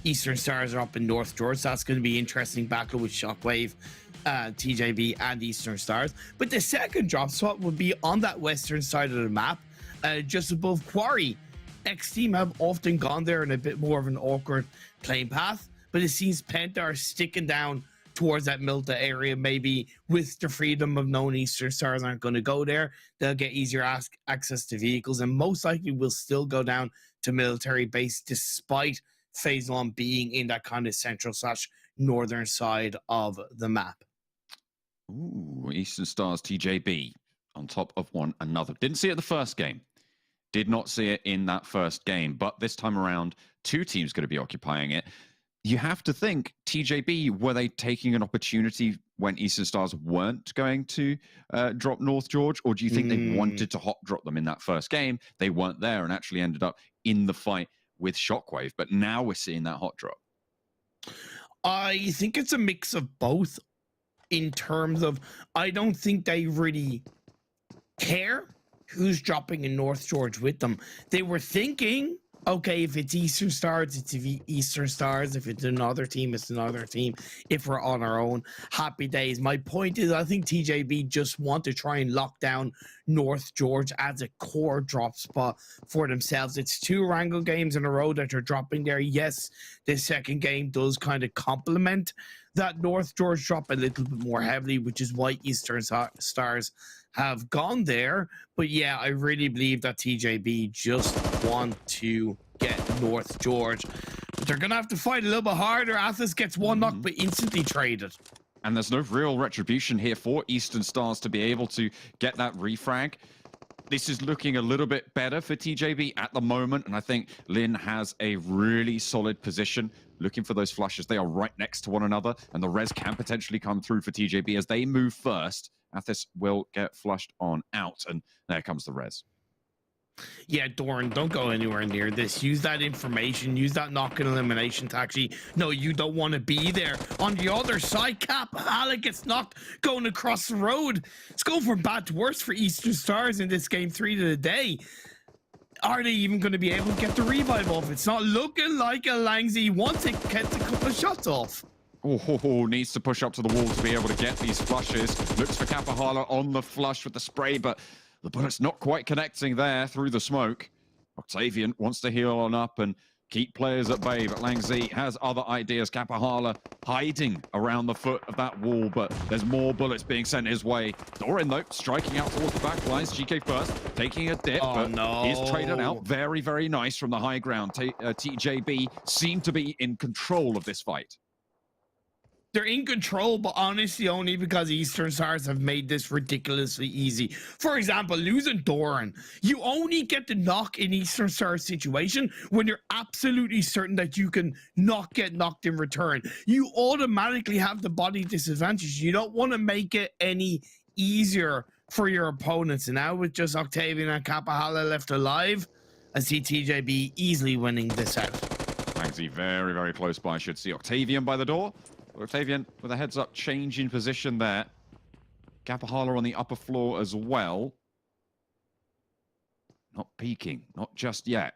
Eastern Stars are up in North George, so that's going to be interesting battle with Shockwave, TJB, and Eastern Stars. But the second drop spot would be on that western side of the map, just above Quarry. X team have often gone there in a bit more of an awkward playing path, but it seems PENTA are sticking down towards that Milta area. Maybe with the freedom of known Eastern Stars aren't going to go there, they'll get easier access to vehicles, and most likely will still go down to military base despite Phase 1 being in that kind of central/northern side of the map. Ooh, Eastern Stars TJB on top of one another. Didn't see it the first game. Did not see it in that first game, but this time around, 2 teams going to be occupying it. You have to think, TJB, were they taking an opportunity when Eastern Stars weren't going to drop North George, or do you think they wanted to hot drop them in that first game? They weren't there and actually ended up in the fight with Shockwave, but now we're seeing that hot drop. I think it's a mix of both, in terms of I don't think they really care who's dropping in North George with them. They were thinking, okay, if it's Eastern Stars, it's Eastern Stars. If it's another team, it's another team. If we're on our own, happy days. My point is, I think TJB just want to try and lock down North George as a core drop spot for themselves. It's 2 Erangel games in a row that are dropping there. Yes, the second game does kind of complement that North George drop a little bit more heavily, which is why Eastern Stars have gone there. But yeah, I really believe that TJB just want to get North George. But they're going to have to fight a little bit harder. Athos gets 1 knock, but instantly traded. And there's no real retribution here for Eastern Stars to be able to get that refrag. This is looking a little bit better for TJB at the moment, and I think Lin has a really solid position looking for those flushes. They are right next to one another, and the res can potentially come through for TJB as they move first. Athos will get flushed on out, and there comes the res. Yeah, Doran, don't go anywhere near this. Use that information, use that knock-in elimination to actually, no, you don't want to be there. On the other side, Cap, Alec gets knocked going across the road. It's going from bad to worse for Eastern Stars in this game 3 of the day. Are they even going to be able to get the revive off? It's not looking like a Langsy wants it, gets a couple of shots off. Needs to push up to the wall to be able to get these flushes. Looks for Kapahala on the flush with the spray, but the bullet's not quite connecting there through the smoke. Octavian wants to heal on up and keep players at bay, but Langzi has other ideas. Kapahala hiding around the foot of that wall, but there's more bullets being sent his way. Doran, though, striking out towards the back lines. GK first, taking a dip, but he's traded out. Very, very nice from the high ground. TJB seem to be in control of this fight. They're in control, but honestly only because Eastern Stars have made this ridiculously easy. For example, losing Doran. You only get the knock in Eastern Stars situation when you're absolutely certain that you can not get knocked in return. You automatically have the body disadvantage. You don't want to make it any easier for your opponents. And now with just Octavian and Kapahala left alive, I see TJB easily winning this out. Maxi very, very close by. Should see Octavian by the door. Octavian with a heads up change in position there. Kapahala on the upper floor as well. Not peeking, not just yet.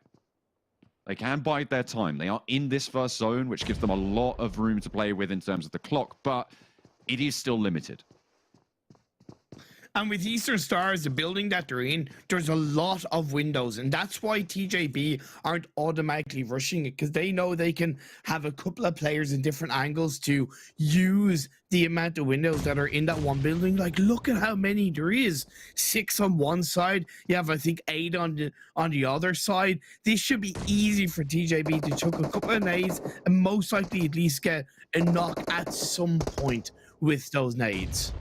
They can bide their time. They are in this first zone, which gives them a lot of room to play with in terms of the clock, but it is still limited. And with Eastern Stars, the building that they're in, there's a lot of windows. And that's why TJB aren't automatically rushing it, because they know they can have a couple of players in different angles to use the amount of windows that are in that one building. Like, look at how many there is. 6 on one side. You have, I think, 8 on the other side. This should be easy for TJB to chuck a couple of nades and most likely at least get a knock at some point with those nades.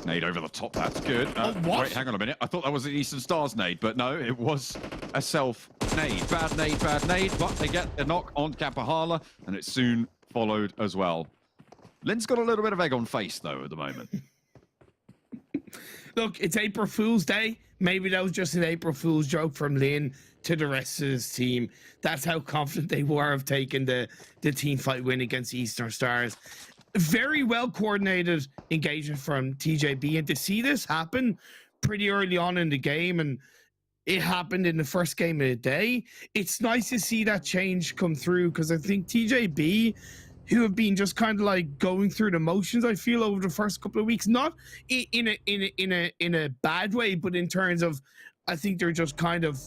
Nade over the top, that's good. Wait, hang on a minute. I thought that was an Eastern Stars nade, but no, it was a self nade. Bad nade, but they get a knock on Kapahala, and it's soon followed as well. Lynn's got a little bit of egg on face, though, at the moment. Look, it's April Fool's Day. Maybe that was just an April Fool's joke from Lynn to the rest of his team. That's how confident they were of taking the team fight win against Eastern Stars. Very well coordinated engagement from TJB, and to see this happen pretty early on in the game, and it happened in the first game of the day, it's nice to see that change come through, because I think TJB, who have been just kind of like going through the motions, I feel, over the first couple of weeks, not in a bad way, but in terms of, I think they're just kind of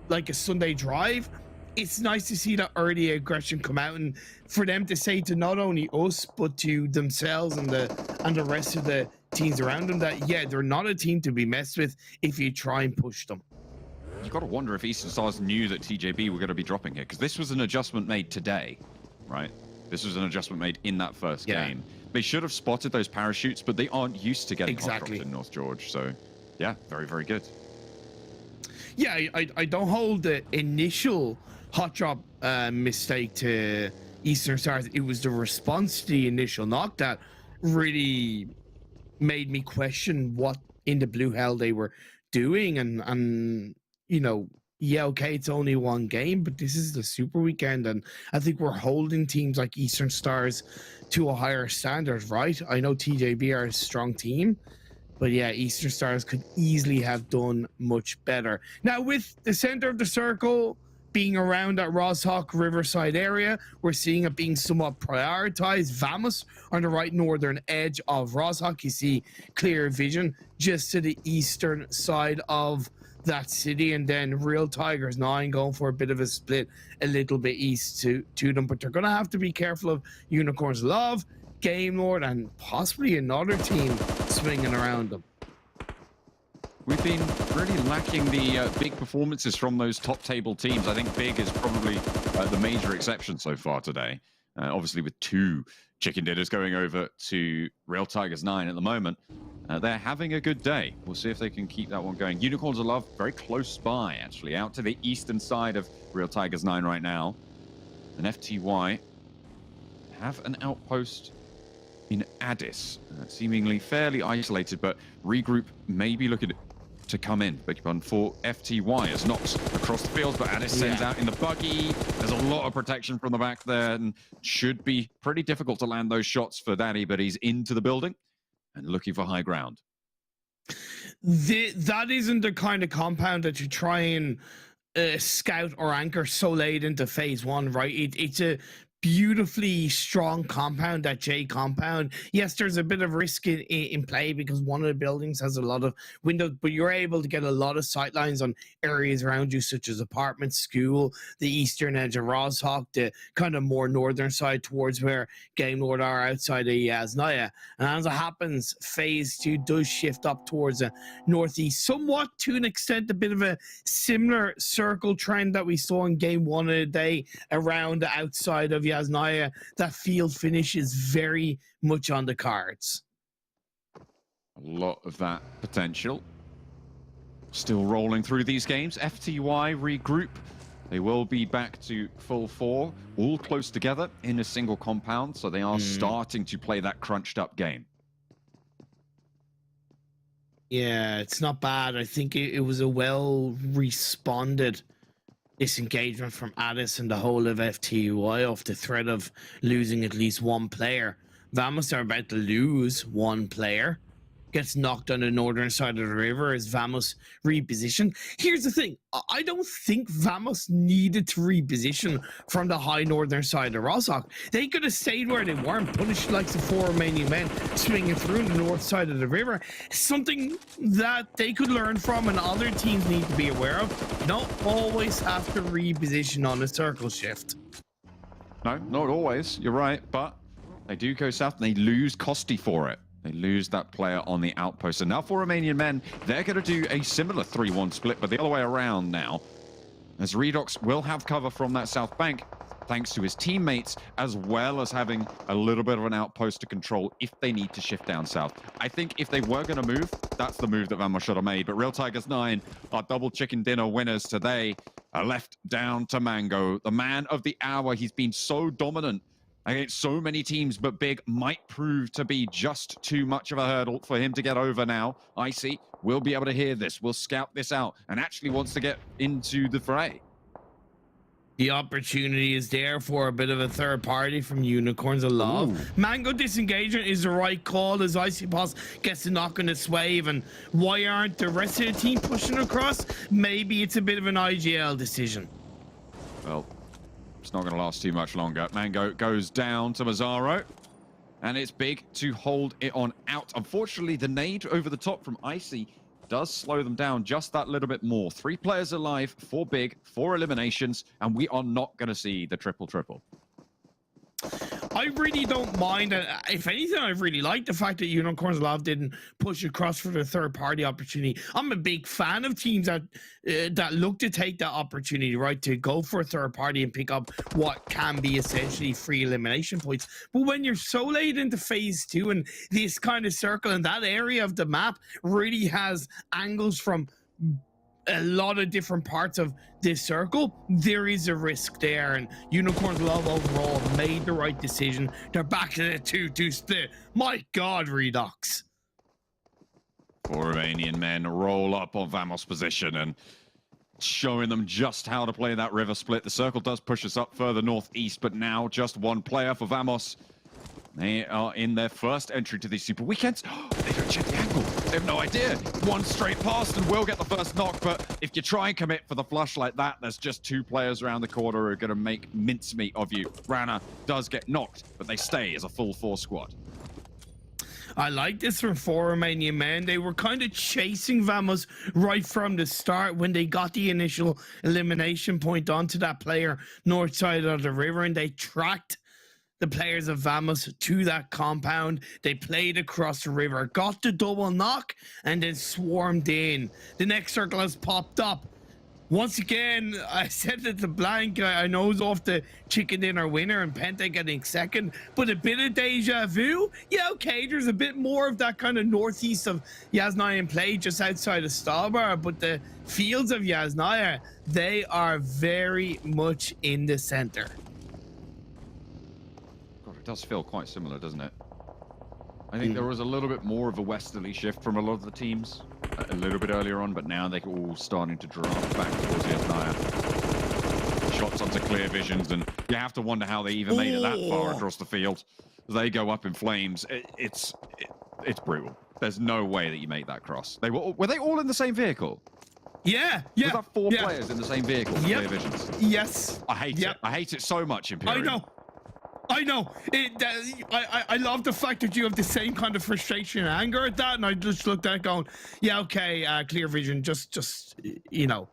like a Sunday drive. It's nice to see that early aggression come out, and for them to say to not only us but to themselves and the rest of the teams around them that, yeah, they're not a team to be messed with if you try and push them. You've got to wonder if Eastern Stars knew that TJB were going to be dropping here, because this was an adjustment made today, right? This was an adjustment made in that first game. They should have spotted those parachutes, but they aren't used to getting hot drops in North George. So, yeah, very, very good. Yeah, I don't hold the initial hot drop mistake to Eastern Stars. It was the response to the initial knock that really made me question what in the blue hell they were doing. And you know, yeah, okay, it's only one game, but this is the Super Weekend, and I think we're holding teams like Eastern Stars to a higher standard, right? I know TJB are a strong team, but yeah, Eastern Stars could easily have done much better. Now, with the center of the circle being around that Roshawk Riverside area, we're seeing it being somewhat prioritized. Vamos on the right northern edge of Roshawk. You see clear vision just to the eastern side of that city, and then Real Tigers 9 going for a bit of a split a little bit east to them, but they're going to have to be careful of Unicorns Love, Game Lord, and possibly another team swinging around them. We've been really lacking the big performances from those top table teams. I think Big is probably the major exception so far today. Obviously with 2 chicken dinners going over to Real Tigers 9 at the moment. They're having a good day. We'll see if they can keep that one going. Unicorns of Love very close by, actually, out to the eastern side of Real Tigers 9 right now. And FTY have an outpost in Addis, seemingly fairly isolated, but Regroup may be looking to come in. Beg your pardon, for FTY as knocks across the fields, but Addis sends out in the buggy. There's a lot of protection from the back there, and should be pretty difficult to land those shots for Daddy, but he's into the building and looking for high ground. That isn't the kind of compound that you try and scout or anchor so late into phase 1, right? It's a beautifully strong compound, that J compound. Yes, there's a bit of risk in play because one of the buildings has a lot of windows, but you're able to get a lot of sight lines on areas around you, such as apartments, school, the eastern edge of Rozhok, the kind of more northern side towards where Game Lord are outside of Yasnaya. And as it happens, phase 2 does shift up towards the northeast, somewhat to an extent, a bit of a similar circle trend that we saw in game 1 of the day around the outside of Yasnaya. That field finish is very much on the cards. A lot of that potential. Still rolling through these games. FTY regroup. They will be back to full 4, all close together in a single compound, so they are starting to play that crunched up game. Yeah, it's not bad. I think it was a well responded disengagement from Addis and the whole of FTY off the threat of losing at least one player. Vamos are about to lose one player. Gets knocked on the northern side of the river as Vamos reposition. Here's the thing. I don't think Vamos needed to reposition from the high northern side of Rozhok. They could have stayed where they were and punished like the 4 Romanian men swinging through the north side of the river. Something that they could learn from and other teams need to be aware of. You don't always have to reposition on a circle shift. No, not always. You're right. But they do go south and they lose Kosti for it. They lose that player on the outpost. And now for Romanian Men, they're going to do a similar 3-1 split, but the other way around now. As Redox will have cover from that south bank, thanks to his teammates, as well as having a little bit of an outpost to control if they need to shift down south. I think if they were going to move, that's the move that Vamos should have made. But Real Tigers 9, our double chicken dinner winners today, are left down to Mango, the man of the hour. He's been so dominant against so many teams, but Big might prove to be just too much of a hurdle for him to get over now. Icy will be able to hear this, will scout this out, and actually wants to get into the fray. The opportunity is there for a bit of a third party from Unicorns of Love. Ooh. Mango disengagement is the right call as Icy Boss gets to knock on its wave. And why aren't the rest of the team pushing across? Maybe it's a bit of an IGL decision. Well, it's not going to last too much longer. Mango goes down to Mazzaro, and it's Big to hold it on out. Unfortunately, the nade over the top from Icy does slow them down just that little bit more. 3 players alive, 4 Big, 4 eliminations, and we are not going to see the triple-triple. I really don't mind. If anything, I really like the fact that Unicorns Love didn't push across for the third-party opportunity. I'm a big fan of teams that look to take that opportunity, right, to go for a third party and pick up what can be essentially free elimination points. But when you're so late into phase 2 and this kind of circle and that area of the map really has angles from a lot of different parts of this circle, there is a risk there, and Unicorns Love overall made the right decision. They're back to the 2-2 split. My God, Redux. 4 Romanian Men roll up on Vamos' position and showing them just how to play that river split. The circle does push us up further northeast, but now just 1 player for Vamos. They are in their first entry to these Super Weekends. They don't check the angle. They have no idea. 1 straight past and will get the first knock, but if you try and commit for the flush like that, there's just 2 players around the corner who are going to make mincemeat of you. Rana does get knocked, but they stay as a full 4 squad. I like this from 4 Romanian Men. They were kind of chasing Vamos right from the start when they got the initial elimination point onto that player north side of the river, and they tracked the players of Vamos to that compound. They played across the river, got the double knock, and then swarmed in. The next circle has popped up. Once again, I said that the blank, I know it's off the chicken dinner winner and Penta getting second, but a bit of deja vu. Yeah, okay, there's a bit more of that kind of northeast of Yasnaya in play just outside of Stalbar, but the fields of Yasnaya, they are very much in the center. It does feel quite similar, doesn't it? I think there was a little bit more of a westerly shift from a lot of the teams a little bit earlier on, but now they're all starting to draft back towards Yasnaya. Shots onto clear visions, and you have to wonder how they even made it that far across the field. They go up in flames. It's brutal. There's no way that you make that cross. Were they all in the same vehicle? Yeah. Was that 4 players in the same vehicle? Clear visions. Yes. I hate it. I hate it so much, Imperial. I know. I know. I love the fact that you have the same kind of frustration and anger at that, and I just looked at it going, yeah, okay, clear vision, just you know,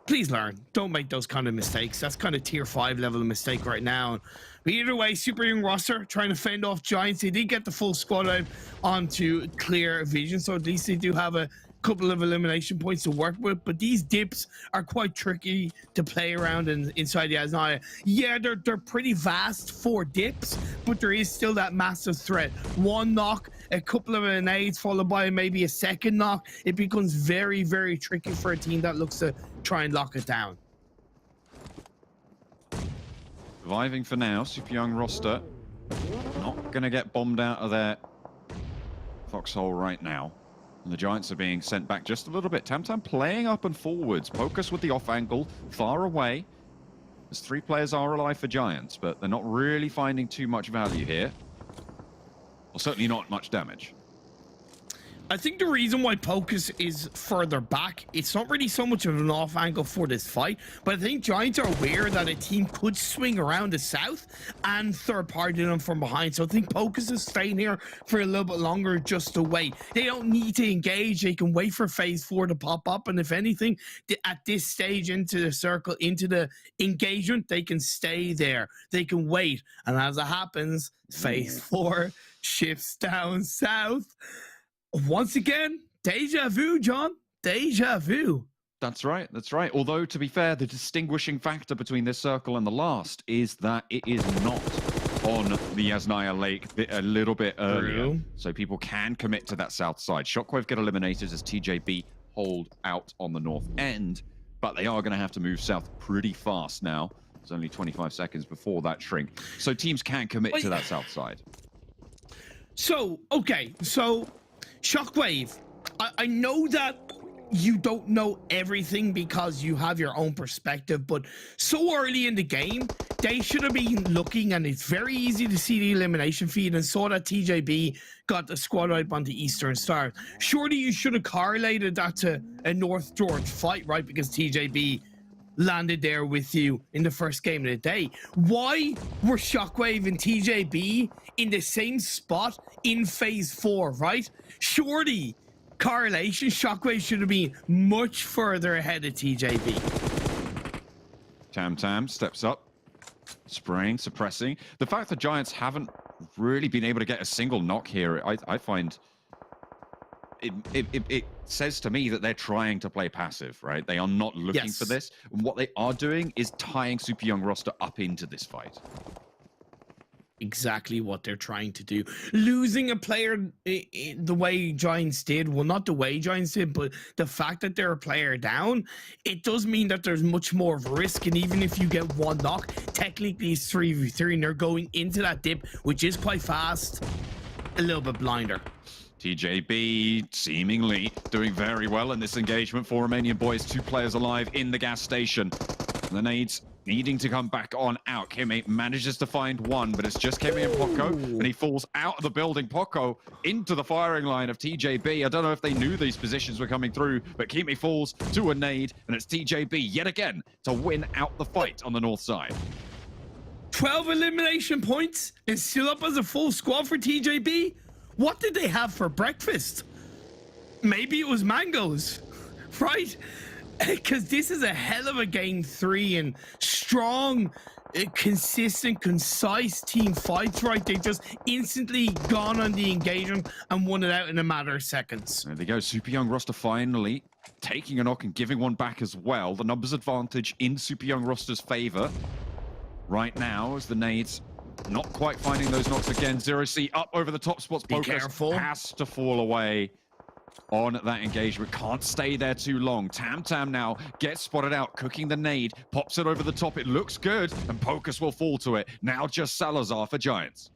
please learn. Don't make those kind of mistakes. That's kind of tier 5 level of mistake right now. But either way, super young roster trying to fend off Giants. They did get the full squad out onto clear vision, so at least they do have a couple of elimination points to work with, but these dips are quite tricky to play around inside the Asnaya. Yeah, they're pretty vast for dips, but there is still that massive threat. One knock, a couple of nades followed by maybe a second knock. It becomes very, very tricky for a team that looks to try and lock it down. Surviving for now, super young roster. Not gonna get bombed out of their foxhole right now. And the Giants are being sent back just a little bit. Tamtam playing up and forwards. Pocus with the off angle, far away. There's 3 players are alive for Giants, but they're not really finding too much value here. Well, certainly not much damage. I think the reason why Pocus is further back, it's not really so much of an off angle for this fight, but I think Giants are aware that a team could swing around the south and third party them from behind. So I think Pocus is staying here for a little bit longer just to wait. They don't need to engage. They can wait for phase 4 to pop up. And if anything, at this stage into the circle, into the engagement, they can stay there. They can wait. And as it happens, phase 4 shifts down south. Once again, deja vu, John. Deja vu. That's right. That's right. Although, to be fair, the distinguishing factor between this circle and the last is that it is not on the Yasnaya Lake a little bit earlier. True. So people can commit to that south side. Shockwave get eliminated as TJB hold out on the north end, but they are going to have to move south pretty fast now. There's only 25 seconds before that shrink. So teams can commit to that south side. So, okay. So, Shockwave, I know that you don't know everything because you have your own perspective, but so early in the game, they should have been looking, and it's very easy to see the elimination feed and saw that TJB got the squad out onto Eastern Star. Surely you should have correlated that to a North George fight, right? Because TJB landed there with you in the first game of the day. Why were Shockwave and TJB in the same spot in phase 4, right? Surely correlation, Shockwave should have been much further ahead of TJB. Tam steps up, spraying, suppressing. The fact that Giants haven't really been able to get a single knock here, I find it says to me that they're trying to play passive, right? They are not looking for this. And what they are doing is tying Super Young roster up into this fight. Exactly what they're trying to do. Losing a player the way Giants did, well, not the way Giants did, but the fact that they're a player down, it does mean that there's much more of a risk. And even if you get one knock, technically it's 3v3 and they're going into that dip, which is quite fast, a little bit blinder. TJB seemingly doing very well in this engagement for Romanian Boys. 2 players alive in the gas station. The nades needing to come back on out. Kimmy manages to find one, but it's just Kimmy and Poco, and he falls out of the building. Poco into the firing line of TJB. I don't know if they knew these positions were coming through, but Kimmy falls to a nade, and it's TJB yet again to win out the fight on the north side. 12 elimination points and still up as a full squad for TJB? What did they have for breakfast? Maybe it was mangoes, right? Because this is a hell of a game 3 and strong, consistent, concise team fights, right? They just instantly gone on the engagement and won it out in a matter of seconds. There they go. Super Young roster finally taking a knock and giving one back as well. The numbers advantage in Super Young roster's favor right now as the nades not quite finding those knocks again. 0C up over the top spots. Be careful. Has to fall away on that engagement. Can't stay there too long. Tam now gets spotted out, cooking the nade, pops it over the top. It looks good, and Pocus will fall to it. Now just Salazar for Giants.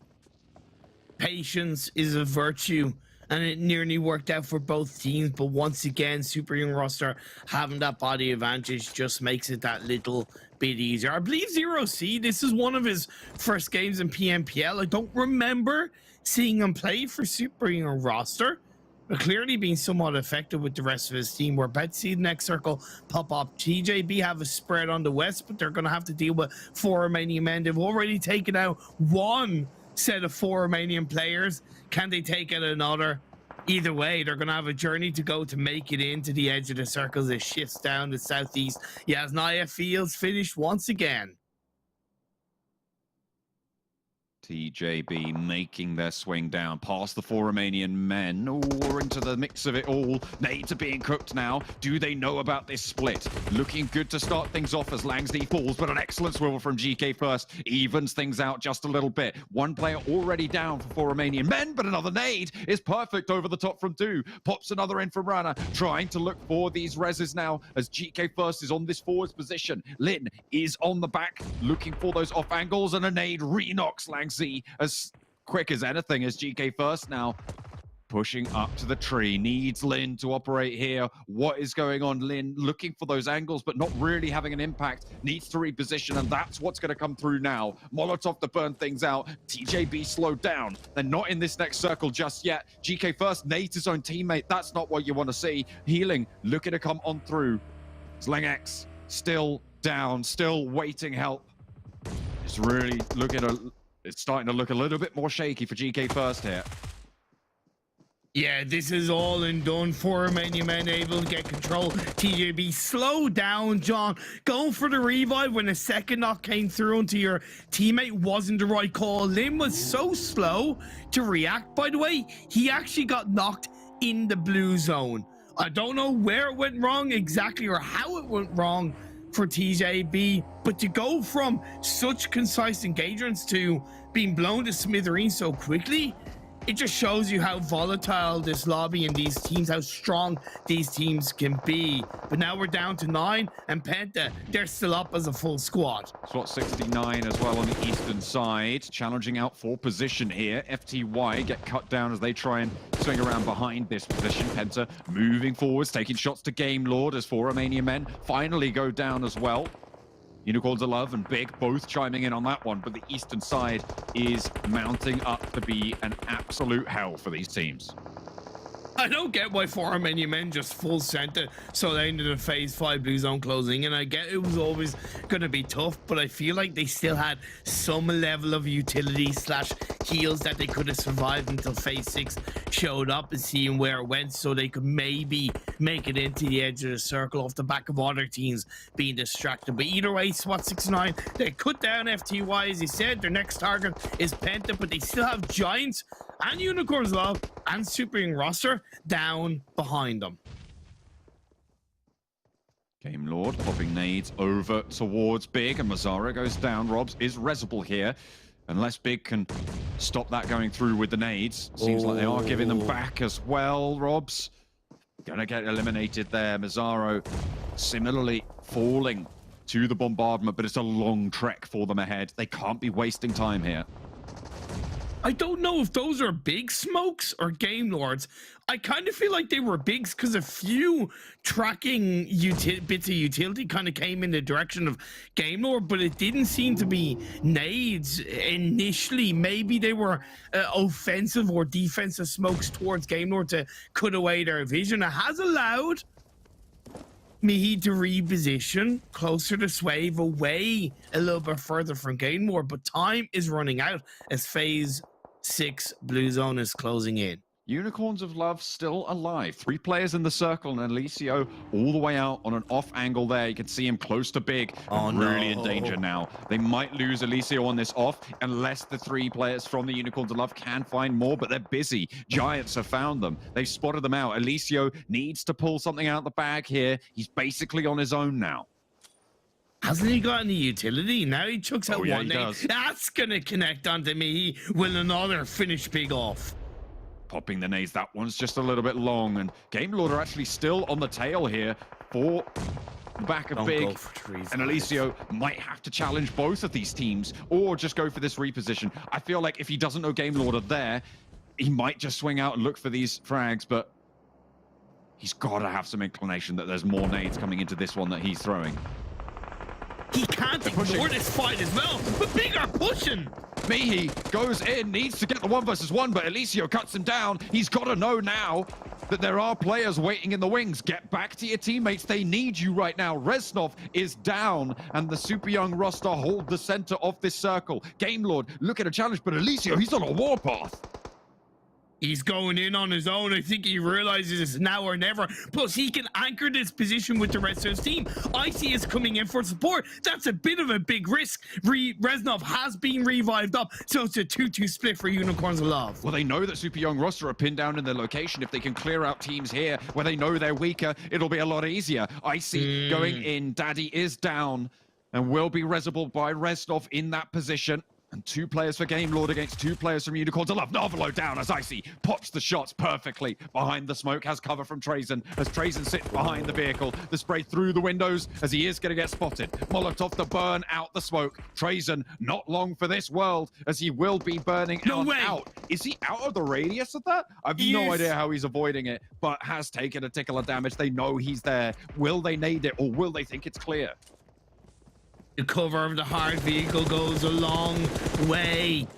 Patience is a virtue, and it nearly worked out for both teams. But once again, Super Young roster having that body advantage just makes it that little bit easier. I believe 0C, this is one of his first games in PMPL. I don't remember seeing him play for Super Young roster. but clearly being somewhat effective with the rest of his team. We're about to see the next circle pop up. TJB have a spread on the west, but they're going to have to deal with 4 Romanian men. They've already taken out one set of 4 Romanian players. Can they take out another? Either way, they're going to have a journey to go to make it into the edge of the circles. It shifts down the southeast. Yasnaya Fields finished once again. TJB making their swing down past the 4 Romanian men. Or into the mix of it all. Nades are being cooked now. Do they know about this split? Looking good to start things off as Langsdy falls, but an excellent swivel from GK first evens things out just a little bit. One player already down for 4 Romanian men, but another nade is perfect over the top from 2. Pops another in from Rana, trying to look for these reses now as GK first is on this forwards position. Lin is on the back, looking for those off angles, and a nade re-knocks Langsdy as quick as anything as GK first now pushing up to the tree. Needs Lin to operate here. What is going on? Lin looking for those angles, but not really having an impact. Needs to reposition, and that's what's going to come through now. Molotov to burn things out. TJB slowed down. They're not in this next circle just yet. GK first nades his own teammate. That's not what you want to see. Healing, looking to come on through. Slang X still down, still waiting help. It's really looking at it's starting to look a little bit more shaky for GK first here. Yeah, this is all and done. 4 Romanian men able to get control. TJB slow down, John. Going for the revive when a second knock came through into your teammate wasn't the right call. Lim was so slow to react. By the way, he actually got knocked in the blue zone. I don't know where it went wrong exactly or how it went wrong for TJB, but to go from such concise engagements to being blown to smithereens so quickly, it just shows you how volatile this lobby and these teams, how strong these teams can be. But now we're down to 9, and Penta, they're still up as a full squad. Swat 69 as well on the eastern side, challenging out for position here. FTY get cut down as they try and swing around behind this position. Penta moving forwards, taking shots to Game Lord as 4 Romanian men finally go down as well. Unicorns of Love and Big both chiming in on that one, but the eastern side is mounting up to be an absolute hell for these teams. I don't get why 4 Romanian men just full center so they ended the phase 5 blue zone closing, and I get it was always going to be tough, but I feel like they still had some level of utility / heals that they could have survived until phase 6 showed up and seeing where it went, so they could maybe make it into the edge of the circle off the back of other teams being distracted. But either way, SWAT 69, they cut down FTY, as he said. Their next target is Penta, but they still have Giants and Unicorns Love and Super Young roster down behind them. Game Lord popping nades over towards Big, and Mazzara goes down. Robs is resible here. Unless Big can stop that going through with the nades. Seems like they are giving them back as well. Robs gonna get eliminated there. Mazzaro similarly falling to the bombardment, but it's a long trek for them ahead. They can't be wasting time here. I don't know if those are Big smokes or Game Lords. I kind of feel like they were Bigs because a few tracking bits of utility kind of came in the direction of Game Lord, but it didn't seem to be nades initially. Maybe they were offensive or defensive smokes towards Game Lord to cut away their vision. It has allowed Mihi to reposition closer to Swave, away a little bit further from Game Lord, but time is running out as phase 6 blue zone is closing in. Unicorns of Love still alive. 3 players in the circle, and Alicio all the way out on an off angle there. You can see him close to Big. Oh, really no. in danger now. They might lose Alicio on this off unless the 3 players from the Unicorns of Love can find more, but they're busy. Giants have found them. They've spotted them out. Alicio needs to pull something out of the bag here. He's basically on his own now. Hasn't he got any utility? Now he chucks out one nade. That's going to connect onto me. Will another finish Big off? Popping the nades. That one's just a little bit long, and Game Lord are actually still on the tail here for the back of Big. And Alicio might have to challenge both of these teams or just go for this reposition. I feel like if he doesn't know Game Lord are there, he might just swing out and look for these frags, but he's got to have some inclination that there's more nades coming into this one that he's throwing. He can't ignore this fight as well, but Big are pushing. Mihi goes in, needs to get the 1 versus 1, but Alicio cuts him down. He's got to know now. that there are players waiting in the wings. Get back to your teammates. They need you right now. Reznov is down, and the super young roster hold the center of this circle. Game Lord, look at a challenge, but Alicio, he's on a warpath. He's going in on his own. I think he realizes it's now or never. Plus, he can anchor this position with the rest of his team. Icy is coming in for support. That's a bit of a big risk. Reznov has been revived up, so it's a 2-2 split for Unicorns of Love. Well, they know that super young roster are pinned down in their location. If they can clear out teams here where they know they're weaker, it'll be a lot easier. Icy going in. Daddy is down and will be resable by Reznov in that position. And 2 players for Game Lord against 2 players from Unicorns of Love. Novelo down as Icy pops the shots perfectly behind the smoke. Has cover from Trazen as Trazen sits behind the vehicle. The spray through the windows as he is going to get spotted. Molotov to burn out the smoke. Trazen not long for this world as he will be burning out. Is he out of the radius of that? I've no idea how he's avoiding it, but has taken a tickle of damage. They know he's there. Will they nade it or will they think it's clear? The cover of the hard vehicle goes a long way.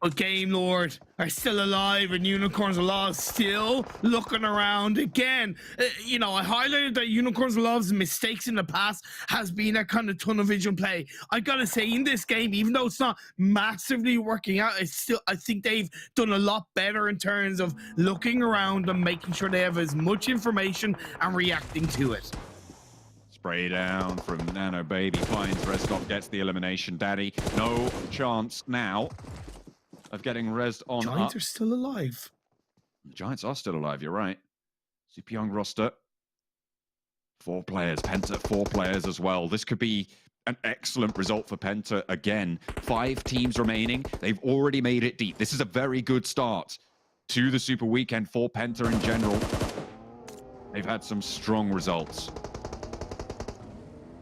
But Game Lord are still alive and Unicorns of Love still looking around again. You know, I highlighted that Unicorns of Love's mistakes in the past has been a kind of tunnel vision play. I gotta say, in this game, even though it's not massively working out, I think they've done a lot better in terms of looking around and making sure they have as much information and reacting to it. Spray down from Nano Baby, finds Reznov, gets the elimination. Daddy, no chance now of getting Rezzed on Giants up. are still alive. The Giants are still alive, you're right. Super young roster. 4 players, Penta 4 players as well. This could be an excellent result for Penta again. 5 teams remaining. They've already made it deep. This is a very good start to the Super Weekend for Penta in general. They've had some strong results.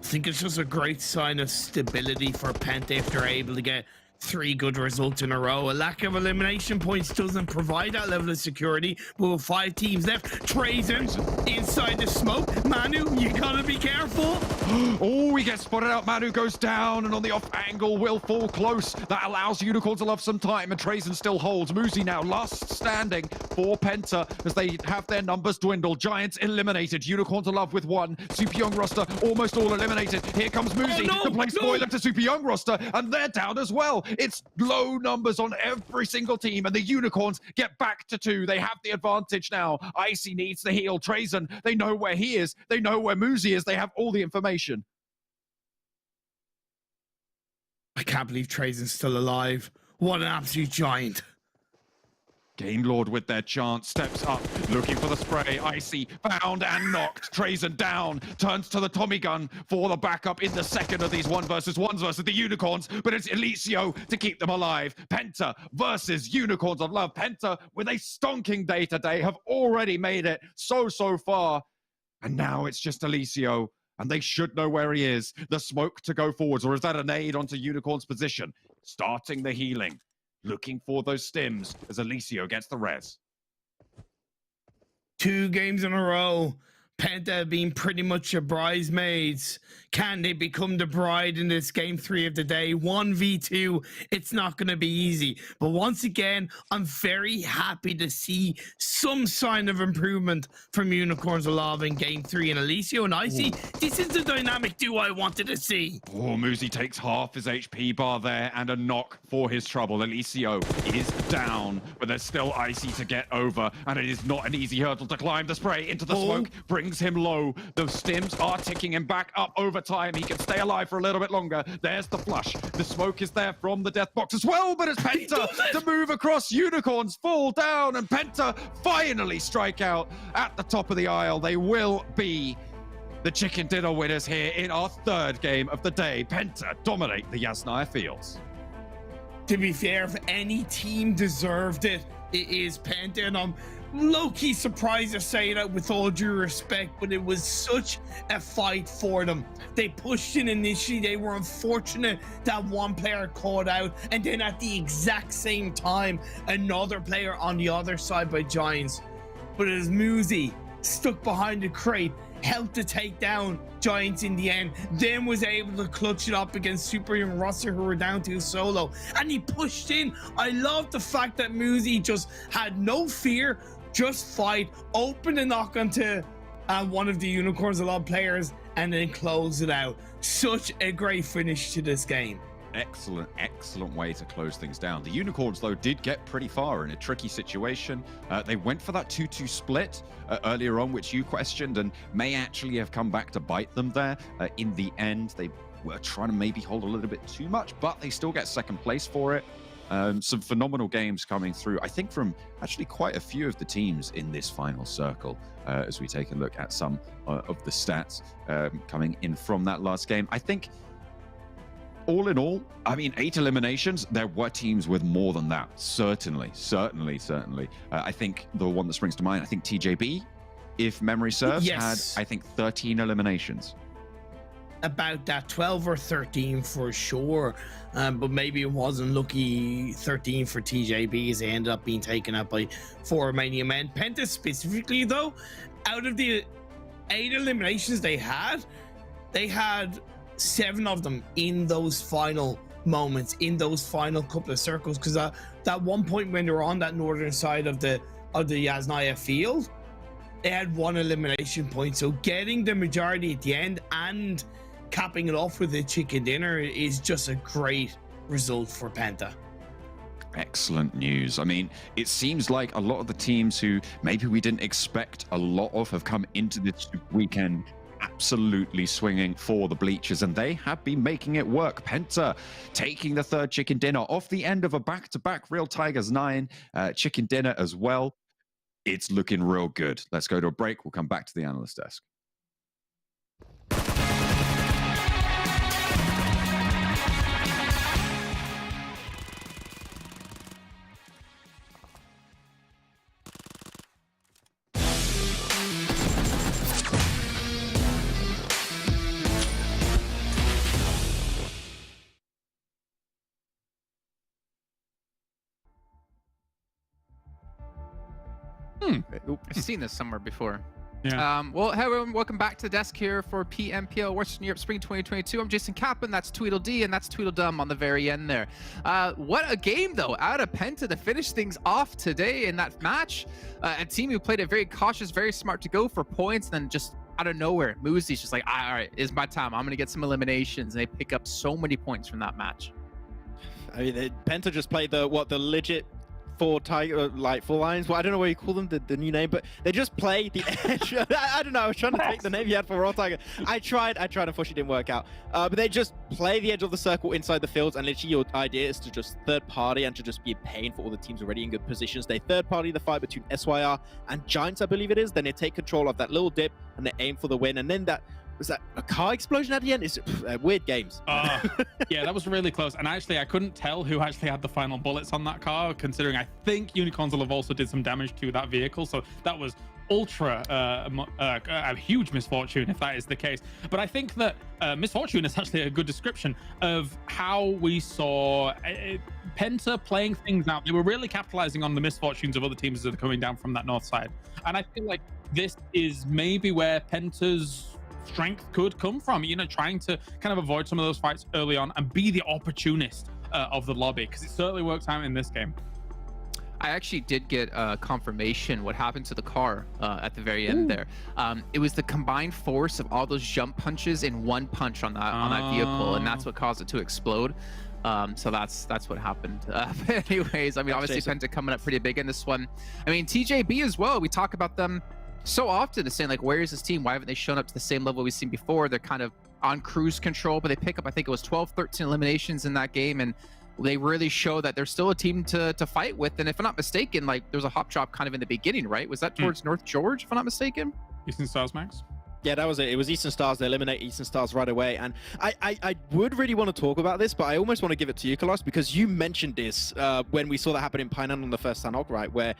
I think it's just a great sign of stability for Penta if they're able to get 3 good results in a row. A lack of elimination points doesn't provide that level of security, but with 5 teams left, Trazen inside the smoke. Manu, you gotta be careful. Oh, he gets spotted out. Manu goes down and on the off angle will fall close. That allows Unicorns to love some time and Trazen still holds. Muzi now last standing for Penta as they have their numbers dwindle. Giants eliminated. Unicorns to love with 1. Super young roster almost all eliminated. Here comes Muzi to play spoiler to super young roster and they're down as well. It's low numbers on every single team and the Unicorns get back to 2. They have the advantage now. Icy needs the heal. Trazen, they know where he is. They know where Muzi is. They have all the information. I can't believe Trazen's still alive. What an absolute giant. Game Lord with their chance, steps up, looking for the spray. Icy found and knocked. Trazen down, turns to the Tommy gun for the backup in the second of these 1 versus 1s versus the Unicorns, but it's Alicio to keep them alive. Penta versus Unicorns of Love. Penta with a stonking day today have already made it so far. And now it's just Alicio, and they should know where he is. The smoke to go forwards, or is that a nade onto Unicorn's position? Starting the healing. Looking for those stims as Alicio gets the res. 2 games in a row. Penta being pretty much your bridesmaids. Can they become the bride in this game 3 of the day? 1v2, it's not going to be easy. But once again, I'm very happy to see some sign of improvement from Unicorns of Love in game 3. And Alicio and Icy, this is the dynamic duo I wanted to see. Oh, Muzi takes half his HP bar there and a knock for his trouble. Alicio is down, but there's still Icy to get over. And it is not an easy hurdle to climb. The spray into the smoke brings him low. The stims are ticking him back up over time. He can stay alive for a little bit longer. There's the flush. The smoke is there from the death box as well, but it's Penta to move across. Unicorns fall down and Penta finally strike out at the top of the aisle. They will be the chicken dinner winners here in our 3rd game of the day. Penta dominate the Yasnaya Fields. To be fair, if any team deserved it, it is Penta, and I'm low-key surprised to say that with all due respect, but it was such a fight for them. They pushed in initially. They were unfortunate that 1 player caught out, and then at the exact same time, another player on the other side by Giants. But as Muzi stuck behind the crate, helped to take down Giants in the end, then was able to clutch it up against Super Young roster who were down to solo, and he pushed in. I love the fact that Muzi just had no fear, Just fight, open the knock onto one of the Unicorns, a lot of players, and then close it out. Such a great finish to this game. Excellent way to close things down. The Unicorns, though, did get pretty far in a tricky situation. They went for that 2-2 split earlier on, which you questioned, and may actually have come back to bite them there. In the end, they were trying to maybe hold a little bit too much, but they still get second place for it. Some phenomenal games coming through, I think, from actually quite a few of the teams in this final circle, as we take a look at some of the stats coming in from that last game. I think, all in all, I mean, 8 eliminations, there were teams with more than that. Certainly. I think the one that springs to mind, I think TJB, if memory serves, had, I think, 13 eliminations. About that, 12 or 13 for sure, but maybe it wasn't lucky 13 for TJB as they ended up being taken out by 4 Romanian Men. PENTA specifically, though, out of the 8 eliminations they had 7 of them in those final moments, in those final couple of circles, because that one point when they were on that northern side of the Yasnaya field, they had 1 elimination point. So getting the majority at the end and capping it off with a chicken dinner is just a great result for PENTA. Excellent news. I mean, it seems like a lot of the teams who maybe we didn't expect a lot of have come into this weekend absolutely swinging for the bleachers, and they have been making it work. PENTA taking the 3rd chicken dinner off the end of a back-to-back Real Tigers 9 chicken dinner as well. It's looking real good. Let's go to a break. We'll come back to the analyst desk. I've seen this somewhere before. Yeah. Well, hey everyone, welcome back to the desk here for PMPL Western Europe Spring 2022. I'm Jason Kaplan, that's Tweedledee, and that's Tweedledum on the very end there. What a game, though, out of PENTA to finish things off today in that match. A team who played it very cautious, very smart to go for points, and then just out of nowhere, Moosey's just like, all right, it's my time. I'm going to get some eliminations, and they pick up so many points from that match. I mean, PENTA just played the legit 4 tiger, like 4 lions. Well, I don't know what you call them, the new name, but they just play the edge. I don't know. I was trying to take the name you had for Raw Tiger. I tried. Unfortunately, it didn't work out. But they just play the edge of the circle inside the fields, and literally your idea is to just third party and to just be a pain for all the teams already in good positions. They third party the fight between SYR and Giants, I believe it is. Then they take control of that little dip and they aim for the win. And then was that a car explosion at the end? It's weird games. Yeah, that was really close. And actually, I couldn't tell who actually had the final bullets on that car, considering I think Unicorns will have also did some damage to that vehicle. So that was ultra a huge misfortune if that is the case. But I think that misfortune is actually a good description of how we saw PENTA playing things out. They were really capitalizing on the misfortunes of other teams that are coming down from that north side. And I feel like this is maybe where PENTA's strength could come from, you know, trying to kind of avoid some of those fights early on and be the opportunist of the lobby, because it certainly works out in this game. I actually did get confirmation what happened to the car at the very end there. It was the combined force of all those jump punches in one punch on that vehicle, and that's what caused it to explode. So that's what happened. But anyways, I mean, obviously PENTA coming up pretty big in this one. I mean, TJB as well. We talk about them so often, saying like, where is this team? Why haven't they shown up to the same level we've seen before? They're kind of on cruise control, but they pick up, I think it was 12, 13 eliminations in that game, and they really show that they're still a team to fight with. And if I'm not mistaken, like there's a hop drop kind of in the beginning, right? Was that towards North George, if I'm not mistaken? Eastern Stars, Max? Yeah, that was it. It was Eastern Stars. They eliminate Eastern Stars right away. And I would really want to talk about this, but I almost want to give it to you, Kolos, because you mentioned this when we saw that happen in Painan on the first Sanhok, right? Where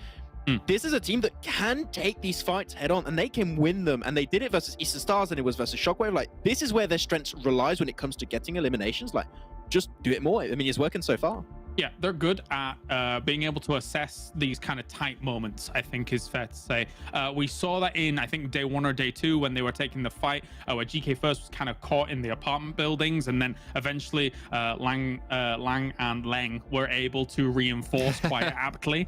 this is a team that can take these fights head on and they can win them. And they did it versus Eastern Stars and it was versus Shockwave. Like, this is where their strength relies when it comes to getting eliminations. Like, just do it more. I mean, it's working so far. Yeah, they're good at being able to assess these kind of tight moments, I think is fair to say. We saw that in, I think, day 1 or day 2 when they were taking the fight, where GK First was kind of caught in the apartment buildings, and then eventually Lang and Leng were able to reinforce quite aptly,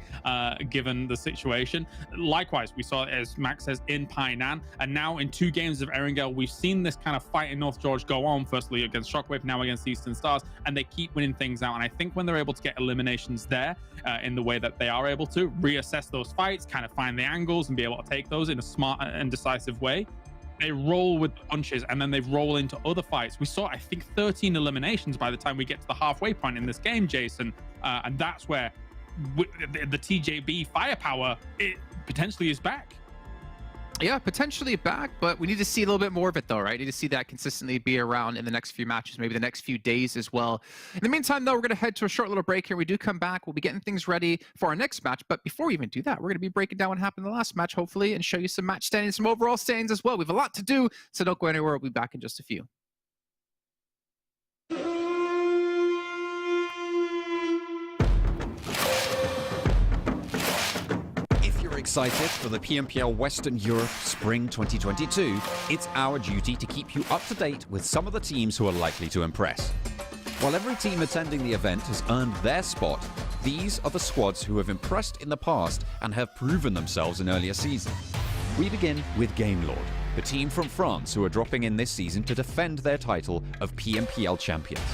given the situation. Likewise, we saw it, as Max says, in Painan, and now in 2 games of Erangel, we've seen this kind of fight in North George go on, firstly against Shockwave, now against Eastern Stars, and they keep winning things out. And I think when they're able to get eliminations there in the way that they are able to reassess those fights, kind of find the angles and be able to take those in a smart and decisive way, they roll with the punches, and then they roll into other fights. We saw, I think, 13 eliminations by the time we get to the halfway point in this game, Jason, and that's where the TJB firepower, it potentially is back. Yeah, potentially back, but we need to see a little bit more of it, though, right? Need to see that consistently be around in the next few matches, maybe the next few days as well. In the meantime, though, we're going to head to a short little break here. We do come back. We'll be getting things ready for our next match. But before we even do that, we're going to be breaking down what happened in the last match, hopefully, and show you some match standings, some overall standings as well. We have a lot to do, so don't go anywhere. We'll be back in just a few. Excited for the PMPL Western Europe Spring 2022, it's our duty to keep you up to date with some of the teams who are likely to impress. While every team attending the event has earned their spot, these are the squads who have impressed in the past and have proven themselves in earlier seasons. We begin with Gamelord, the team from France who are dropping in this season to defend their title of PMPL champions.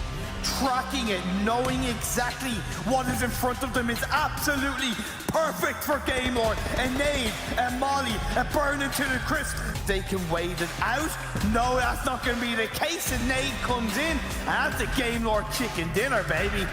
Tracking it, knowing exactly what is in front of them is absolutely perfect for Gamelord. And Nade and Molly and burning to the crisp. They can wait it out. No, that's not going to be the case. And Nade comes in, and that's the Gamelord chicken dinner, baby.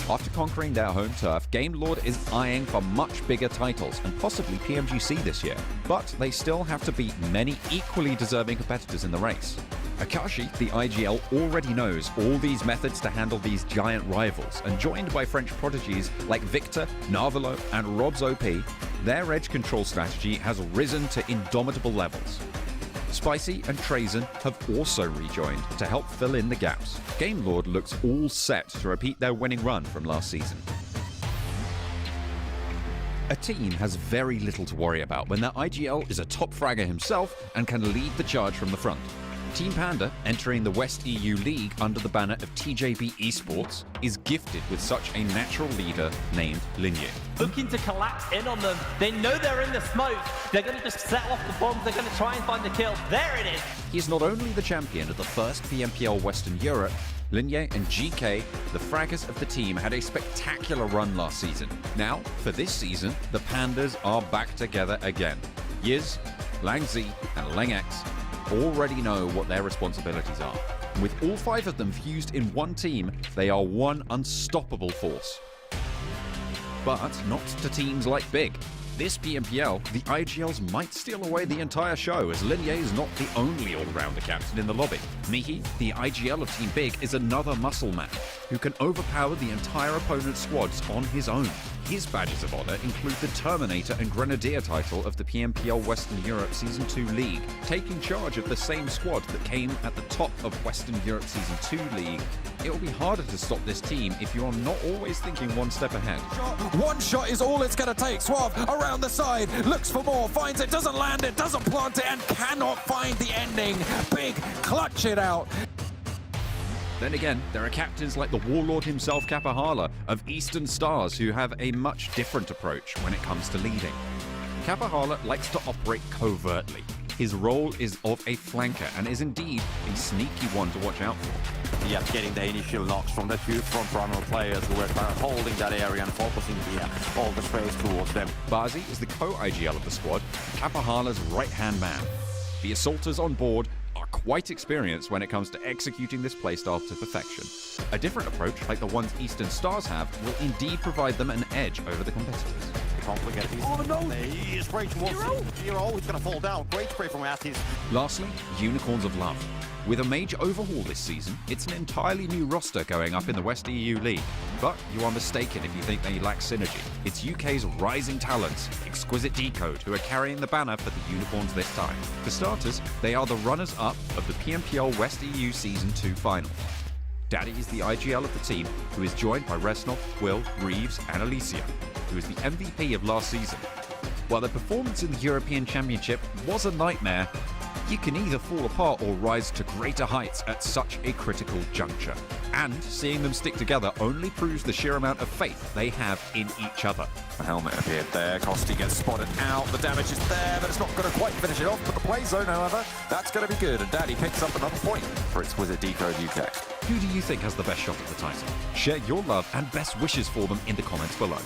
After conquering their home turf, Gamelord is eyeing for much bigger titles and possibly PMGC this year. But they still have to beat many equally deserving competitors in the race. Akashi, the IGL, already knows all these methods to handle these giant rivals, and joined by French prodigies like Victor, Narvalo, and Rob's OP, their edge control strategy has risen to indomitable levels. Spicy and Trazen have also rejoined to help fill in the gaps. Gamelord looks all set to repeat their winning run from last season. A team has very little to worry about when their IGL is a top fragger himself and can lead the charge from the front. Team Panda, entering the West EU League under the banner of TJB Esports, is gifted with such a natural leader named Linye. Looking to collapse in on them. They know they're in the smoke. They're going to just set off the bombs. They're going to try and find the kill. There it is. He is not only the champion of the first PMPL Western Europe, Linye and GK, the fraggers of the team, had a spectacular run last season. Now, for this season, the Pandas are back together again. Yiz, Langzi, and Lengex already know what their responsibilities are. With all 5 of them fused in one team, they are one unstoppable force. But not to teams like Big. This PMPL, the IGLs might steal away the entire show, as Linye is not the only all-rounder captain in the lobby. Mihi, the IGL of Team Big, is another muscle man who can overpower the entire opponent's squads on his own. His badges of honor include the Terminator and Grenadier title of the PMPL Western Europe Season 2 League, taking charge of the same squad that came at the top of Western Europe Season 2 League. It will be harder to stop this team if you are not always thinking one step ahead. One shot is all it's going to take. Suave around the side, looks for more, finds it, doesn't land it, doesn't plant it, and cannot find the ending. Big clutch it out. Then again, there are captains like the warlord himself, Kapahala, of Eastern Stars, who have a much different approach when it comes to leading. Kapahala likes to operate covertly. His role is of a flanker and is indeed a sneaky one to watch out for. Yes, getting the initial knocks from the 2 front-runner players who are holding that area and focusing all the space towards them. Bazi is the co-IGL of the squad, Kapahala's right-hand man. The assaulters on board are quite experienced when it comes to executing this playstyle to perfection. A different approach, like the ones Eastern Stars have, will indeed provide them an edge over the competitors. Oh no! He is spraying towards Zero. He's going to fall down. Great spray from Astis. Lastly, Unicorns of Love. With a major overhaul this season, it's an entirely new roster going up in the West EU League. But you are mistaken if you think they lack synergy. It's UK's rising talents, Exquisite Decode, who are carrying the banner for the Unicorns this time. For starters, they are the runners-up of the PMPL West EU Season 2 final. Daddy is the IGL of the team, who is joined by Resnov, Will, Reeves, and Alicia, who is the MVP of last season. While their performance in the European Championship was a nightmare, you can either fall apart or rise to greater heights at such a critical juncture. And seeing them stick together only proves the sheer amount of faith they have in each other. The helmet appeared there. Costi gets spotted out. The damage is there, but it's not going to quite finish it off. But the play zone, however, that's going to be good. And Daddy picks up another point for its Wizard Decode UK. Who do you think has the best shot at the title? Share your love and best wishes for them in the comments below.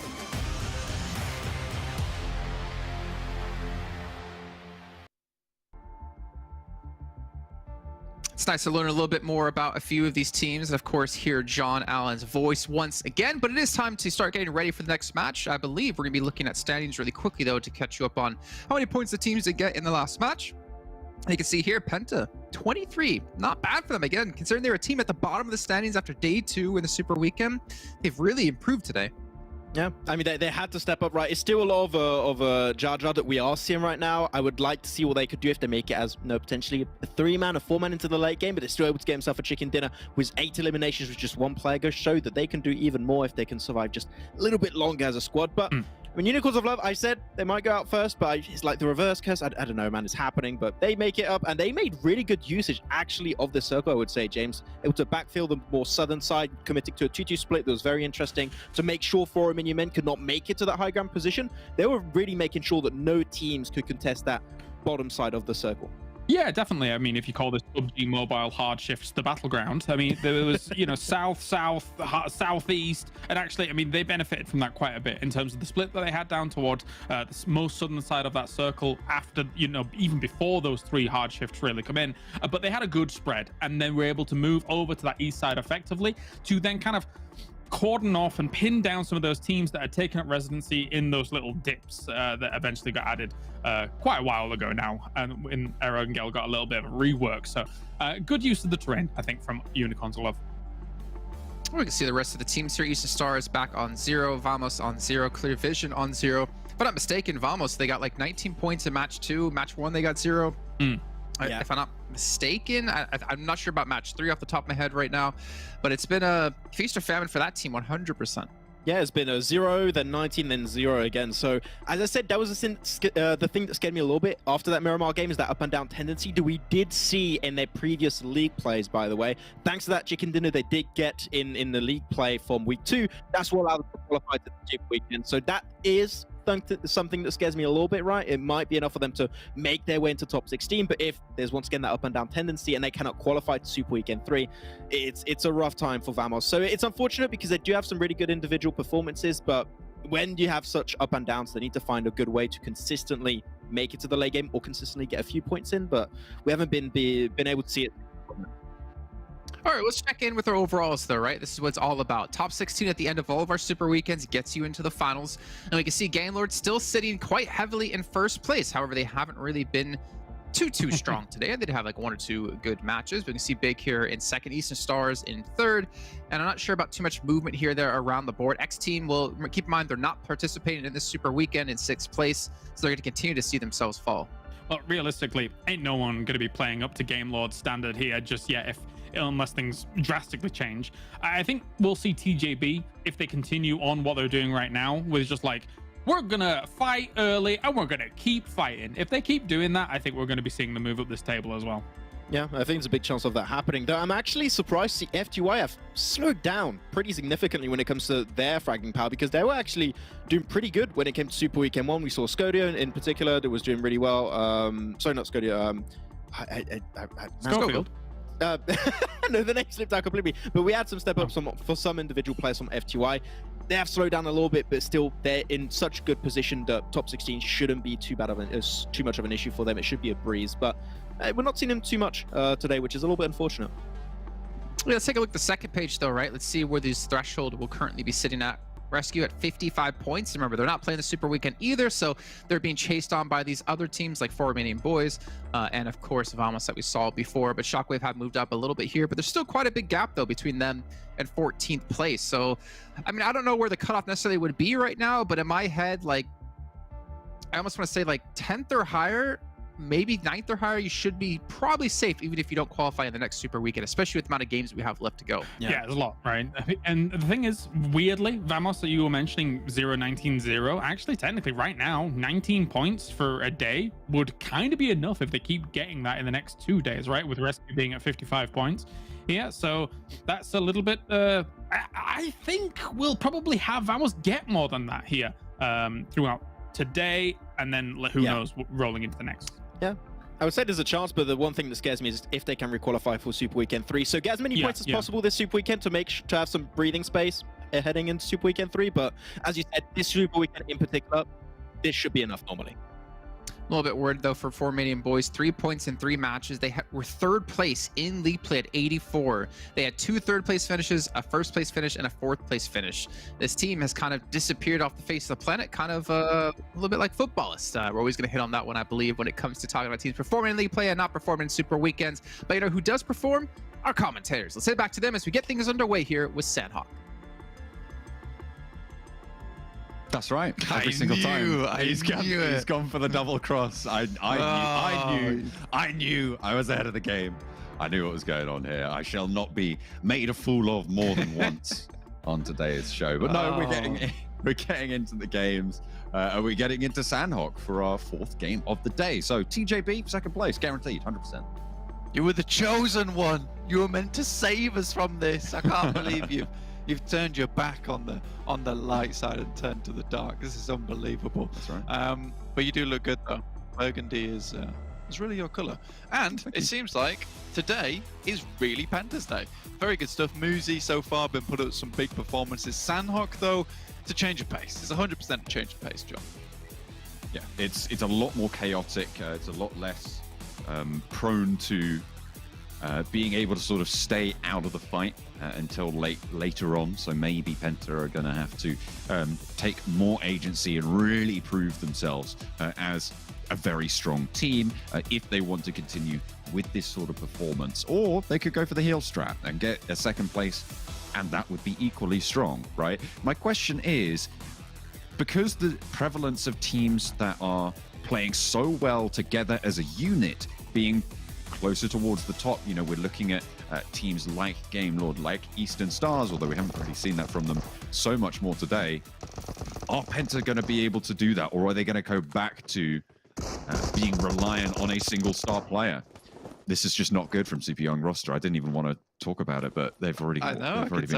It's nice to learn a little bit more about a few of these teams, and of course hear John Allen's voice once again. But it is time to start getting ready for the next match. I believe we're going to be looking at standings really quickly, though, to catch you up on how many points the teams did get in the last match. You can see here, PENTA, 23. Not bad for them. Again, considering they were a team at the bottom of the standings after day 2 in the Super Weekend, they've really improved today. Yeah, I mean, they had to step up, right? It's still a lot of Jar Jar that we are seeing right now. I would like to see what they could do if they make it as, potentially a 3-man, a 4-man into the late game, but they're still able to get himself a chicken dinner with 8 eliminations with just 1 player. Goes show that they can do even more if they can survive just a little bit longer as a squad. But I mean, Unicorns of Love, I said they might go out first, but it's like the reverse curse. I don't know, man, it's happening, but they make it up, and they made really good usage, actually, of the circle, I would say, James. Able to backfill the more southern side, committing to a 2-2 split that was very interesting to make sure Romanian Men could not make it to that high ground position. They were really making sure that no teams could contest that bottom side of the circle. Yeah, definitely. I mean, if you call this PUBG Mobile hard shifts the battleground, I mean, there was, south, southeast, and actually, I mean, they benefited from that quite a bit in terms of the split that they had down towards the most southern side of that circle after, even before those 3 hard shifts really come in. But they had a good spread, and then were able to move over to that east side effectively to then kind of cordon off and pin down some of those teams that had taken up residency in those little dips that eventually got added quite a while ago now, and when Erangel got a little bit of a rework. So good use of the terrain, I think, from Unicorns of Love. We can see the rest of the teams here. Eastern Stars back on 0, Vamos on 0, Clear Vision on 0. If I'm not mistaken, Vamos, they got like 19 points in match 2. Match 1, they got 0. Yeah. If I'm not mistaken, I'm not sure about match 3 off the top of my head right now, but it's been a feast or famine for that team 100%. Yeah, it's been a 0, then 19, then 0 again. So, as I said, that was the thing that scared me a little bit after that Miramar game, is that up and down tendency that we did see in their previous league plays, by the way. Thanks to that chicken dinner they did get in the league play from week 2, that's what allowed them to qualify to the Chip weekend. So that is something that scares me a little bit, right? It might be enough for them to make their way into top 16, but if there's once again that up and down tendency and they cannot qualify to Super Weekend 3, it's a rough time for Vamos. So it's unfortunate because they do have some really good individual performances, but when you have such up and downs, they need to find a good way to consistently make it to the late game or consistently get a few points in, but we haven't been able to see it. All right, let's check in with our overalls, though, right? This is what it's all about. Top 16 at the end of all of our Super Weekends gets you into the finals. And we can see Gamelord still sitting quite heavily in first place. However, they haven't really been too strong today. They did have like 1 or 2 good matches. We can see Big here in second, Eastern Stars in third. And I'm not sure about too much movement here there around the board. X Team will keep in mind they're not participating in this Super Weekend in 6th place. So they're going to continue to see themselves fall. Well, realistically, ain't no one going to be playing up to Gamelord's standard here just yet unless things drastically change. I think we'll see TJB, if they continue on what they're doing right now, with just like, we're gonna fight early and we're gonna keep fighting. If they keep doing that, I think we're going to be seeing them move up this table as well. Yeah, I think there's a big chance of that happening. Though I'm actually surprised to see FTY have slowed down pretty significantly when it comes to their fragging power, because they were actually doing pretty good when it came to Super Weekend 1. We saw Skodio in particular that was doing really well. Sorry, not Skodio. Schofield. No, the name slipped out completely. But we had some step-ups for some individual players from FTY. They have slowed down a little bit, but still they're in such good position that top 16 shouldn't be too much of an issue for them. It should be a breeze. But we're not seeing them too much today, which is a little bit unfortunate. Yeah, let's take a look at the second page, though, right? Let's see where these threshold will currently be sitting at. Rescue at 55 points. Remember, they're not playing the Super Weekend either, so they're being chased on by these other teams like Romanian Boys and, of course, Vamos that we saw before. But Shockwave have moved up a little bit here, but there's still quite a big gap, though, between them and 14th place. So, I mean, I don't know where the cutoff necessarily would be right now, but in my head, like, I almost want to say, like, 10th or higher maybe 9th or higher, you should be probably safe, even if you don't qualify in the next Super Weekend, especially with the amount of games we have left to go. Yeah, there's a lot, right? And the thing is, weirdly, Vamos, that you were mentioning 0-19-0, actually, technically, right now, 19 points for a day would kind of be enough if they keep getting that in the next 2 days, right? With Rescue being at 55 points. Yeah, so that's a little bit... I think we'll probably have Vamos get more than that here throughout today, and then who knows, rolling into the next. Yeah. I would say there's a chance, but the one thing that scares me is if they can requalify for Super Weekend 3. So get as many points as possible this Super Weekend to to have some breathing space heading into Super Weekend 3. But as you said, this Super Weekend in particular, this should be enough normally. A little bit worried though for Romanian Boys. 3 points in 3 matches. They were 3rd place in league play at 84. They had 2 3rd place finishes, a 1st place finish, and a 4th place finish. This team has kind of disappeared off the face of the planet, kind of a little bit like footballists. We're always going to hit on that one, I believe, when it comes to talking about teams performing in league play and not performing in Super Weekends. But you know who does perform? Our commentators. Let's head back to them as we get things underway here with Sanhok. That's right. Every single time. He's gone for the double cross. I knew I was ahead of the game. I knew what was going on here. I shall not be made a fool of more than once on today's show. But no, we're getting into the games. And we're getting into Sanhok for our 4th game of the day. So TJB, 2nd place, guaranteed, 100%. You were the chosen one. You were meant to save us from this. I can't believe you. You've turned your back on the light side and turned to the dark. This is unbelievable. That's right. But you do look good though. Burgundy is really your color. And it seems like today is really PENTA's day. Very good stuff. Muzi so far been put up some big performances. Sanhok though, it's a change of pace. It's 100% a change of pace, John. Yeah, it's a lot more chaotic. It's a lot less prone to being able to sort of stay out of the fight until later on. So maybe PENTA are going to have to take more agency and really prove themselves as a very strong team if they want to continue with this sort of performance. Or they could go for the heel strat and get a 2nd place, and that would be equally strong, right? My question is, because the prevalence of teams that are playing so well together as a unit being closer towards the top, you know, we're looking at teams like Game Lord, like Eastern Stars, although we haven't really seen that from them so much more today. Are PENTA going to be able to do that, or are they going to go back to being reliant on a single star player? This is just not good from CP Young roster. I didn't even want to talk about it, but they've already been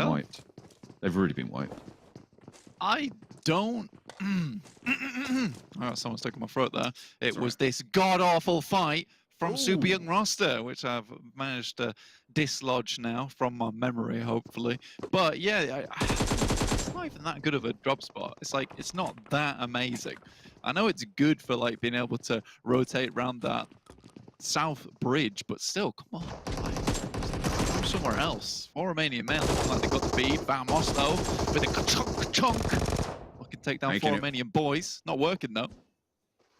wiped. They've already been wiped. I don't... Oh, someone's stuck in my throat there. It was this god-awful fight from Super Young roster, which I've managed to dislodge now from my memory, hopefully. But yeah, it's not even that good of a drop spot. It's like, it's not that amazing. I know it's good for like being able to rotate around that south bridge, but still, come on, like, go somewhere else. For Romanian Men, looking like they got the beat. Vamos though, with a chunk. Looking to take down four Romanian Boys. Not working though.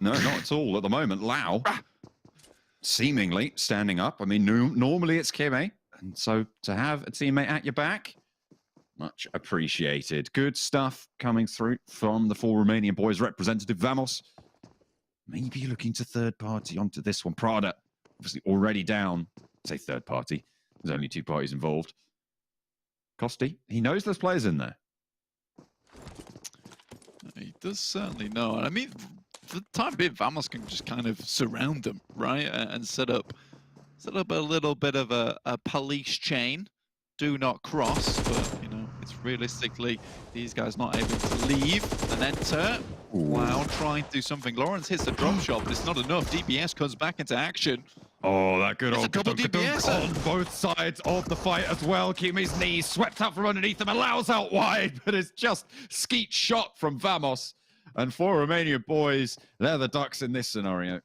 No, not at all at the moment. Lau. Seemingly standing up. I mean, normally it's Kime, and so to have a teammate at your back, much appreciated. Good stuff coming through from the 4 Romanian Boys representative, Vamos. Maybe looking to third party onto this one. Prada, obviously already down. Say third party. There's only 2 parties involved. Costi, he knows there's players in there. He does certainly know. And I mean, for the time being, Vamos can just kind of surround them, right? And set up a little bit of a police chain. Do not cross, but, you know, it's realistically these guys not able to leave and enter. Wow, trying to do something. Lawrence hits the drop shot, but it's not enough. DBS comes back into action. Oh, that good old double DBS on both sides of the fight as well. Kime's knees swept out from underneath him, allows out wide, but it's just skeet shot from Vamos. And 4 Romanian Boys, they're the Ducks in this scenario.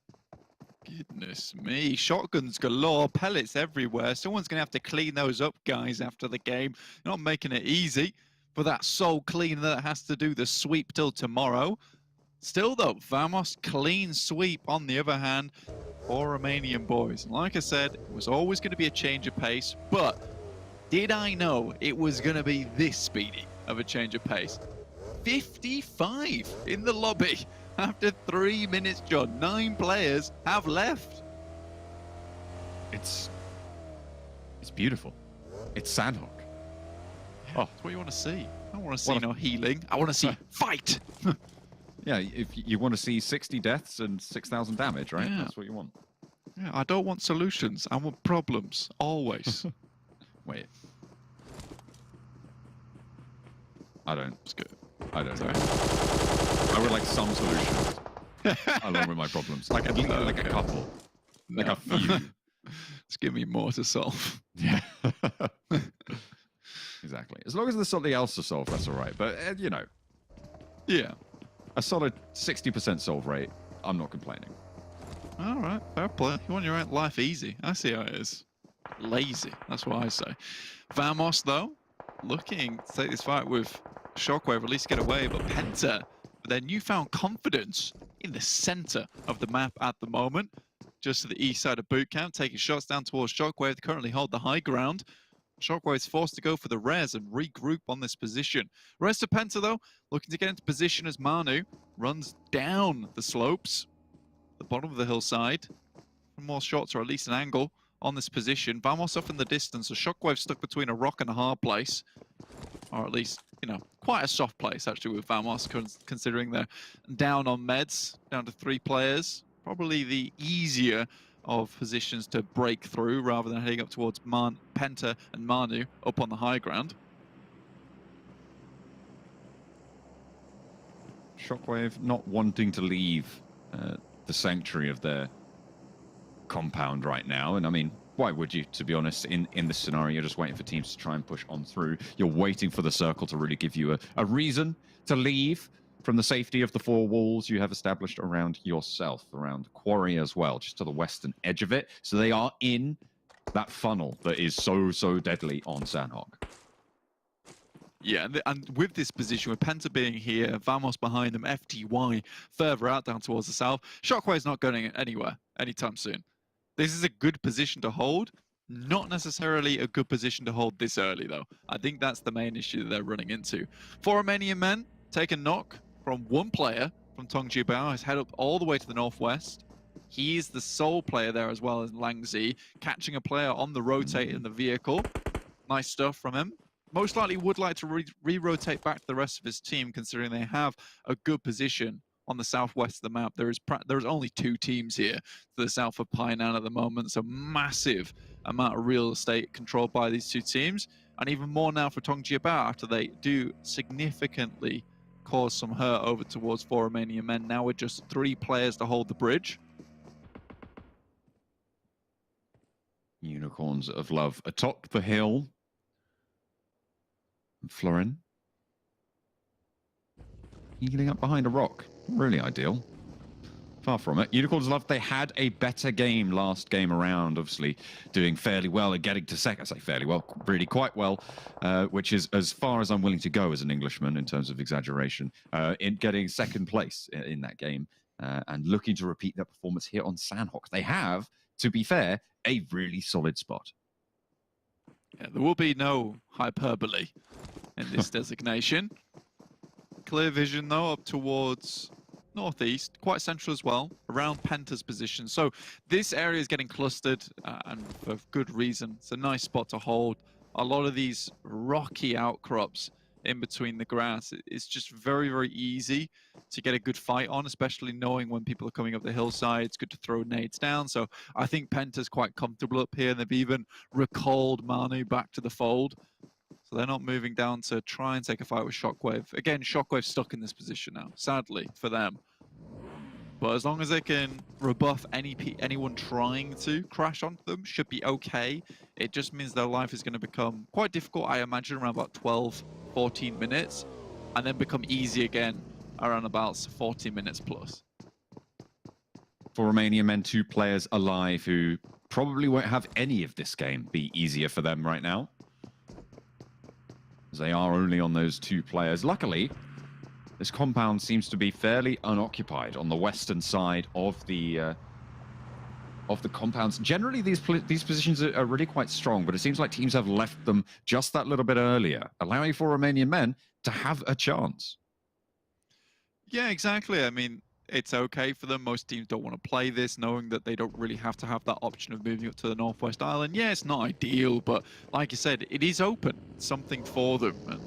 Goodness me, shotguns galore, pellets everywhere. Someone's going to have to clean those up, guys, after the game. You're not making it easy for that soul cleaner that has to do the sweep till tomorrow. Still, though, Vamos clean sweep on the other hand for Romanian Boys. And like I said, it was always going to be a change of pace, but did I know it was going to be this speedy of a change of pace? 55 in the lobby After 3 minutes, John, 9 players have left. It's beautiful. It's Sanhok. Oh, that's what you want to see. I don't want to see no healing. I want to see fight. Yeah, if you want to see 60 deaths and 6,000 damage, right? Yeah. That's what you want. Yeah, I don't want solutions. I want problems, always. Wait. I don't. It's good. I don't know. I would like some solutions along with my problems. Like at least like a couple. Like a few. Just give me more to solve. Yeah. Exactly. As long as there's something else to solve, that's all right. But, you know. Yeah. A solid 60% solve rate, I'm not complaining. All right, fair play. You want your life easy. I see how it is. Lazy, that's what I say. Vamos, though, looking to take this fight with Shockwave, at least get away, but PENTA, with their newfound confidence in the center of the map at the moment, just to the east side of boot camp, taking shots down towards Shockwave. They currently hold the high ground. Shockwave's forced to go for the res and regroup on this position. Rest of PENTA, though, looking to get into position as Manu runs down the slopes, the bottom of the hillside, for more shots or at least an angle on this position. Vamos off in the distance, so Shockwave stuck between a rock and a hard place, or at least, you know, quite a soft place actually with Vamos, considering they're down on meds, down to 3 players. Probably the easier of positions to break through rather than heading up towards PENTA and Manu up on the high ground. Shockwave not wanting to leave the sanctuary of their compound right now. And I mean, why would you, to be honest, in this scenario? You're just waiting for teams to try and push on through. You're waiting for the circle to really give you a reason to leave from the safety of the 4 walls you have established around yourself, around Quarry as well, just to the western edge of it. So they are in that funnel that is so deadly on Sanhok. Yeah, and with this position, with PENTA being here, Vamos behind them, FTY further out down towards the south, Shockwave's not going anywhere anytime soon. This is a good position to hold, not necessarily a good position to hold this early, though. I think that's the main issue that they're running into. 4 Romanian men take a knock from 1 player from TJB, has head up all the way to the northwest. He's the sole player there as well as Langzi, catching a player on the rotate in the vehicle. Nice stuff from him. Most likely would like to re-rotate back to the rest of his team, considering they have a good position on the southwest of the map. There's only 2 teams here to the south of Painan at the moment, so massive amount of real estate controlled by these 2 teams, and even more now for TJB after they do significantly cause some hurt over towards 4 Romanian men. Now with just 3 players to hold the bridge. Unicorns of Love atop the hill. Florin healing up behind a rock. Really ideal. Far from it. Unicorns of Love, they had a better game last game around, obviously doing fairly well and getting to second. I say fairly well, really quite well, which is as far as I'm willing to go as an Englishman in terms of exaggeration, in getting second place in that game and looking to repeat that performance here on Sanhok. They have, to be fair, a really solid spot. Yeah, there will be no hyperbole in this designation. Clear vision, though, up towards northeast, quite central as well, around PENTA's position. So this area is getting clustered, and for good reason. It's a nice spot to hold. A lot of these rocky outcrops in between the grass, it's just very easy to get a good fight on, especially knowing when people are coming up the hillside. It's good to throw nades down. So I think PENTA's quite comfortable up here, and they've even recalled Manu back to the fold. So they're not moving down to try and take a fight with Shockwave. Again, Shockwave's stuck in this position now, sadly for them. But as long as they can rebuff anyone trying to crash onto them, should be okay. It just means their life is going to become quite difficult, I imagine, around about 12, 14 minutes, and then become easy again around about 40 minutes plus. For Romanian men, 2 players alive who probably won't have any of this game be easier for them right now, as they are only on those 2 players. Luckily, this compound seems to be fairly unoccupied on the western side of the compounds. Generally, these positions are really quite strong, but it seems like teams have left them just that little bit earlier, allowing for Romanian men to have a chance. Yeah, exactly. I mean, it's okay for them. Most teams don't want to play this, knowing that they don't really have to have that option of moving up to the Northwest Island. Yeah, it's not ideal, but like you said, it is open. Something for them. And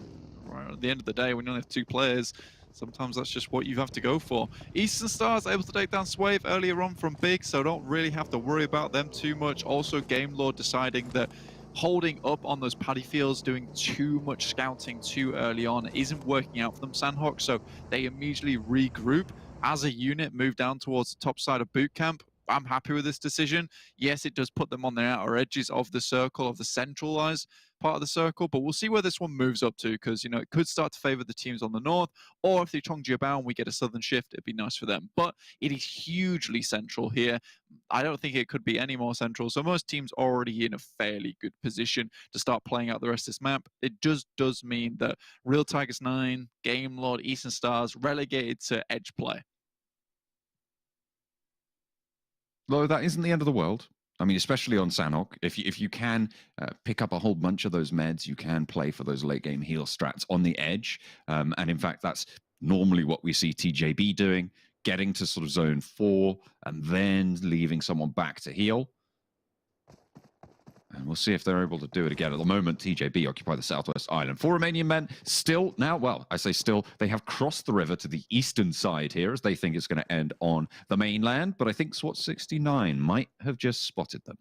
right at the end of the day, when you only have 2 players, sometimes that's just what you have to go for. Eastern Stars able to take down Swave earlier on from Big, so don't really have to worry about them too much. Also, Game Lord deciding that holding up on those paddy fields, doing too much scouting too early on isn't working out for them, Sanhok, so they immediately regroup as a unit, move down towards the top side of boot camp. I'm happy with this decision. Yes, it does put them on the outer edges of the circle, of the centralized part of the circle, but we'll see where this one moves up to, because, you know, it could start to favor the teams on the north, or if they Chongjiabao and we get a southern shift, it'd be nice for them. But it is hugely central here. I don't think it could be any more central, so most teams already in a fairly good position to start playing out the rest of this map. It just does mean that Real Tigers 9, Game Lord, Eastern Stars relegated to edge play. Though that isn't the end of the world. I mean, especially on Sanhok, if you can pick up a whole bunch of those meds, you can play for those late game heal strats on the edge. And in fact, that's normally what we see TJB doing, getting to sort of zone 4 and then leaving someone back to heal. And we'll see if they're able to do it again. At the moment, TJB occupy the Southwest Island. For Romanian Men, still now, well, I say still, they have crossed the river to the eastern side here as they think it's going to end on the mainland. But I think SWAT69 might have just spotted them.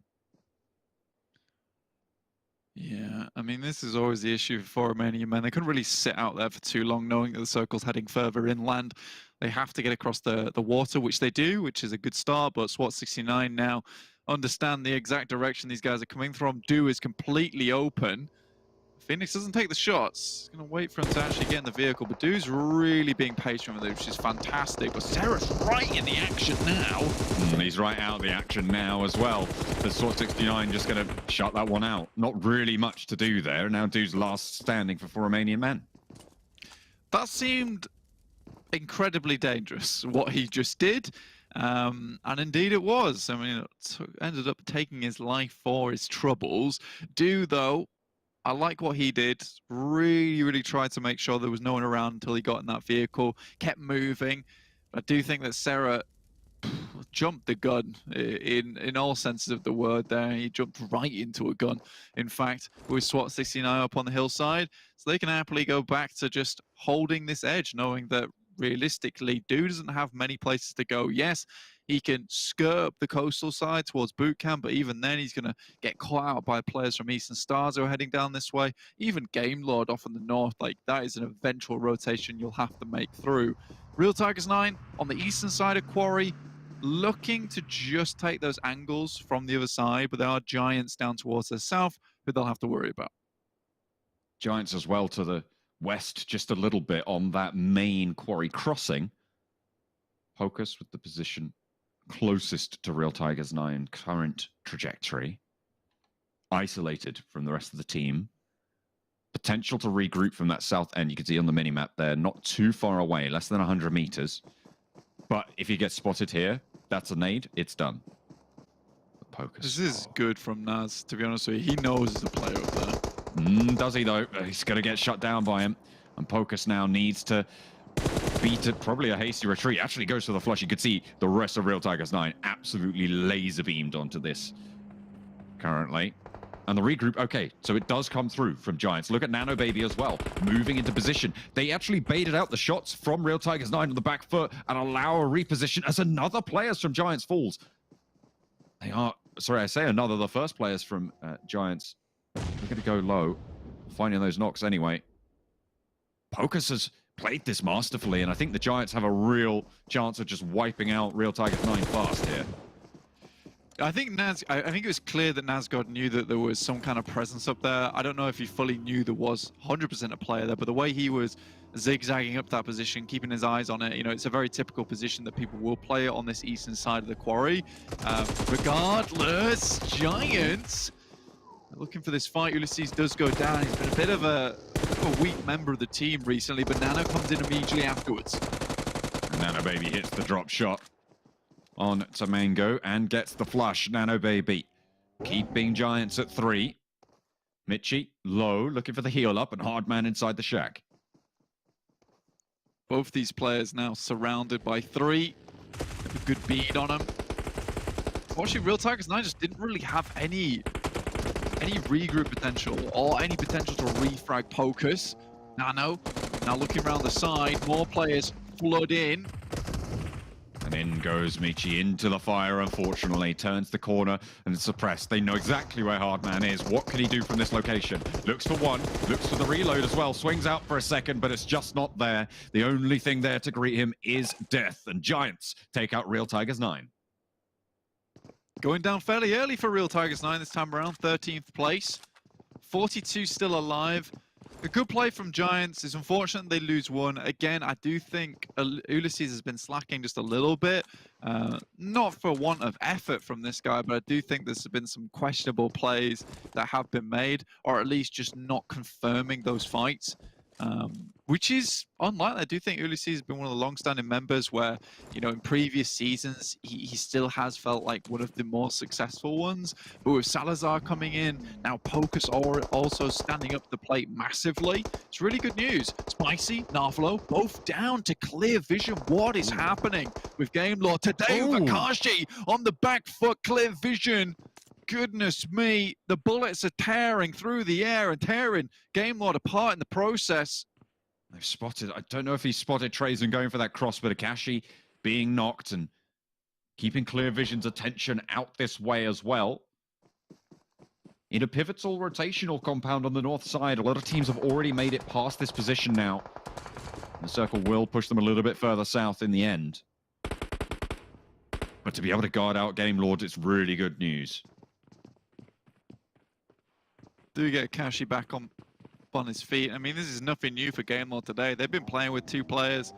Yeah, I mean, this is always the issue for Romanian Men. They couldn't really sit out there for too long knowing that the circle's heading further inland. They have to get across the water, which they do, which is a good start. But SWAT69 now understand the exact direction these guys are coming from. Do is completely open. Phoenix doesn't take the shots. He's going to wait for him to actually get in the vehicle. But Do's really being patient with it, which is fantastic. But Sarah's right in the action now. And he's right out of the action now as well. The SWAT69 just going to shut that one out. Not really much to do there. Now Do's last standing for Romanian Men. That seemed incredibly dangerous, what he just did. And indeed it was. I mean, it ended up taking his life for his troubles. Do, though, I like what he did. Really tried to make sure there was no one around until he got in that vehicle. Kept moving. I do think that Sarah jumped the gun in all senses of the word there. He jumped right into a gun, in fact, with SWAT69 up on the hillside. So they can happily go back to just holding this edge, knowing that realistically, Do doesn't have many places to go. Yes, he can skirt up the coastal side towards boot camp, but even then he's going to get caught out by players from Eastern Stars who are heading down this way. Even Game Lord off in the north, like that is an eventual rotation you'll have to make through. Real Tigers 9 on the eastern side of Quarry, looking to just take those angles from the other side, but there are Giants down towards the south who they'll have to worry about. Giants as well to the west just a little bit on that main Quarry crossing. Pocus with the position closest to Real Tigers 9 current trajectory. Isolated from the rest of the team. Potential to regroup from that south end. You can see on the minimap there, not too far away, less than 100 meters. But if he gets spotted here, that's a nade, it's done. Pocus. This is good from Naz, to be honest with you. He knows the play up there. Does he though? He's going to get shut down by him. And Pocus now needs to beat it. Probably a hasty retreat. Actually goes for the flush. You could see the rest of Real Tigers 9 absolutely laser beamed onto this currently. And the regroup, okay, so it does come through from Giants. Look at Nano Baby as well, moving into position. They actually baited out the shots from Real Tigers 9 on the back foot and allow a reposition as another players from Giants falls. They are, sorry, I say another, the first players from Giants. They're going to go low, finding those knocks anyway. Pocus has played this masterfully, and I think the Giants have a real chance of just wiping out Real Tigers 9 fast here. I think it was clear that Nazgod knew that there was some kind of presence up there. I don't know if he fully knew there was 100% a player there, but the way he was zigzagging up that position, keeping his eyes on it, you know, it's a very typical position that people will play on this eastern side of the quarry. Regardless, Giants looking for this fight. Ulysses does go down. He's been a bit of a weak member of the team recently, but Nano comes in immediately afterwards. And Nano Baby hits the drop shot on to Mango and gets the flush. Nano Baby keeping Giants at 3. Mitchie low, looking for the heal up, and Hardman inside the shack. Both these players now surrounded by 3. good bead on him. Fortunately, Real Tigers 9 just didn't really have any regroup potential or any potential to refrag Pocus. Nano now looking around the side, more players flood in. And in goes Michi into the fire, unfortunately. Turns the corner and it's suppressed. They know exactly where Hardman is. What can he do from this location? Looks for one, looks for the reload as well. Swings out for a second, but it's just not there. The only thing there to greet him is death. And Giants take out Real Tigers 9. Going down fairly early for Real Tigers 9 this time around, 13th place. 42 still alive. A good play from Giants. It's unfortunate they lose one. Again, I do think Ulysses has been slacking just a little bit. Not for want of effort from this guy, but I do think there's been some questionable plays that have been made, or at least just not confirming those fights. Which is unlikely. I do think Ulysses has been one of the long-standing members where, you know, in previous seasons, he still has felt like one of the more successful ones. But with Salazar coming in, now Pocus also standing up the plate massively. It's really good news. Spicy, Narflo, both down to clear vision. What is happening with Game Lord today? Vakashi on the back foot, clear vision. Goodness me, the bullets are tearing through the air and tearing Game Lord apart in the process. They've spotted, I don't know if he spotted Trazen going for that cross, but Akashi being knocked and keeping Clear Vision's attention out this way as well. In a pivotal rotational compound on the north side, a lot of teams have already made it past this position now. The circle will push them a little bit further south in the end. But to be able to guard out Game Lord, it's really good news. Do get Kashi back on his feet. I mean, this is nothing new for Game Lord today. They've been playing with two players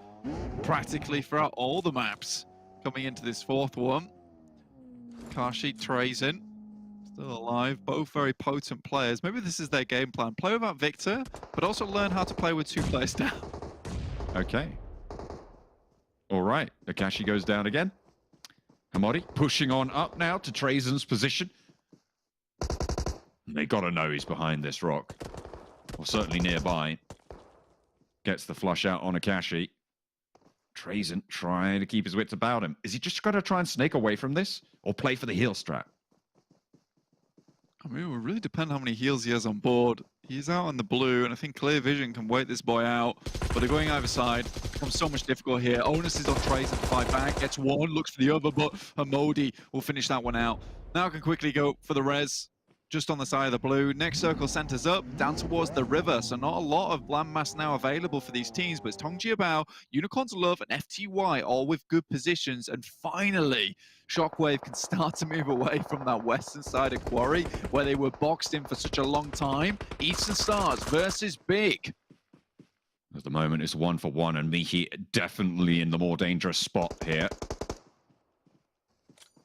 practically throughout all the maps coming into this fourth one. Kashi, Trazen, still alive. Both very potent players. Maybe this is their game plan. Play without Victor, but also learn how to play with two players down. Okay. All right. Akashi goes down again. Hamori pushing on up now to Trazen's position. They gotta know he's behind this rock. Or certainly nearby. Gets the flush out on Akashi. Trazen trying to keep his wits about him. Is he just gonna try and snake away from this? Or play for the heal strat? I mean, it will really depend how many heals he has on board. He's out on the blue, and I think Clear Vision can wait this boy out. But they're going either side. It becomes so much difficult here. Onus is on Trazen to fight back. Gets one, looks for the other, but Hamodi will finish that one out. Now can quickly go for the res. Just on the side of the blue. Next circle centers up, down towards the river. So not a lot of landmass now available for these teams, but it's Tongjiabao, Unicorns Love, and FTY all with good positions. And finally, Shockwave can start to move away from that western side of Quarry, where they were boxed in for such a long time. Eastern Stars versus Big. At the moment, it's 1-for-1, and Mihi definitely in the more dangerous spot here.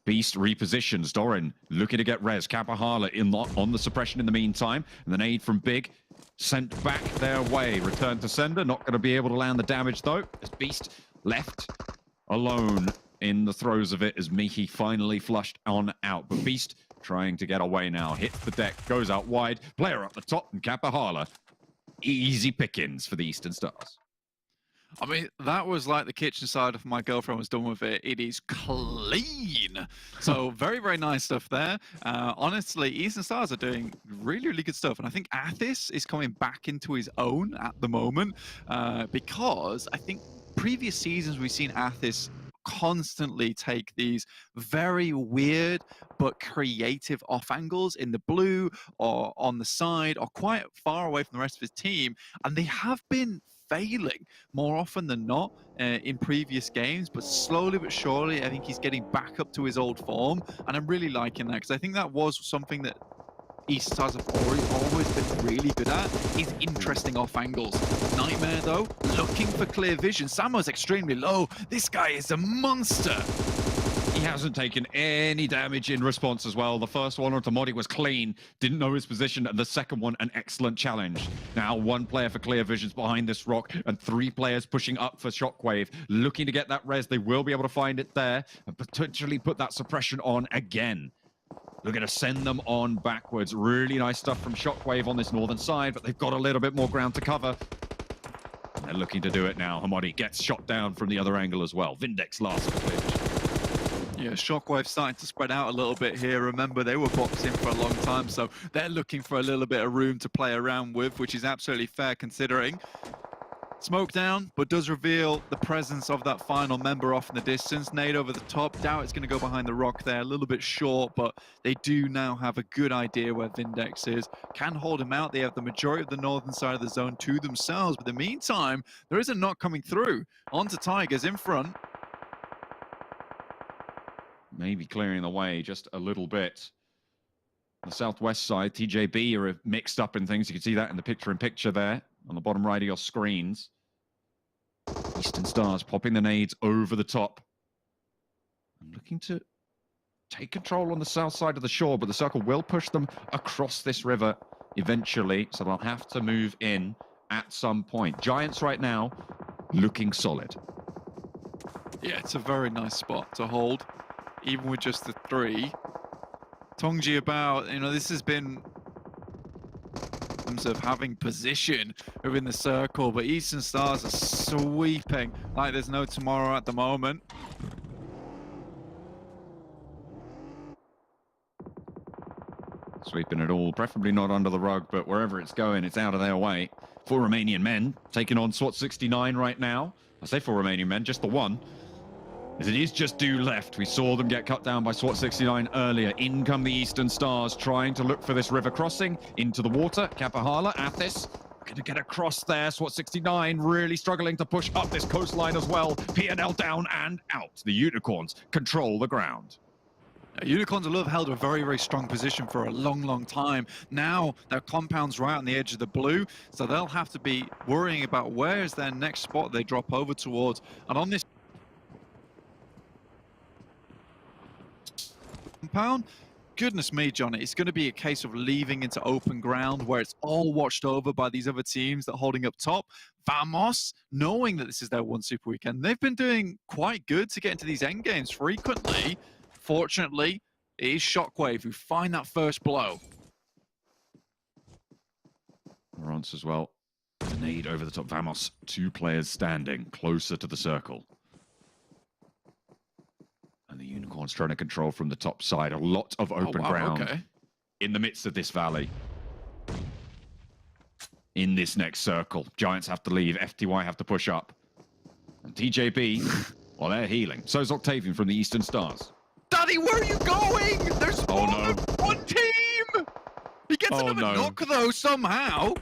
Beast repositions. Doran looking to get res. Kapahala on the suppression in the meantime. And the nade from Big sent back their way. Return to sender. Not going to be able to land the damage though. As Beast left alone in the throes of it as Mihi finally flushed on out. But Beast trying to get away now. Hits the deck. Goes out wide. Player up the top. And Kapahala. Easy pickings for the Eastern Stars. I mean, that was like the kitchen side of my girlfriend was done with it. It is clean. So very, very nice stuff there. Honestly, Eastern Stars are doing really, really good stuff. And I think Athis is coming back into his own at the moment because I think previous seasons we've seen Athis constantly take these very weird but creative off angles in the blue or on the side or quite far away from the rest of his team. And they have been failing more often than not in previous games, but slowly but surely I think he's getting back up to his old form, and I'm really liking that because I think that was something that East Stars have always been really good at, is interesting off angles. Nightmare though, looking for clear vision. Samo's extremely low. This guy is a monster. He hasn't taken any damage in response as well. The first one onto Modi was clean, didn't know his position, and the second one, an excellent challenge. Now one player for Clear Visions behind this rock, and three players pushing up for Shockwave, looking to get that res. They will be able to find it there, and potentially put that suppression on again. We're going to send them on backwards. Really nice stuff from Shockwave on this northern side, but they've got a little bit more ground to cover. They're looking to do it now. Hamodi gets shot down from the other angle as well. Vindex last for Clear Vision. Yeah, Shockwave starting to spread out a little bit here. Remember, they were boxed in for a long time, so they're looking for a little bit of room to play around with, which is absolutely fair considering. Smoke down, but does reveal the presence of that final member off in the distance. Nade over the top. Doubt it's going to go behind the rock there. A little bit short, but they do now have a good idea where Vindex is. Can hold him out. They have the majority of the northern side of the zone to themselves. But in the meantime, there is a knock coming through. On to Tigers in front. Maybe clearing the way just a little bit. On the southwest side, TJB are mixed up in things. You can see that in the picture-in-picture there on the bottom right of your screens. Eastern Stars popping the nades over the top. I'm looking to take control on the south side of the shore, but the circle will push them across this river eventually, so they'll have to move in at some point. Giants right now looking solid. Yeah, it's a very nice spot to hold, even with just the 3. Tongji about, you know, this has been in terms of having position within the circle, but Eastern Stars are sweeping like there's no tomorrow at the moment. Sweeping it all, preferably not under the rug, but wherever it's going, it's out of their way. For Romanian Men, taking on SWAT2D1 right now. I say for Romanian Men, just the one. As it is just due left. We saw them get cut down by SWAT2D1 earlier. In come the Eastern Stars, trying to look for this river crossing into the water. Kapahala, Athis, going to get across there. SWAT2D1 really struggling to push up this coastline as well. PNL down and out. The Unicorns control the ground. Unicorns will have held a very, very strong position for a long, long time. Now their compound's right on the edge of the blue, so they'll have to be worrying about where is their next spot they drop over towards. And on this compound, goodness me, John, it's going to be a case of leaving into open ground where it's all watched over by these other teams that are holding up top. Vamos, knowing that this is their one super weekend, they've been doing quite good to get into these end games frequently. Fortunately, it is Shockwave who find that first blow. Lawrence as well. Grenade over the top. Vamos, 2 players standing closer to the circle. And the Unicorns trying to control from the top side. A lot of open ground in the midst of this valley. In this next circle. Giants have to leave. FTY have to push up. And TJB, well, they're healing. So's Octavian from the Eastern Stars. Daddy, where are you going? There's only one team! He gets another knock, though, somehow.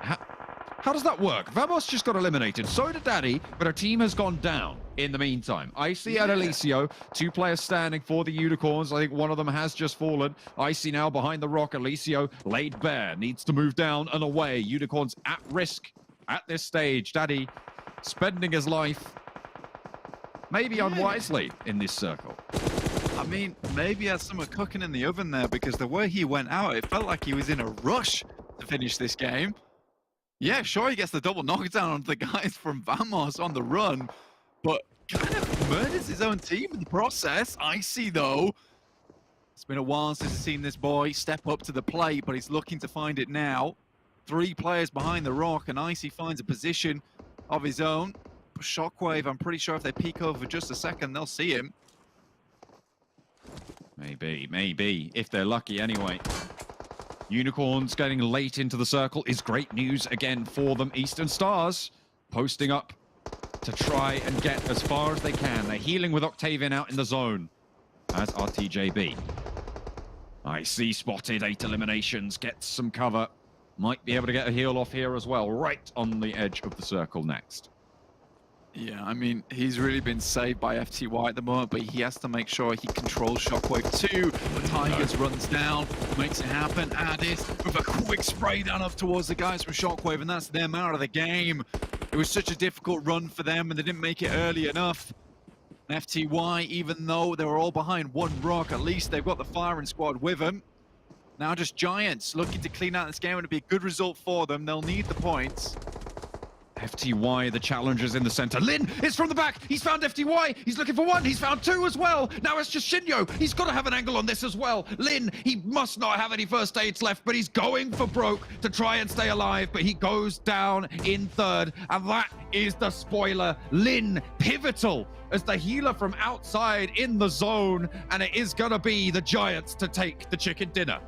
How does that work? Vamos just got eliminated. So did Daddy, but our team has gone down in the meantime. Icy and Alicio, 2 players standing for the Unicorns. I think one of them has just fallen. Icy now behind the rock. Alicio laid bare. Needs to move down and away. Unicorns at risk at this stage. Daddy spending his life, maybe unwisely, in this circle. I mean, maybe he had something cooking in the oven there, because the way he went out, it felt like he was in a rush to finish this game. Yeah, sure, he gets the double knockdown on the guys from Vamos on the run, but kind of murders his own team in the process. Icy, though. It's been a while since he's seen this boy step up to the plate, but he's looking to find it now. 3 players behind the rock, and Icy finds a position of his own. Shockwave, I'm pretty sure if they peek over for just a second, they'll see him. Maybe, if they're lucky anyway. Unicorns getting late into the circle is great news again for them. Eastern Stars posting up to try and get as far as they can. They're healing with Octavian out in the zone, as are TJB. I see spotted, 8 eliminations, gets some cover. Might be able to get a heal off here as well, right on the edge of the circle next. Yeah, I mean, he's really been saved by FTY at the moment, but he has to make sure he controls Shockwave too. The Tigers runs down, makes it happen. Addis with a quick spray down up towards the guys from Shockwave, and that's them out of the game. It was such a difficult run for them, and they didn't make it early enough. FTY, even though they were all behind one rock, at least they've got the firing squad with them. Now just Giants looking to clean out this game, and it'll be a good result for them. They'll need the points. FTY, the challengers in the center. Lin is from the back. He's found FTY. He's looking for one. He's found two as well. Now it's just Shinyo. He's got to have an angle on this as well. Lin, he must not have any first aids left, but he's going for broke to try and stay alive, but he goes down in third, and that is the spoiler. Lin, pivotal as the healer from outside in the zone, and it is going to be the Giants to take the chicken dinner.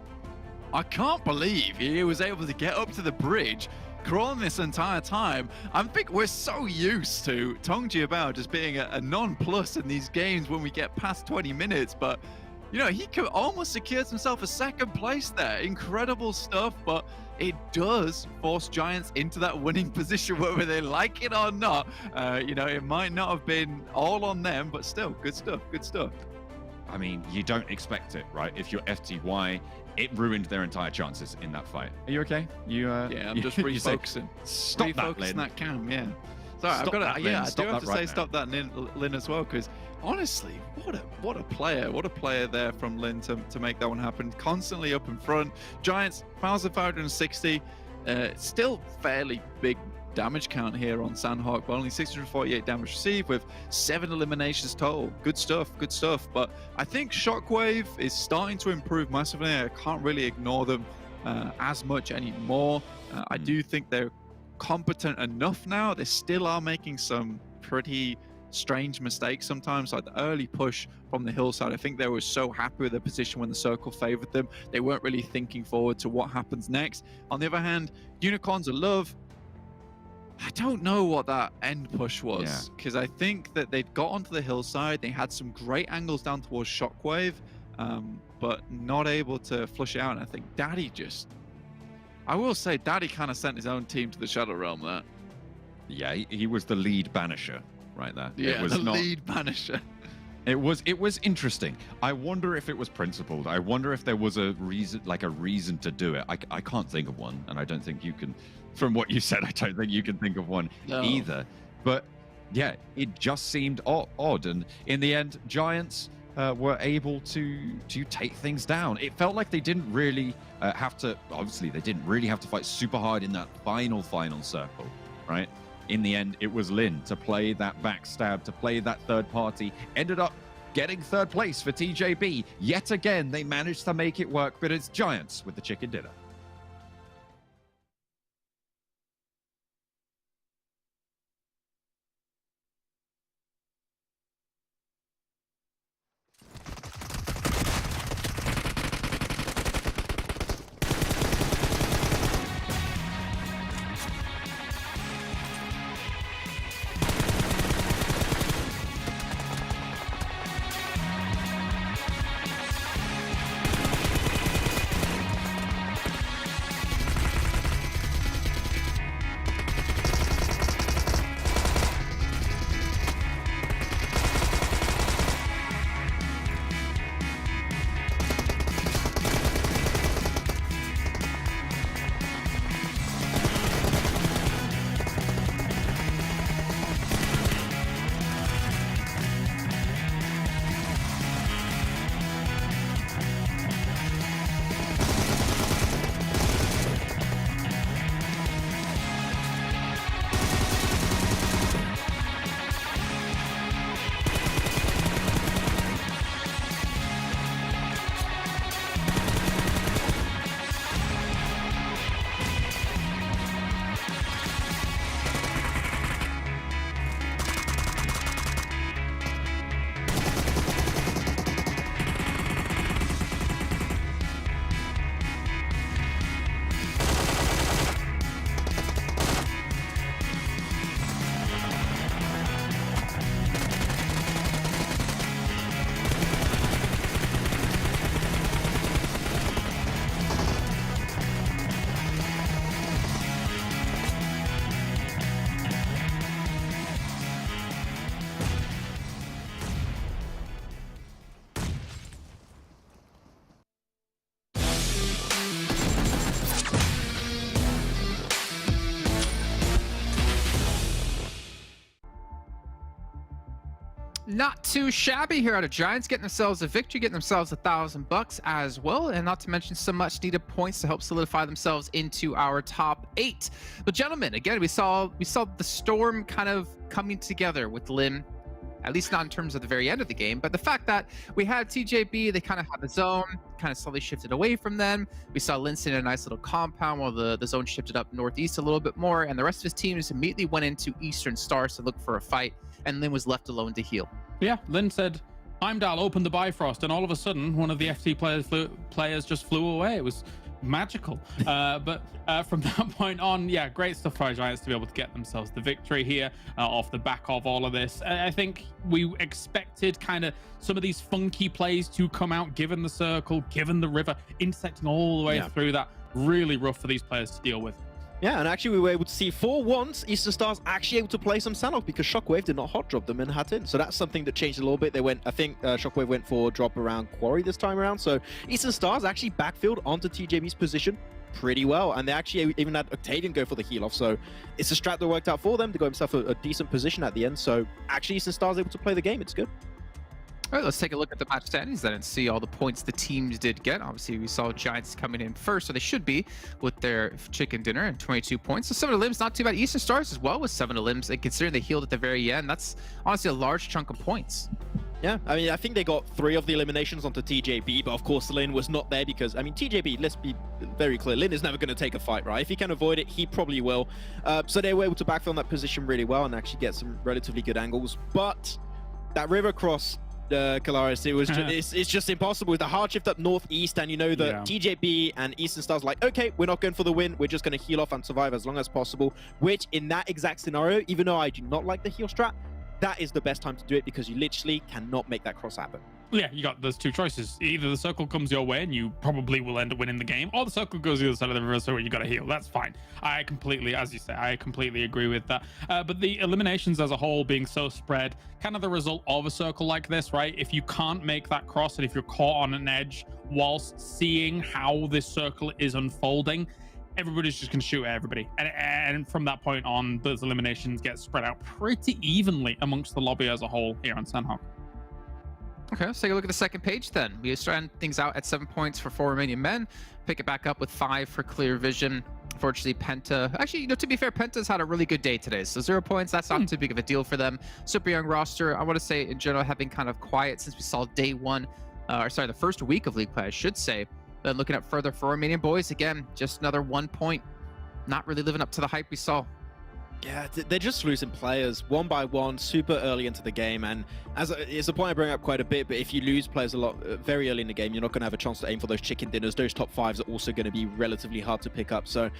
I can't believe he was able to get up to the bridge, crawling this entire time. I think we're so used to TJB just being a non-plus in these games when we get past 20 minutes, but you know, he could almost secure himself a second place there. Incredible stuff, but it does force Giants into that winning position whether they like it or not. You know, it might not have been all on them, but still, good stuff, good stuff. I mean, you don't expect it, right? If you're FTY, it ruined their entire chances in that fight. Are you okay? Yeah, I'm just refocusing. Stop that, Lin. That cam, yeah. Sorry, I've got to. Yeah, I do have to say stop that, Lin, as well, because honestly, what a player there from Lin to make that one happen. Constantly up in front. Giants 1,560. Still fairly big damage count here on Sanhok, but only 648 damage received with 7 eliminations total. Good stuff, good stuff. But I think Shockwave is starting to improve massively. I can't really ignore them as much anymore. I do think they're competent enough now. They still are making some pretty strange mistakes sometimes, like the early push from the hillside. I think they were so happy with their position when the circle favored them. They weren't really thinking forward to what happens next. On the other hand, Unicorns of Love, I don't know what that end push was, because I think that they'd got onto the hillside. They had some great angles down towards Shockwave, but not able to flush it out. And I think Daddy I will say, Daddy kind of sent his own team to the Shadow Realm there. Yeah, he was the lead banisher right there. Yeah, it was lead banisher. It was interesting. I wonder if it was principled. I wonder if there was a reason to do it. I can't think of one, and I don't think you can. From what you said, I don't think you can think of one either. But yeah, it just seemed odd. And in the end, Giants were able to take things down. It felt like they didn't really have to. Obviously, they didn't really have to fight super hard in that final circle, right? In the end, it was Lin to play that backstab, to play that third party. Ended up getting third place for TJB. Yet again, they managed to make it work, but it's Giants with the chicken dinner. Not too shabby here out of Giants, getting themselves a victory, getting themselves $1,000 as well, and not to mention some much needed points to help solidify themselves into our top 8. But gentlemen, again, we saw the storm kind of coming together with Lin, at least not in terms of the very end of the game, but the fact that we had TJB, they kind of had the zone, kind of slowly shifted away from them. We saw Lin in a nice little compound while the zone shifted up northeast a little bit more, and the rest of his team just immediately went into Eastern Stars to look for a fight, and Lin was left alone to heal. Yeah, Lin said, Heimdall opened the Bifrost, and all of a sudden, one of the FT players just flew away. It was magical. But from that point on, yeah, great stuff for our Giants to be able to get themselves the victory here off the back of all of this. I think we expected kind of some of these funky plays to come out, given the circle, given the river, intersecting all the way through that. Really rough for these players to deal with. Yeah, and actually we were able to see for once Eastern Stars actually able to play some Sanhok because Shockwave did not hot drop them in Hatin. So that's something that changed a little bit. They went, I think Shockwave went for drop around Quarry this time around. So Eastern Stars actually backfilled onto TJB's position pretty well. And they actually even had Octavian go for the heal off. So it's a strat that worked out for them. They got themselves a decent position at the end. So actually Eastern Stars able to play the game. It's good. All right, let's take a look at the match standings then and see all the points the teams did get. Obviously, we saw Giants coming in first, so they should be with their chicken dinner and 22 points. So 7 limbs, not too bad. Eastern Stars as well with 7 limbs, and considering they healed at the very end, that's honestly a large chunk of points. Yeah, I mean, I think they got 3 of the eliminations onto TJB, but of course Lin was not there because, I mean, TJB, let's be very clear, Lin is never going to take a fight, right? If he can avoid it, he probably will. So they were able to backfill in that position really well and actually get some relatively good angles. But that river cross, Kalaris, it was it's just impossible with the hard shift up northeast, and you know that TJB and Eastern Stars like, okay, we're not going for the win, we're just going to heal off and survive as long as possible, which in that exact scenario, even though I do not like the heal strat, that is the best time to do it because you literally cannot make that cross happen. Yeah, those 2 choices. Either the circle comes your way and you probably will end up winning the game, or the circle goes the other side of the river, so you got to heal. That's fine. I completely, as you say, I completely agree with that. But the eliminations as a whole being so spread, kind of the result of a circle like this, right? If you can't make that cross and if you're caught on an edge whilst seeing how this circle is unfolding, everybody's just going to shoot at everybody. And from that point on, those eliminations get spread out pretty evenly amongst the lobby as a whole here on Sanhok. Okay, let's take a look at the second page then. We started things out at 7 points for 4 Romanian men. Pick it back up with 5 for Clear Vision. Unfortunately, PENTA... Actually, to be fair, PENTA's had a really good day today. So 0 points, that's not too big of a deal for them. Super young roster. I want to say, in general, have been kind of quiet since we saw day 1. The first week of League play, I should say. Then looking up further for Romanian Boys, again, just another 1 point. Not really living up to the hype we saw. Yeah, they're just losing players one by one super early into the game, and it's a point I bring up quite a bit, but if you lose players a lot very early in the game, you're not going to have a chance to aim for those chicken dinners. Those top 5s are also going to be relatively hard to pick up. So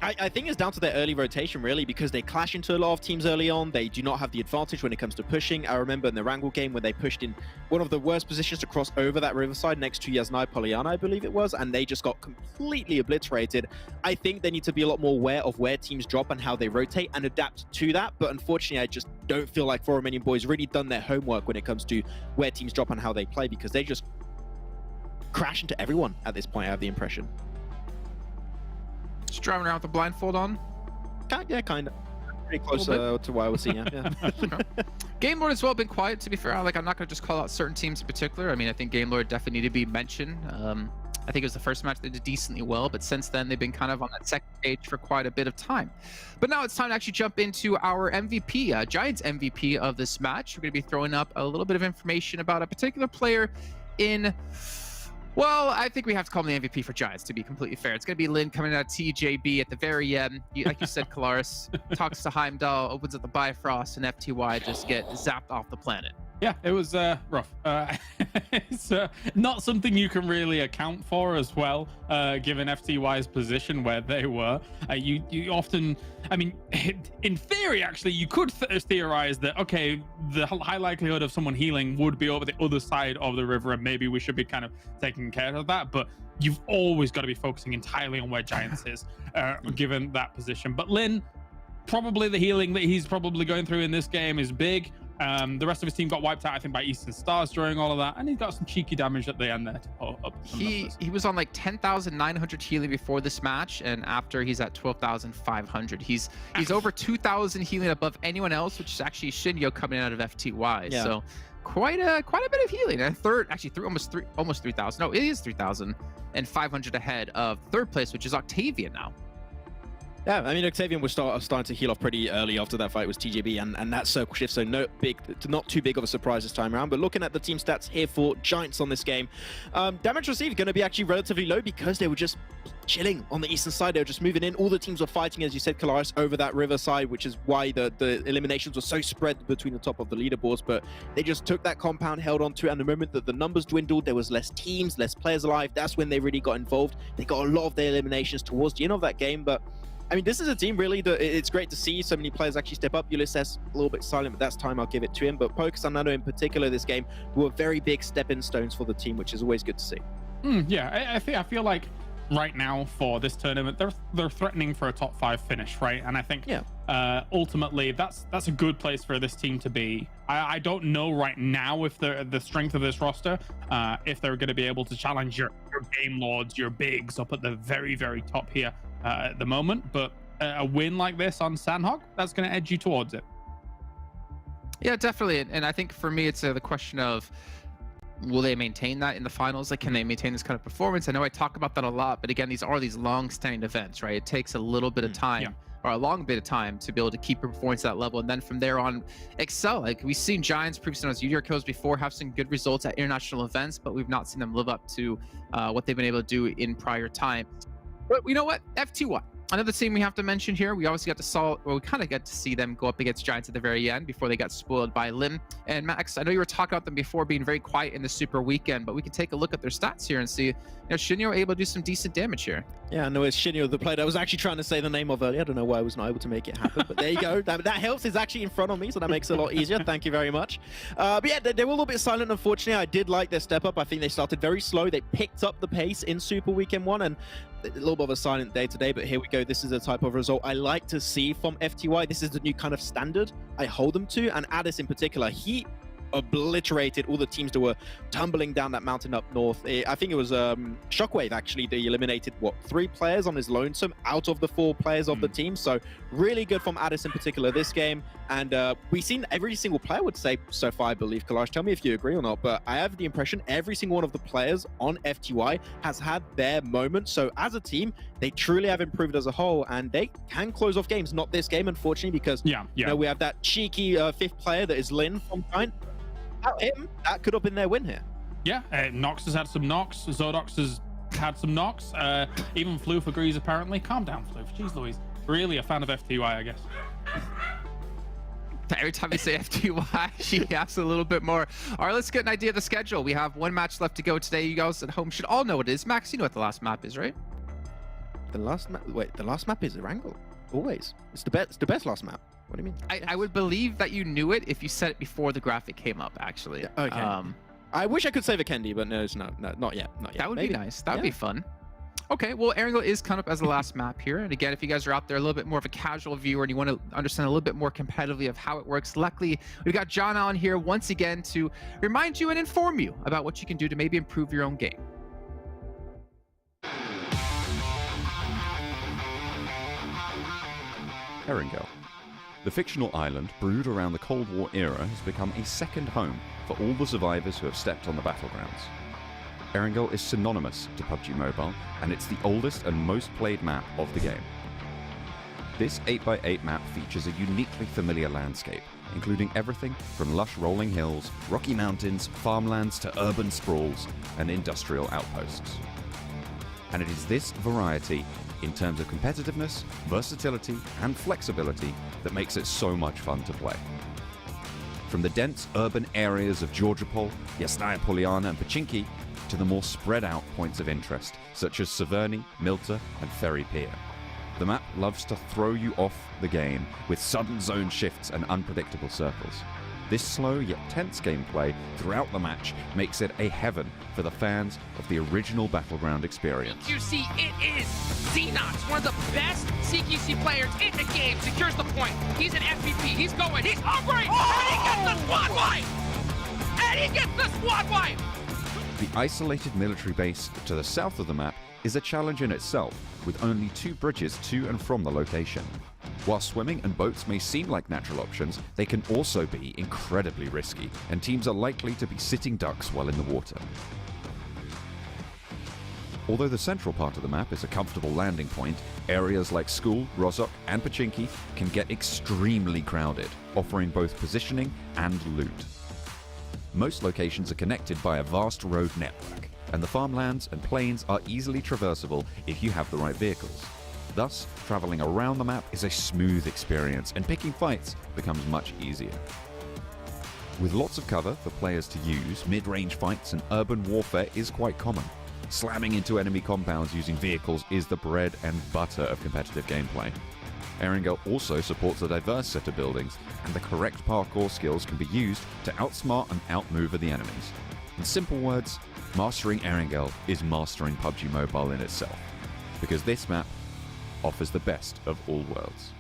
I think it's down to their early rotation, really, because they clash into a lot of teams early on. They do not have the advantage when it comes to pushing. I remember in the Erangel game when they pushed in one of the worst positions to cross over that riverside next to Yasnai Polyana, I believe it was, and they just got completely obliterated. I think they need to be a lot more aware of where teams drop and how they rotate and adapt to that, but unfortunately, I just don't feel like Romanian Boys really done their homework when it comes to where teams drop and how they play, because they just crash into everyone at this point, I have the impression. Just driving around with the blindfold on? Yeah, kind of. Pretty close to what I was seeing, yeah. Game Lord as well been quiet, to be fair. Like, I'm not going to just call out certain teams in particular. I mean, I think Game Lord definitely need to be mentioned. I think it was the first match they did decently well, but since then they've been kind of on that second page for quite a bit of time. But now it's time to actually jump into our MVP, Giants MVP of this match. We're going to be throwing up a little bit of information about a particular player in... Well, I think we have to call him the MVP for Giants, to be completely fair. It's going to be Lin coming out of TJB at the very end. Like you said, Kalaris talks to Heimdall, opens up the Bifrost, and FTY just get zapped off the planet. Yeah, it was rough. It's not something you can really account for as well, given FTY's position where they were. You often, I mean, in theory, actually, you could theorize that, okay, the high likelihood of someone healing would be over the other side of the river, and maybe we should be kind of taking care of that. But you've always got to be focusing entirely on where Giants is, given that position. But Lin, probably the healing that he's probably going through in this game is big. The rest of his team got wiped out, I think, by Eastern Stars during all of that, and he got some cheeky damage at the end there to pull up some numbers. He was on like 10,900 healing before this match, and after he's at 12,500. He's over 2,000 healing above anyone else, which is actually Shinyo coming out of FTY. Yeah. So quite a bit of healing. And third, actually almost 3,000. No, it is 3,500 ahead of third place, which is Octavian now. Yeah, I mean, Octavian was starting to heal off pretty early after that fight with TJB and that circle shift, so not too big of a surprise this time around. But looking at the team stats here for Giants on this game, damage received going to be actually relatively low because they were just chilling on the eastern side. They were just moving in. All the teams were fighting, as you said, Kalaris, over that river side, which is why the eliminations were so spread between the top of the leaderboards. But they just took that compound, held on to it, and the moment that the numbers dwindled, there was less teams, less players alive. That's when they really got involved. They got a lot of their eliminations towards the end of that game, but I mean, this is a team really that it's great to see so many players actually step up. Ulysses a little bit silent, but that's time, I'll give it to him. But Pocus and Nano in particular this game were very big stepping stones for the team, which is always good to see. Yeah, I feel like right now for this tournament, they're threatening for a top 5 finish, right? And I think ultimately that's a good place for this team to be. I don't know right now if the strength of this roster, if they're going to be able to challenge your Game Lords, your bigs up at the very, very top here at the moment. But a win like this on Sanhok, that's going to edge you towards it. Yeah, definitely. And I think for me, it's the question of, will they maintain that in the finals? Like, can they maintain this kind of performance? I know I talk about that a lot, but again, these are these long-standing events, right? It takes a little bit of time, or a long bit of time, to be able to keep your performance at that level, and then from there on, excel. Like, we've seen Giants, previously known as Junior Kills before, have some good results at international events, but we've not seen them live up to what they've been able to do in prior time. But you know what? FTY. Another team we have to mention here. We obviously we kind of got to see them go up against Giants at the very end before they got spoiled by Lim. And Max, I know you were talking about them before being very quiet in the Super Weekend, but we can take a look at their stats here and see, Shinyo able to do some decent damage here. Yeah, no, it's Shinyo, the player I was actually trying to say the name of earlier. I don't know why I was not able to make it happen, but there you go. That helps. It's actually in front of me, so that makes it a lot easier. Thank you very much. But yeah, they were a little bit silent, unfortunately. I did like their step up. I think they started very slow. They picked up the pace in Super Weekend 1, and a little bit of a silent day today, but here we go. This is a type of result I like to see from FTY. This is the new kind of standard I hold them to, and Addis in particular, he obliterated all the teams that were tumbling down that mountain up north. I think it was Shockwave, actually. They eliminated, 3 players on his lonesome out of the 4 players of the team. So really good from Addis in particular this game. And we've seen every single player, would say so far, I believe. Kalash, tell me if you agree or not, but I have the impression every single one of the players on FTY has had their moment. So as a team, they truly have improved as a whole, and they can close off games. Not this game, unfortunately, because you know, we have that cheeky 5th player that is Lin from Giant. Without him, that could have been their win here. Yeah, Nox has had some knocks. Zodox has had some knocks. Even Floof agrees, apparently. Calm down, Floof. Jeez Louise. Really a fan of FTY, I guess. Every time you say FTY, she asks a little bit more. All right, let's get an idea of the schedule. We have 1 match left to go today. You guys at home should all know what it is. Max, you know what the last map is, right? The last map? Wait, the last map is Erangel. Always. It's the best last map. What do you mean? I would believe that you knew it if you said it before the graphic came up, actually. Yeah, okay. I wish I could say Vikendi, but no, not yet. That would be nice. That would be fun. Okay, well, Erangel is coming up as the last map here. And again, if you guys are out there a little bit more of a casual viewer and you want to understand a little bit more competitively of how it works, luckily, we've got John on here once again to remind you and inform you about what you can do to maybe improve your own game. Erangel. The fictional island, brewed around the Cold War era, has become a second home for all the survivors who have stepped on the battlegrounds. Erangel is synonymous to PUBG Mobile, and it's the oldest and most played map of the game. This 8x8 map features a uniquely familiar landscape, including everything from lush rolling hills, rocky mountains, farmlands to urban sprawls and industrial outposts. And it is this variety in terms of competitiveness, versatility, and flexibility that makes it so much fun to play. From the dense urban areas of Georgopol, Yasnaya Polyana, and Pachinki, to the more spread out points of interest, such as Severny, Milta, and Ferry Pier. The map loves to throw you off the game with sudden zone shifts and unpredictable circles. This slow yet tense gameplay throughout the match makes it a heaven for the fans of the original Battleground experience. You see, it is Xenox, one of the best CQC players in the game. Secures the point. He's an MVP. He's going. He's hovering. And he gets the wipe! And he gets the squad wipe! The isolated military base to the south of the map is a challenge in itself, with only 2 bridges to and from the location. While swimming and boats may seem like natural options, they can also be incredibly risky, and teams are likely to be sitting ducks while in the water. Although the central part of the map is a comfortable landing point, areas like Skul, Rozhok and Pachinki can get extremely crowded, offering both positioning and loot. Most locations are connected by a vast road network, and the farmlands and plains are easily traversable if you have the right vehicles. Thus, traveling around the map is a smooth experience, and picking fights becomes much easier. With lots of cover for players to use, mid-range fights and urban warfare is quite common. Slamming into enemy compounds using vehicles is the bread and butter of competitive gameplay. Erangel also supports a diverse set of buildings, and the correct parkour skills can be used to outsmart and outmaneuver the enemies. In simple words, mastering Erangel is mastering PUBG Mobile in itself, because this map offers the best of all worlds.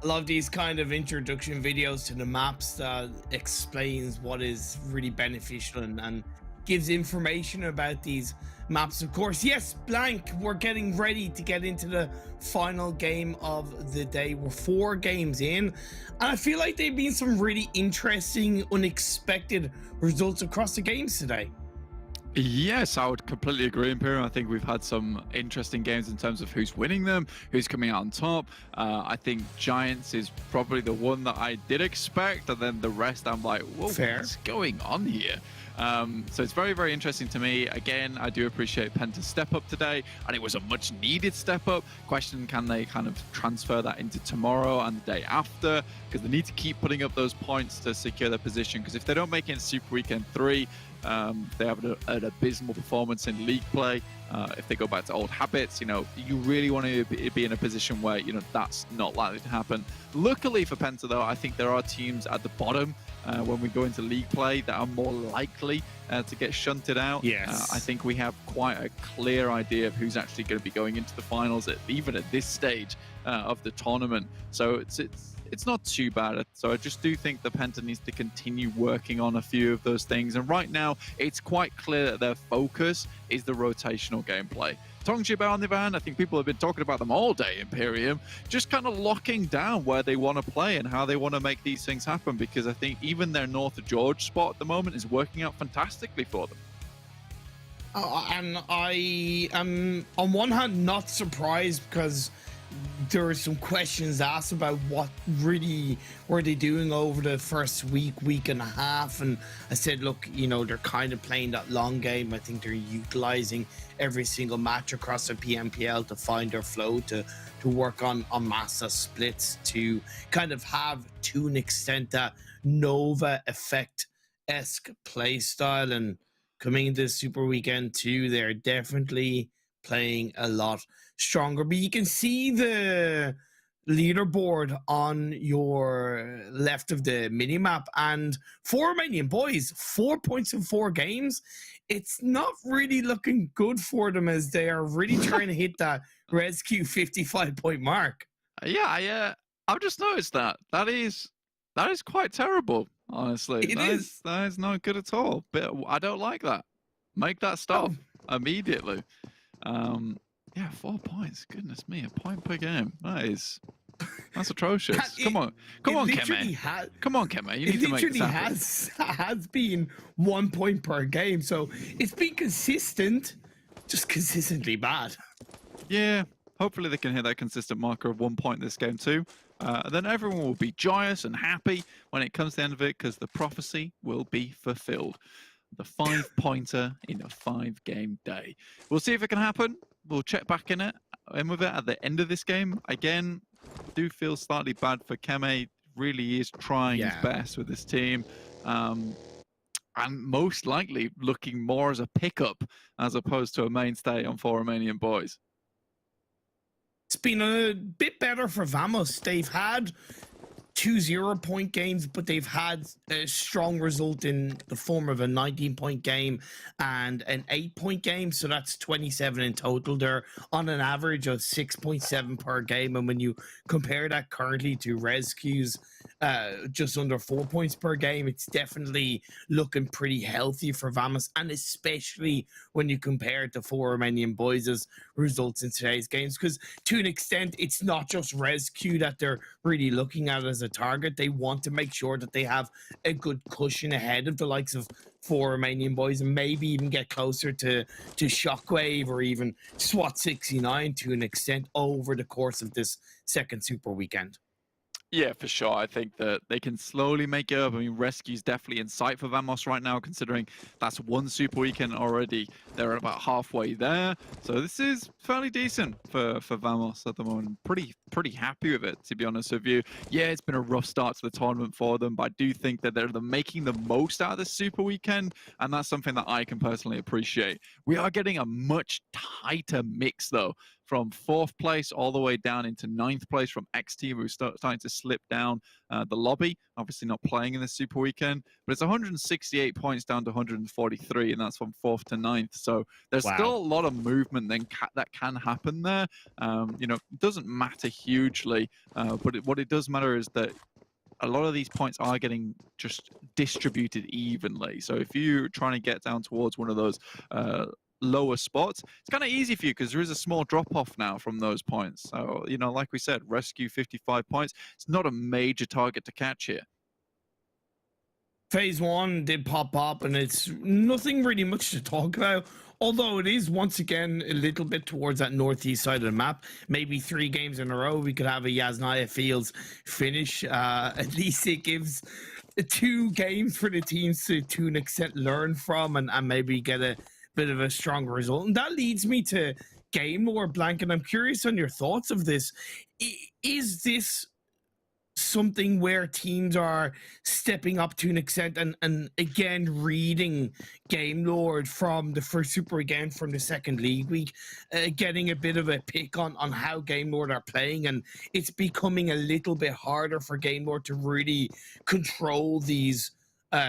I love these kind of introduction videos to the maps that explains what is really beneficial and gives information about these maps. Of course, yes, Blank, we're getting ready to get into the final game of the day. We're 4 games in, and I feel like there've been some really interesting, unexpected results across the games today. Yes, I would completely agree, Imperium. I think we've had some interesting games in terms of who's winning them, who's coming out on top. I think Giants is probably the one that I did expect, and then the rest I'm like, whoa, what's going on here? So it's very, very interesting to me. Again, I do appreciate PENTA's step up today, and it was a much needed step up. Question, can they kind of transfer that into tomorrow and the day after? Because they need to keep putting up those points to secure their position, because if they don't make it in Super Weekend 3, they have an abysmal performance in league play. If they go back to old habits, you really want to be in a position where, that's not likely to happen. Luckily for PENTA, though, I think there are teams at the bottom when we go into league play that are more likely to get shunted out. Yes. I think we have quite a clear idea of who's actually going to be going into the finals, even at this stage of the tournament. So it's not too bad. So I just do think the PENTA needs to continue working on a few of those things. And right now, it's quite clear that their focus is the rotational gameplay. TJB, on the other hand, I think people have been talking about them all day, Imperium, just kind of locking down where they want to play and how they want to make these things happen, because I think even their North of George spot at the moment is working out fantastically for them. And I am, on one hand, not surprised, because there were some questions asked about what really were they doing over the first week and a half, and I said, look, they're kind of playing that long game. I think they're utilizing every single match across the PMPL to find their flow, to work on massa splits, to kind of have, to an extent, that Nova effect-esque play style. And coming into Super Weekend 2, they're definitely playing a lot stronger. But you can see the leaderboard on your left of the minimap, and for Romanian Boys, 4 points in 4 games. It's not really looking good for them, as they are really trying to hit that ResQ 55-point mark. Yeah, I've just noticed that. That is quite terrible, honestly. That is not good at all. But I don't like that. Make that stop immediately. Yeah, 4 points. Goodness me, a point per game. That's atrocious. Come on, Keme. Come on, Keme. You need to make this happen. It has been 1 point per game, so it's been consistent, just consistently bad. Yeah, hopefully they can hit that consistent marker of 1 point this game too. Then everyone will be joyous and happy when it comes to the end of it, because the prophecy will be fulfilled. The 5-pointer in a 5-game day. We'll see if it can happen. We'll check back in with it at the end of this game. Again, do feel slightly bad for Keme. Really is trying his best with this team. And most likely looking more as a pickup as opposed to a mainstay on 4 Romanian Boys. It's been a bit better for Vamos. They've had 2 0-point games, but they've had a strong result in the form of a 19-point game and an 8-point game. So that's 27 in total. They're on an average of 6.7 per game. And when you compare that currently to Rescue's just under 4 points per game, it's definitely looking pretty healthy for Vamos, and especially when you compare it to 4 Romanian Boys' results in today's games, because to an extent, it's not just Rescue that they're really looking at as a target. They want to make sure that they have a good cushion ahead of the likes of 4 Romanian Boys, and maybe even get closer to Shockwave or even Swat 69 to an extent over the course of this second Super weekend. Yeah, for sure. I think that they can slowly make it up. I mean, Rescue's definitely in sight for Vamos right now, considering that's 1 Super weekend already. They're about halfway there. So this is fairly decent for Vamos at the moment. Pretty happy with it, to be honest with you. Yeah, it's been a rough start to the tournament for them, but I do think that they're making the most out of this Super weekend, and that's something that I can personally appreciate. We are getting a much tighter mix, though, from 4th place all the way down into 9th place from X Team, who's starting to slip down the lobby. Obviously not playing in the Super weekend, but it's 168 points down to 143, and that's from 4th to 9th. So there's still a lot of movement that can happen there. You know, it doesn't matter hugely, but what it does matter is that a lot of these points are getting just distributed evenly. So if you're trying to get down towards one of those lower spots, it's kind of easy for you because there is a small drop-off now from those points. So, you know, like we said, Rescue 55 points. It's not a major target to catch here. Phase 1 did pop up, and it's nothing really much to talk about, although it is once again a little bit towards that northeast side of the map. Maybe 3 games in a row we could have a Yasnaya Fields finish. At least it gives 2 games for the teams to an extent learn from and maybe get a bit of a stronger result. And that leads me to Game Lord Blank, and I'm curious on your thoughts of this. Is this something where teams are stepping up to an extent and again reading Game Lord from the first Super again from the second league week, getting a bit of a pick on how Game Lord are playing, and it's becoming a little bit harder for Game Lord to really control these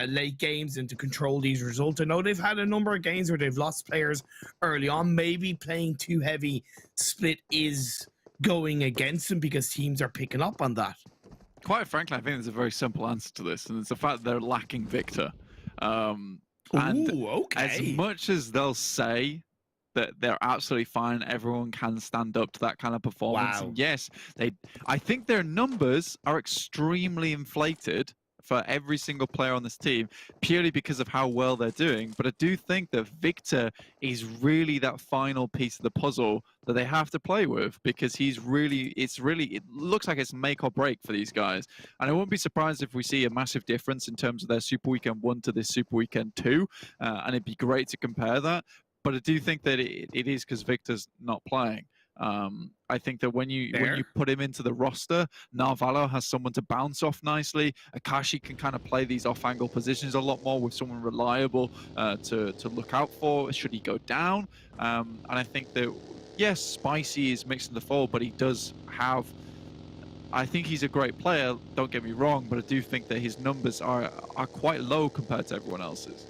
late games and to control these results? I know they've had a number of games where they've lost players early on. Maybe playing too heavy split is going against them because teams are picking up on that. Quite frankly, I think there's a very simple answer to this, and it's the fact that they're lacking Victor. As much as they'll say that they're absolutely fine, everyone can stand up to that kind of performance. And yes, I think their numbers are extremely inflated for every single player on this team, purely because of how well they're doing. But I do think that Victor is really that final piece of the puzzle that they have to play with, because it looks like it's make or break for these guys. And I wouldn't be surprised if we see a massive difference in terms of their Super Weekend 1 to this Super Weekend 2. And it'd be great to compare that. But I do think that it is because Victor's not playing. I think that when you put him into the roster, Narvalo has someone to bounce off nicely. Akashi can kind of play these off-angle positions a lot more with someone reliable to look out for should he go down. And I think that, yes, Spicy is mixed in the fold, but he does have... I think he's a great player, don't get me wrong, but I do think that his numbers are quite low compared to everyone else's.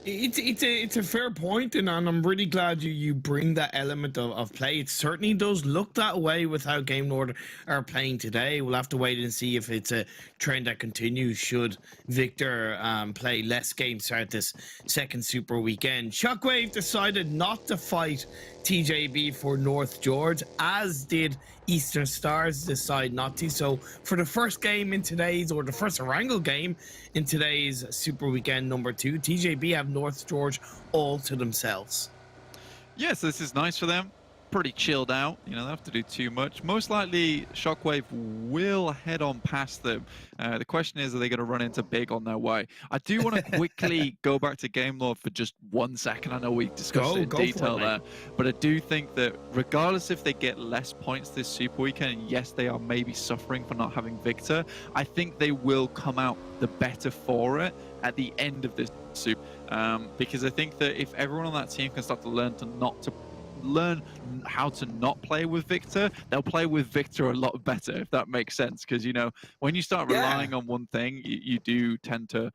It's a fair point, and I'm really glad you bring that element of play. It certainly does look that way with how Game Lord are playing today. We'll have to wait and see if it's a trend that continues should Victor play less games throughout this second Super weekend. Shockwave decided not to fight TJB for North George, as did Eastern Stars decide not to. So for the first game in today's, or the first Erangel game in today's Super Weekend number 2, TJB have North George all to themselves. Yes, this is nice for them. Pretty chilled out. You know, they don't have to do too much. Most likely, Shockwave will head on past them. The question is, are they going to run into Big on their way? I do want to quickly go back to Game Lord for just 1 second. I know we discussed it in detail there, but I do think that regardless if they get less points this Super Weekend, and yes, they are maybe suffering for not having Victor, I think they will come out the better for it at the end of this Super. Because I think that if everyone on that team can start to learn learn how to not play with Victor, they'll play with Victor a lot better, if that makes sense. Because, you know, when you start relying on one thing, you do tend to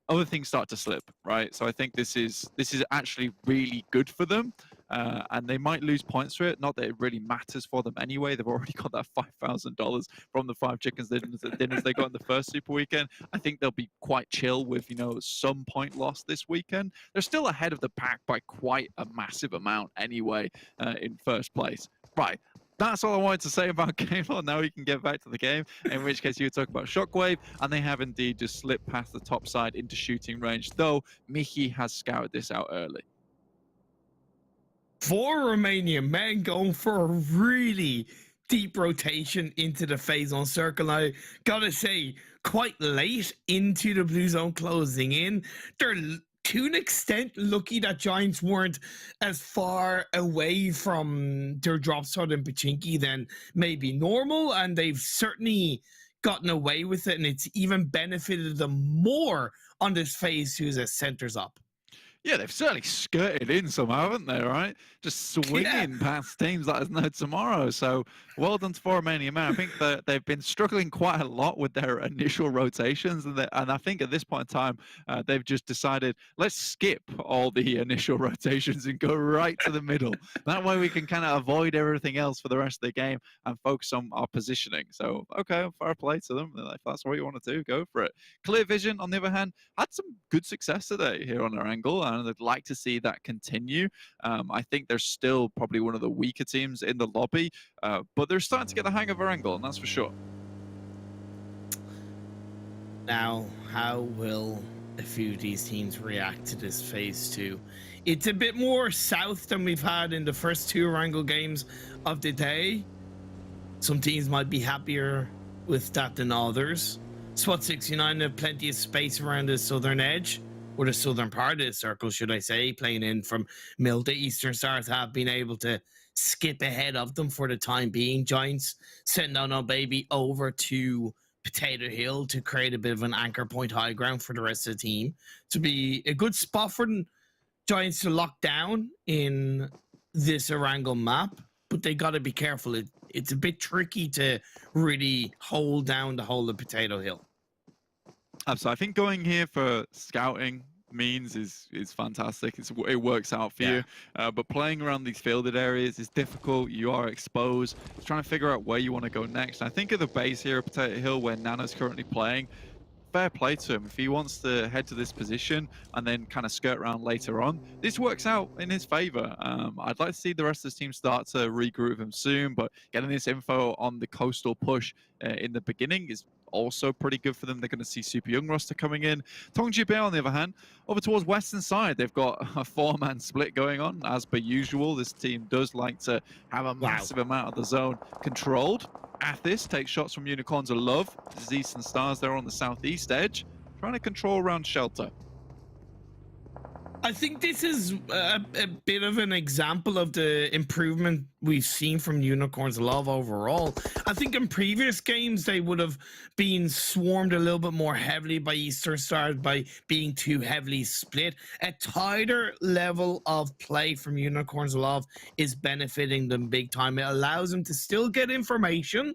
other things start to slip, right? So I think this is actually really good for them. And they might lose points for it. Not that it really matters for them anyway. They've already got that $5,000 from the 5 chickens dinners they got in the first Super Weekend. I think they'll be quite chill with, you know, some point loss this weekend. They're still ahead of the pack by quite a massive amount anyway in first place. Right. That's all I wanted to say about Gaylord. Now we can get back to the game, in which case you would talk about Shockwave, and they have indeed just slipped past the top side into shooting range, though Mickey has scouted this out early. 4 Romanian men going for a really deep rotation into the phase zone circle. I gotta say, quite late into the blue zone closing in. They're to an extent lucky that Giants weren't as far away from their drop spot in Pachinki than maybe normal, and they've certainly gotten away with it, and it's even benefited them more on this phase 2 as centers up. Yeah, they've certainly skirted in somehow, haven't they, right? Just swinging past teams that there's no tomorrow. So well done to Romanian Men. I think that they've been struggling quite a lot with their initial rotations. And I think at this point in time, they've just decided, let's skip all the initial rotations and go right to the middle. That way we can kind of avoid everything else for the rest of the game and focus on our positioning. So, okay, fair play to them. If that's what you want to do, go for it. Clear Vision, on the other hand, had some good success today here on Erangel, and I'd like to see that continue. I think they're still probably one of the weaker teams in the lobby, but they're starting to get the hang of Erangel, and that's for sure. Now, how will a few of these teams react to this phase 2? It's a bit more south than we've had in the first 2 Erangel games of the day. Some teams might be happier with that than others. Swat69 have plenty of space around the southern edge, or the southern part of the circle, should I say, playing in from middle to eastern stars, have been able to skip ahead of them for the time being. Giants sending out baby over to Potato Hill to create a bit of an anchor point high ground for the rest of the team. To be a good spot for the Giants to lock down in this Erangel map, but they got to be careful. It's a bit tricky to really hold down the whole of Potato Hill. So I think going here for scouting means is fantastic. It works out for you. But playing around these fielded areas is difficult. You are exposed. It's trying to figure out where you want to go next. And I think at the base here at Potato Hill, where Nana's currently playing, fair play to him. If he wants to head to this position and then kind of skirt around later on, this works out in his favor. I'd like to see the rest of his team start to regroup him soon, but getting this info on the coastal push in the beginning is also pretty good for them. They're going to see Super Young roster coming in. TJB, on the other hand, over towards western side, they've got a 4-man split going on. As per usual, this team does like to have a massive amount of the zone controlled. Athis takes shots from Unicorns of Love. This is Eastern Stars there on the southeast edge, trying to control around Shelter. I think this is a bit of an example of the improvement we've seen from Unicorns of Love overall. I think in previous games, they would have been swarmed a little bit more heavily by Eastern Stars by being too heavily split. A tighter level of play from Unicorns of Love is benefiting them big time. It allows them to still get information,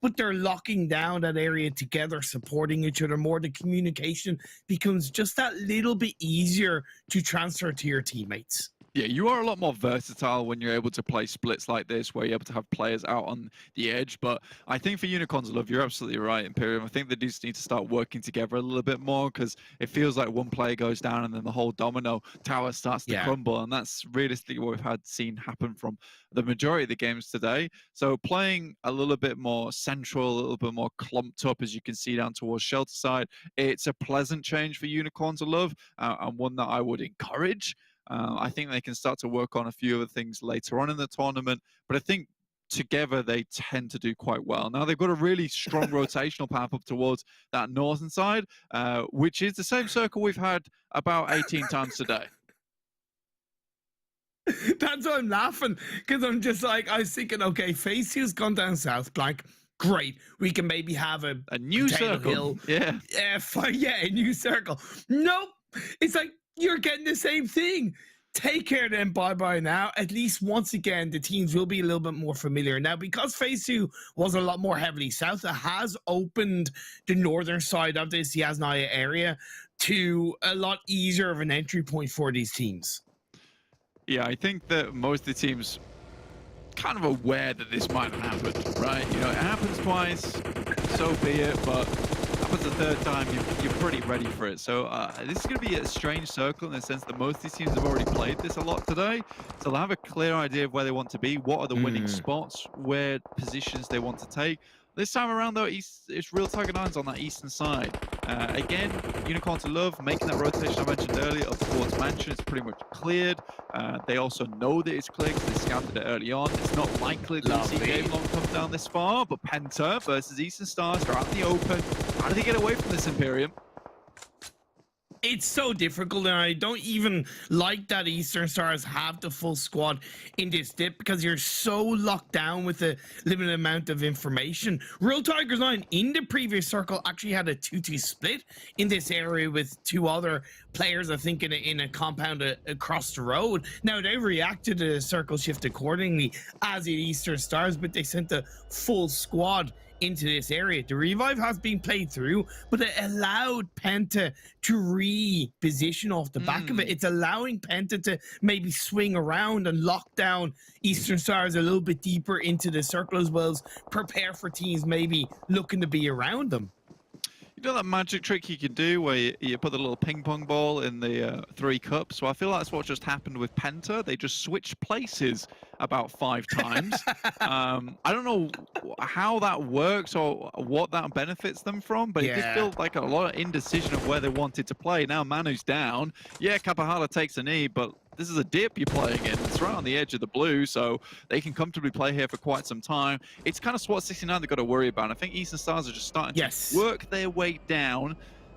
but they're locking down that area together, supporting each other more. The communication becomes just that little bit easier to transfer to your teammates. Yeah, you are a lot more versatile when you're able to play splits like this, where you're able to have players out on the edge. But I think for Unicorns of Love, you're absolutely right, Imperium. I think they just need to start working together a little bit more, because it feels like one player goes down and then the whole domino tower starts to crumble. And that's realistically what we've seen happen from the majority of the games today. So playing a little bit more central, a little bit more clumped up, as you can see down towards Shelter side, it's a pleasant change for Unicorns of Love, and one that I would encourage. I think they can start to work on a few other things later on in the tournament, but I think together they tend to do quite well. Now they've got a really strong rotational path up towards that northern side, which is the same circle we've had about 18 times today. That's why I'm laughing, because I'm just like, I was thinking, okay, phase 2's gone down south, blank. Great, we can maybe have a new circle. Hill. Yeah, a new circle. Nope, it's like, you're getting the same thing. take care then, bye-bye now. At least once again, the teams will be a little bit more familiar. Now, because Phase 2 was a lot more heavily south, it has opened the northern side of this Yasnaya area to a lot easier of an entry point for these teams. Yeah, I think that most of the teams kind of aware that this might happen, right? You know, it happens twice, so be it, but happens the third time, you're pretty ready for it. So this is going to be a strange circle in the sense that most of these teams have already played this a lot today. So they'll have a clear idea of where they want to be, what are the winning spots, where positions they want to take. This time around, though, it's real Tiger Nines on that eastern side. Again, Unicorn to Love, making that rotation I mentioned earlier up towards Mansion. It's pretty much cleared. They also know that it's cleared because they scouted it early on. It's not likely that we see Game Long come down this far, but Penta versus Eastern Stars, they're out in the open. How do they get away from this Imperium? It's so difficult, and I don't even like that Eastern Stars have the full squad in this dip because you're so locked down with a limited amount of information. Real Tigers 9 in the previous circle actually had a 2-2 split in this area with two other players, I think, in a compound across the road. Now, they reacted to the circle shift accordingly as the Eastern Stars, but they sent the full squad into this area. The revive has been played through, but it allowed Penta to reposition off the back of it. It's allowing Penta to maybe swing around and lock down Eastern Stars a little bit deeper into the circle, as well as prepare for teams maybe looking to be around them. You know that magic trick you can do where you put the little ping pong ball in the 3 cups? So I feel that's what just happened with Penta. They just switched places about 5 times. I don't know how that works or what that benefits them from, but it just feels like a lot of indecision of where they wanted to play. Now Manu's down. Yeah, Kapahala takes a knee, but this is a dip you're playing in. It's right on the edge of the blue, so they can comfortably play here for quite some time. It's kind of SWAT 69 they've got to worry about. I think Eastern Stars are just starting to work their way down,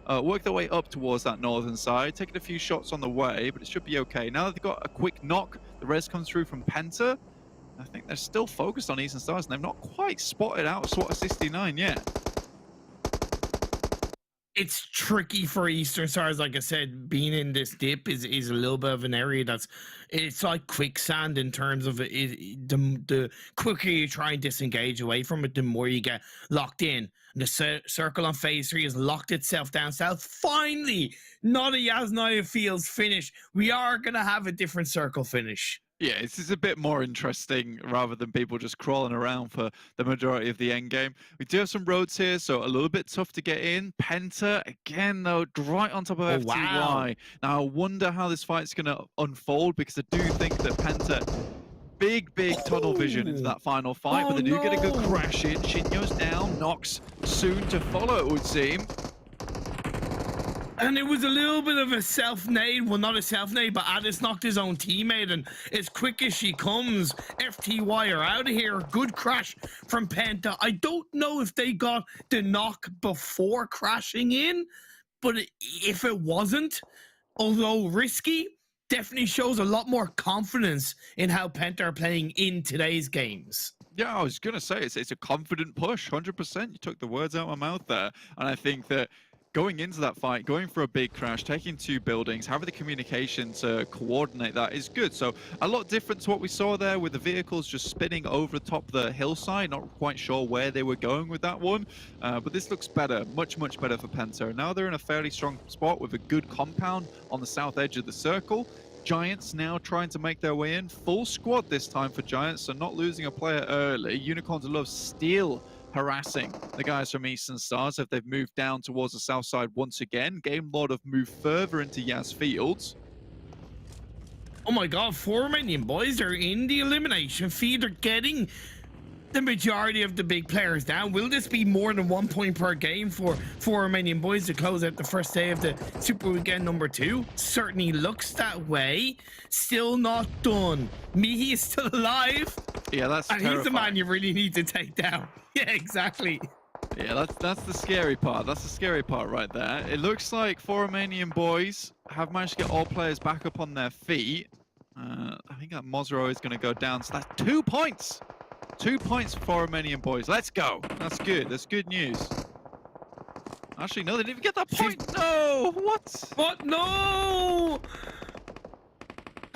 work their way up towards that northern side, taking a few shots on the way, but it should be okay. Now that they've got a quick knock, the res comes through from Penta. I think they're still focused on Eastern Stars, and they've not quite spotted out SWAT 69 yet. It's tricky for Eastern Stars, like I said. Being in this dip is a little bit of an area it's like quicksand in terms of the quicker you try and disengage away from it, the more you get locked in. And the circle on Phase 3 has locked itself down south. Finally, not a Yasnaya Fields finish. We are going to have a different circle finish. Yeah, this is a bit more interesting rather than people just crawling around for the majority of the end game. We do have some roads here, so a little bit tough to get in. Penta, again, though, right on top of FTY. Wow. Now, I wonder how this fight's going to unfold, because I do think that Penta, big tunnel vision into that final fight, but they do get a good crash in. Shinyo's down, Nox soon to follow, it would seem. And it was a little bit of a self-nade, well, not a self-nade, but Addis knocked his own teammate, and as quick as she comes, FTY are out of here. Good crash from Penta. I don't know if they got the knock before crashing in, but if it wasn't, although risky, definitely shows a lot more confidence in how Penta are playing in today's games. Yeah, I was going to say, it's a confident push, 100%. You took the words out of my mouth there, and I think that going into that fight, going for a big crash, taking 2 buildings, having the communication to coordinate that is good. So a lot different to what we saw there with the vehicles just spinning over the top of the hillside. Not quite sure where they were going with that one, but this looks better, much better for Penta. Now they're in a fairly strong spot with a good compound on the south edge of the circle. Giants now trying to make their way in. Full squad this time for Giants, so not losing a player early. Unicorns of Love still harassing the guys from Eastern Stars if they've moved down towards the south side once again. Game Lord have moved further into Yas Fields. Oh my god, 4 Romanian boys are in the elimination feed. They're getting the majority of the big players down. Will this be more than 1 point per game for 4 Romanian boys to close out the first day of the Super Weekend number 2? Certainly looks that way. Still not done. Mihi is still alive. Yeah, that's and terrifying. He's the man you really need to take down. Yeah, exactly. Yeah, that's the scary part. That's the scary part right there. It looks like 4 Romanian boys have managed to get all players back up on their feet. I think that Mozro is going to go down. So that's 2 points. 2 points for 4 Romanian boys. Let's go. That's good. That's good news. Actually, no, they didn't even get that point. No. What? What? No.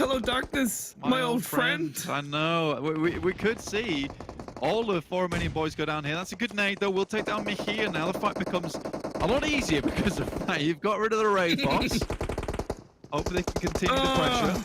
Hello, Darkness, my old friend. I know. We could see all of four Romanian boys go down here. That's a good nade, though. We'll take down Mihir now. The fight becomes a lot easier because of that. You've got rid of the raid boss. Hopefully they can continue the pressure.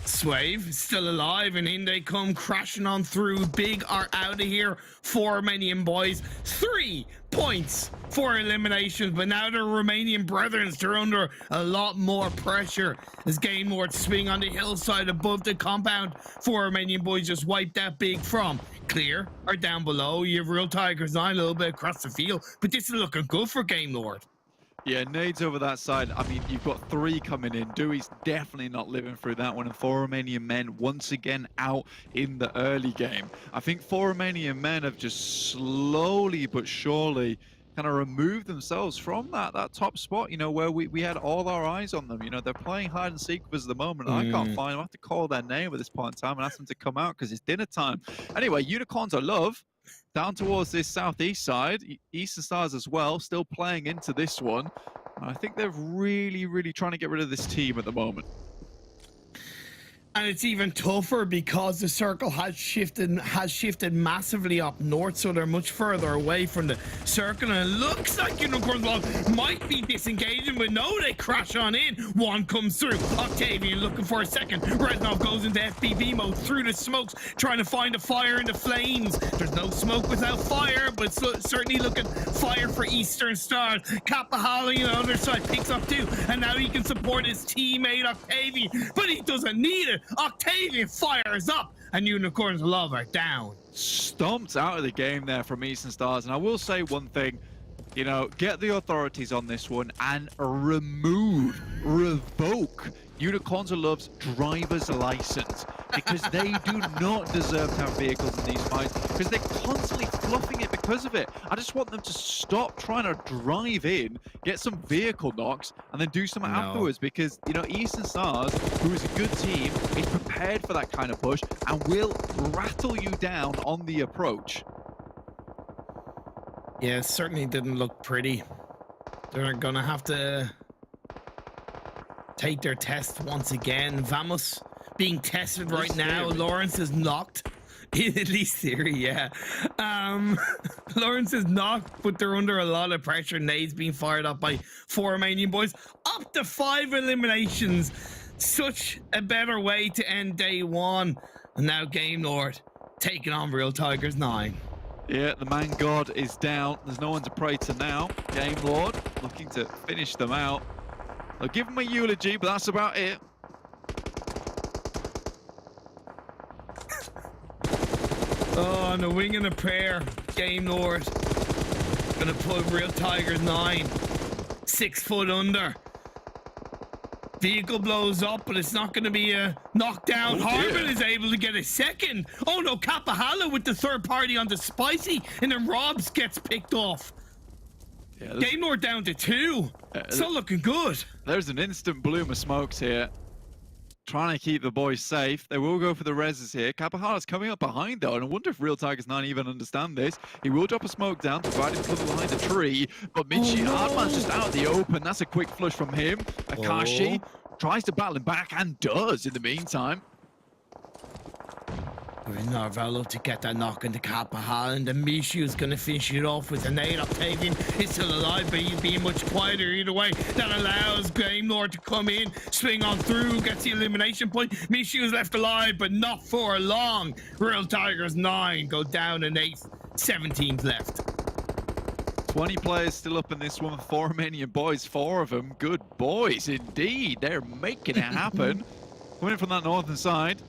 Swave still alive, and in they come crashing on through. Big are out of here. 4 Romanian boys. 3 points for eliminations, but now the Romanian brethren are under a lot more pressure as Game Lord swing on the hillside above the compound. 4 Romanian boys just wiped that Big from clear or down below. You have Real Tigers 9 a little bit across the field, but this is looking good for Game Lord. Yeah, nades over that side. I mean, you've got 3 coming in. Dewey's definitely not living through that one. And 4 Romanian men once again out in the early game. I think 4 Romanian men have just slowly but surely kind of removed themselves from that top spot, you know, where we had all our eyes on them. You know, they're playing hide and seek with us at the moment. I can't find them. I have to call their name at this point in time and ask them to come out because it's dinner time. Anyway, Unicorns I love. Down towards this southeast side, Eastern Stars as well, still playing into this one. I think they're really trying to get rid of this team at the moment. And it's even tougher because the circle has shifted massively up north, so they're much further away from the circle. And it looks like Unicorns might be disengaging, but no, they crash on in. One comes through. Octavian looking for a second. Reznov goes into FPV mode through the smokes, trying to find a fire in the flames. There's no smoke without fire, but certainly looking fire for Eastern Stars. Kapahali on the other side picks up 2, and now he can support his teammate Octavian, but he doesn't need it. Octavian fires up, and Unicorns Love are down. Stomped out of the game there from Eastern Stars. And I will say one thing, you know, get the authorities on this one and revoke Unicorns Love's driver's license, because they do not deserve to have vehicles in these fights, because they're constantly fluffing it because of it. I just want them to stop trying to drive in, get some vehicle knocks, and then do something afterwards, because, you know, Eastern Stars, who is a good team, is prepared for that kind of push and will rattle you down on the approach. Yeah, it certainly didn't look pretty. They're gonna have to take their test once again. Vamos being tested right now. Lawrence is knocked. At least theory, yeah. Lawrence is knocked, but they're under a lot of pressure. Nades being fired up by 4 Romanian boys. Up to 5 eliminations. Such a better way to end day 1. And now Game Lord taking on Real Tigers 9. Yeah, the man god is down. There's no one to pray to now. Game Lord looking to finish them out. I'll give him a eulogy, but that's about it. Oh, on the wing and a prayer, Game Lord gonna put Real Tigers 9 6 foot under. Vehicle blows up, but it's not going to be a knockdown. Harbin is able to get a second. Oh no, Kapahala with the third party on the spicy, and then Robs gets picked off. Yeah, Game Lord down to 2. Still looking good. There's an instant bloom of smokes here. Trying to keep the boys safe. They will go for the reses here. Kapahala's coming up behind though, and I wonder if Real Tigers 9 even understand this. He will drop a smoke down to provide him cover behind the tree, but Michi Hardman's just out of the open. That's a quick flush from him. Akashi tries to battle him back and does in the meantime. Narvello to get that knock into Kapahala, and then Mishu is going to finish it off with a nade. Octavian is still alive, but he's being much quieter either way. That allows Game Lord to come in, swing on through, gets the elimination point. Mishu is left alive, but not for long. Real Tigers 9 go down an 8th. 17 left. 20 players still up in this one. 4 Romanian boys, 4 of them. Good boys indeed. They're making it happen. Coming from that northern side.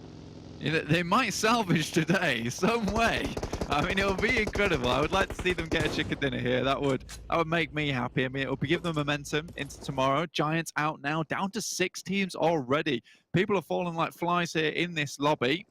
You know, they might salvage today some way. I mean, it'll be incredible. I would like to see them get a chicken dinner here. That would make me happy. I mean, it'll give them momentum into tomorrow. Giants out now, down to 6 teams already. People are falling like flies here in this lobby.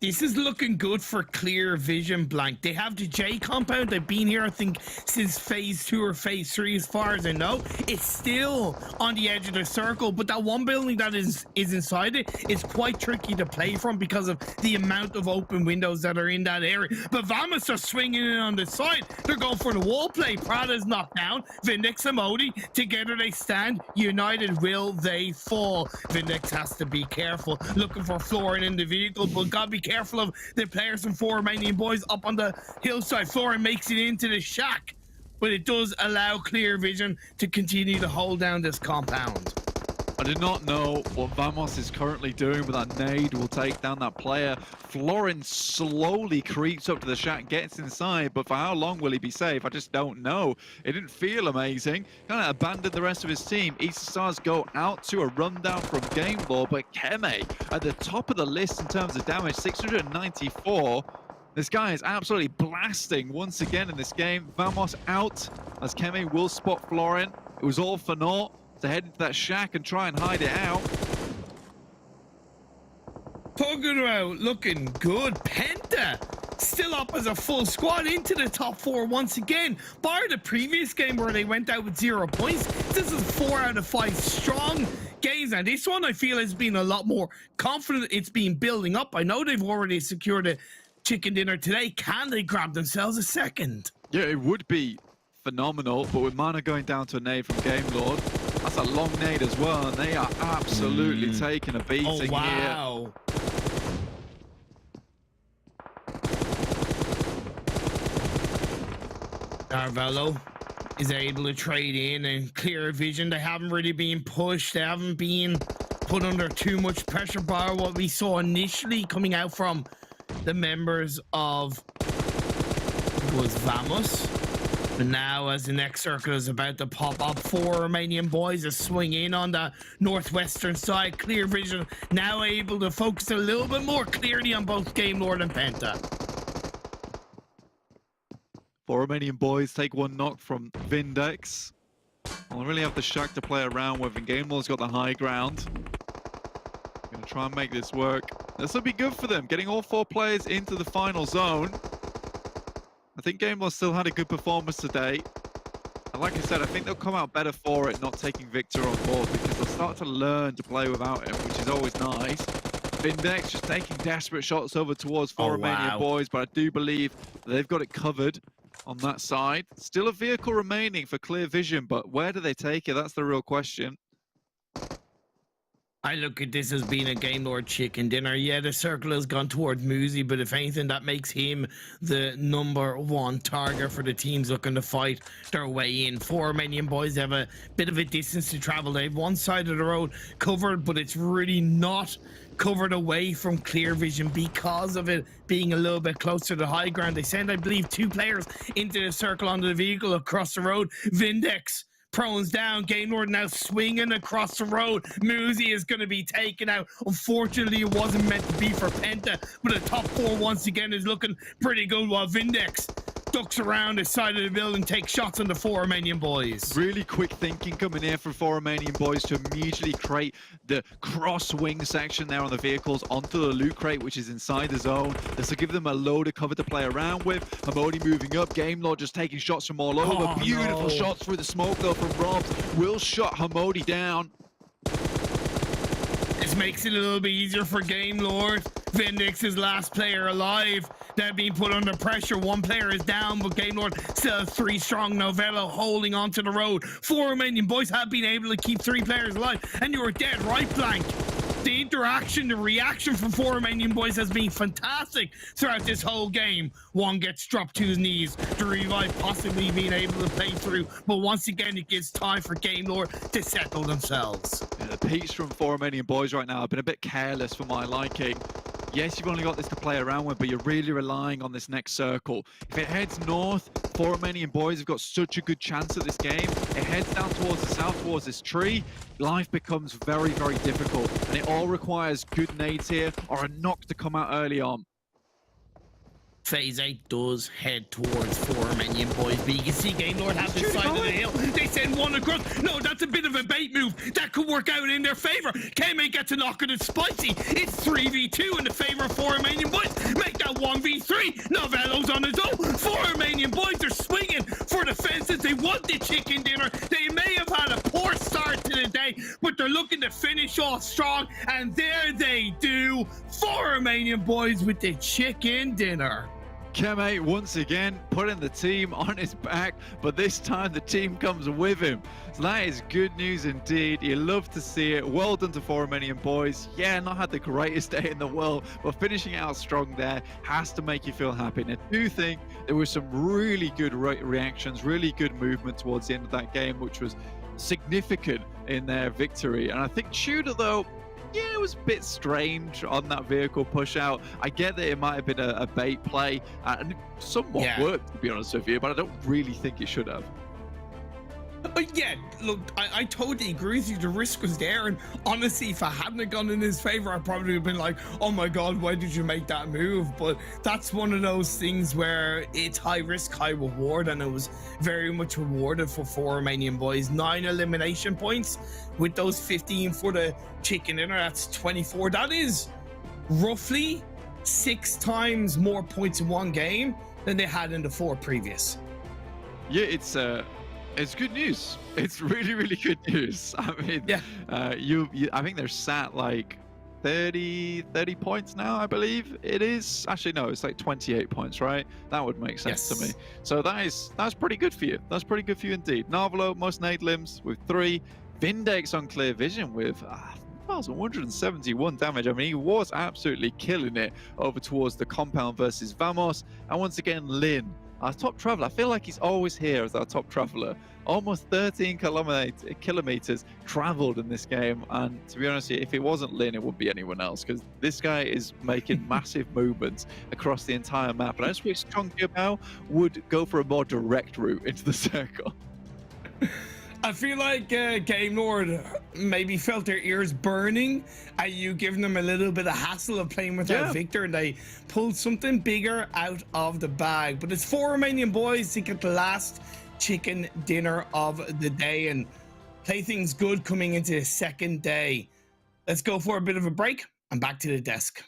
This is looking good for Clear Vision Blank. They have the J compound. They've been here, I think, since phase 2 or phase 3, as far as I know. It's still on the edge of the circle, but that one building that is inside it is quite tricky to play from because of the amount of open windows that are in that area. But Vamos are swinging in on the side. They're going for the wall play. Prada's knocked down. Vindex and Modi, together they stand. United, will they fall? Vindex has to be careful. Looking for Florin in the vehicle, but gotta be careful of the players from 4 Romanian Boys up on the hillside. Florin makes it into the shack, but it does allow Clear Vision to continue to hold down this compound. I do not know what Vamos is currently doing, but that nade will take down that player. Florin slowly creeps up to the shack, gets inside, but for how long will he be safe? I just don't know. It didn't feel amazing. Kind of abandoned the rest of his team. Eastern Stars go out to a rundown from Game Law, but Keme at the top of the list in terms of damage, 694. This guy is absolutely blasting once again in this game. Vamos out as Keme will spot Florin. It was all for naught to head into that shack and try and hide it out. Pugaro looking good. Penta still up as a full squad into the top 4 once again. Bar the previous game where they went out with 0 points, this is 4 out of 5 strong games, and this one I feel has been a lot more confident. It's been building up. I know they've already secured a chicken dinner today. Can they grab themselves a second? Yeah, it would be phenomenal, but with Mana going down to a nade from Game Lord, that's a long nade as well, and they are absolutely taking a beating here. Arvello is able to trade in and Clear Vision. They haven't really been pushed. They haven't been put under too much pressure by what we saw initially coming out from the members of Vamos. But now, as the next circle is about to pop up, 4 Romanian Boys are swing in on the northwestern side. Clear Vision now able to focus a little bit more clearly on both Game Lord and Penta. 4 Romanian Boys take 1 knock from Vindex. I'll really have the shack to play around with, and Game Lord's got the high ground. Gonna try and make this work. This will be good for them, getting all 4 players into the final zone. I think Game Lord still had a good performance today. And like I said, I think they'll come out better for it, not taking Victor on board, because they'll start to learn to play without him, which is always nice. Vindex just taking desperate shots over towards 4 Romanian Boys, but I do believe they've got it covered on that side. Still a vehicle remaining for Clear Vision, but where do they take it? That's the real question. I look at this as being a Game Lord chicken dinner. Yeah, the circle has gone towards Muzi, but if anything, that makes him the #1 target for the teams looking to fight their way in. 4 Romanian Boys have a bit of a distance to travel. They have one side of the road covered, but it's really not covered away from Clear Vision because of it being a little bit closer to the high ground. They send, I believe, 2 players into the circle onto the vehicle across the road. Vindex prones down. Game Lord now swinging across the road. Muzi is going to be taken out. Unfortunately, it wasn't meant to be for Penta, but the top 4 once again is looking pretty good, while Vindex ducks around the side of the building, takes shots on the 4 Romanian Boys. Really quick thinking coming here from 4 Romanian Boys to immediately create the cross-wing section there on the vehicles onto the loot crate, which is inside the zone. This will give them a load of cover to play around with. Hamodi moving up. Game Lord just taking shots from all over. Beautiful shots through the smoke, though, from Robs. Will shot Hamodi down. This makes it a little bit easier for Game Lord. Vindex is last player alive. They're being put under pressure. 1 player is down, but Game Lord still has 3 strong. Novello holding onto the road. 4 Romanian Boys have been able to keep 3 players alive, and you were dead right, Blank. The interaction, the reaction from 4 Romanian Boys has been fantastic throughout this whole game. 1 gets dropped to his knees. The revive possibly being able to play through, but once again, it gives time for Game Lord to settle themselves. Yeah, the peaks from 4 Romanian Boys right now have been a bit careless for my liking. Yes, you've only got this to play around with, but you're really relying on this next circle. If it heads north, 4 Romanian Boys have got such a good chance at this game. It heads down towards the south, towards this tree. Life becomes very, very difficult, and it all requires good nades here or a knock to come out early on. Phase 8 does head towards 4 Romanian Boys, but you can see Game Lord have this side of the hill. They send 1 across. No, that's a bit of a bait move. That could work out in their favor. Kame gets a knock and it's spicy. It's 3v2 in the favor of 4 Romanian Boys. 1v3. Novello's on his own. 4 Romanian boys are swinging for the fences. They want the chicken dinner. They may have had a poor start to the day, but they're looking to finish off strong. And there they do. 4 Romanian boys with the chicken dinner. Keme once again putting the team on his back, but this time the team comes with him. So that is good news indeed. You love to see it. Well done to 4 Romanian boys. Yeah, not had the greatest day in the world, but finishing out strong there has to make you feel happy. And I do think there were some really good reactions, really good movement towards the end of that game, which was significant in their victory. And I think TJB, though, yeah, it was a bit strange on that vehicle push out. I get that it might have been a bait play, and it somewhat worked, to be honest with you, but I don't really think it should have. Yeah, look, I totally agree with you. The risk was there, and honestly, if I hadn't gone in his favor, I probably would have been like, oh my god, why did you make that move? But that's one of those things where it's high risk, high reward, and it was very much rewarded for 4 Romanian boys. 9 elimination points with those 15 for the chicken dinner. That's 24. That is roughly 6 times more points in one game than they had in the 4 previous. Yeah, it's good news. It's really, really good news. I mean, I think they're sat like 30 points now, I believe it is. Actually, no, it's like 28 points, right? That would make sense to me. So that's pretty good for you. That's pretty good for you indeed. Narvalo, most nade limbs with 3. Vindex on clear vision with 1,171 damage. I mean, he was absolutely killing it over towards the compound versus Vamos. And once again, Lin, our top traveler. I feel like he's always here as our top traveler. Almost 13 kilometers traveled in this game, and to be honest, if it wasn't Lin, it wouldn't be anyone else, because this guy is making massive movements across the entire map. And I just wish Chongyamao would go for a more direct route into the circle. I feel like Game Lord maybe felt their ears burning at you giving them a little bit of hassle of playing without Victor, and they pulled something bigger out of the bag. But it's 4 Romanian boys to get the last chicken dinner of the day and play things good coming into the second day. Let's go for a bit of a break and back to the desk.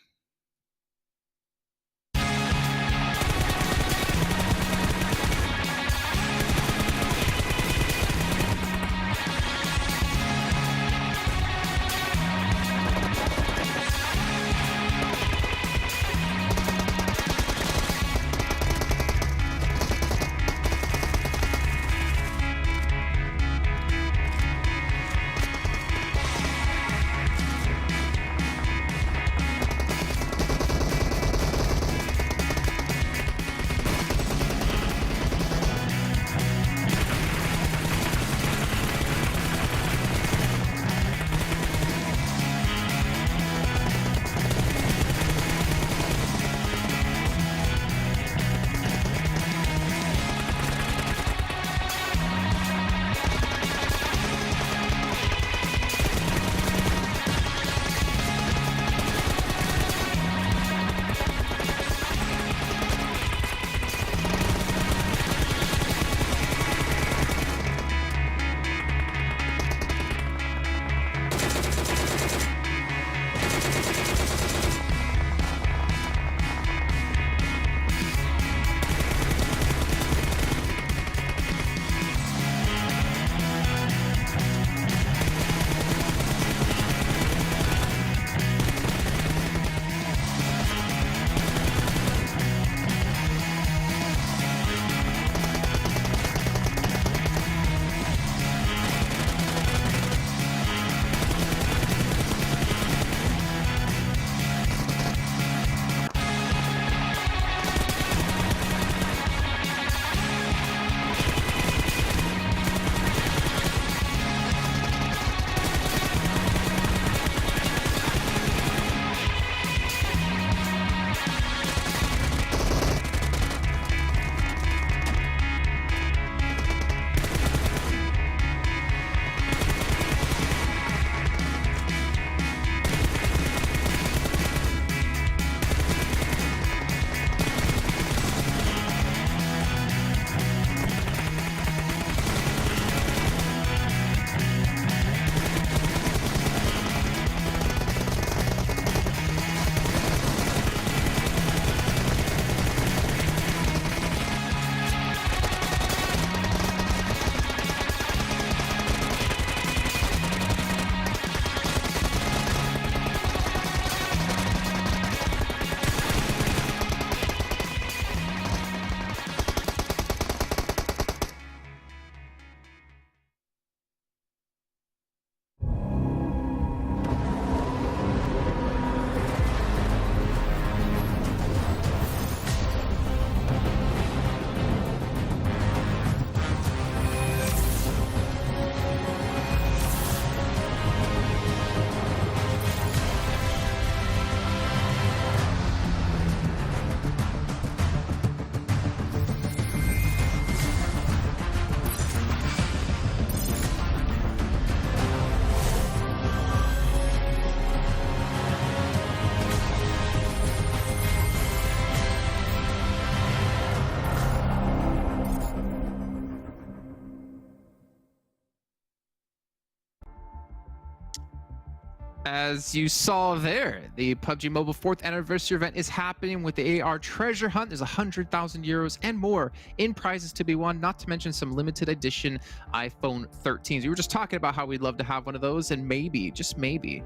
As you saw there, the PUBG Mobile 4th anniversary event is happening with the AR treasure hunt. There's 100,000 euros and more in prizes to be won, not to mention some limited edition iPhone 13s. We were just talking about how we'd love to have one of those, and maybe, just maybe,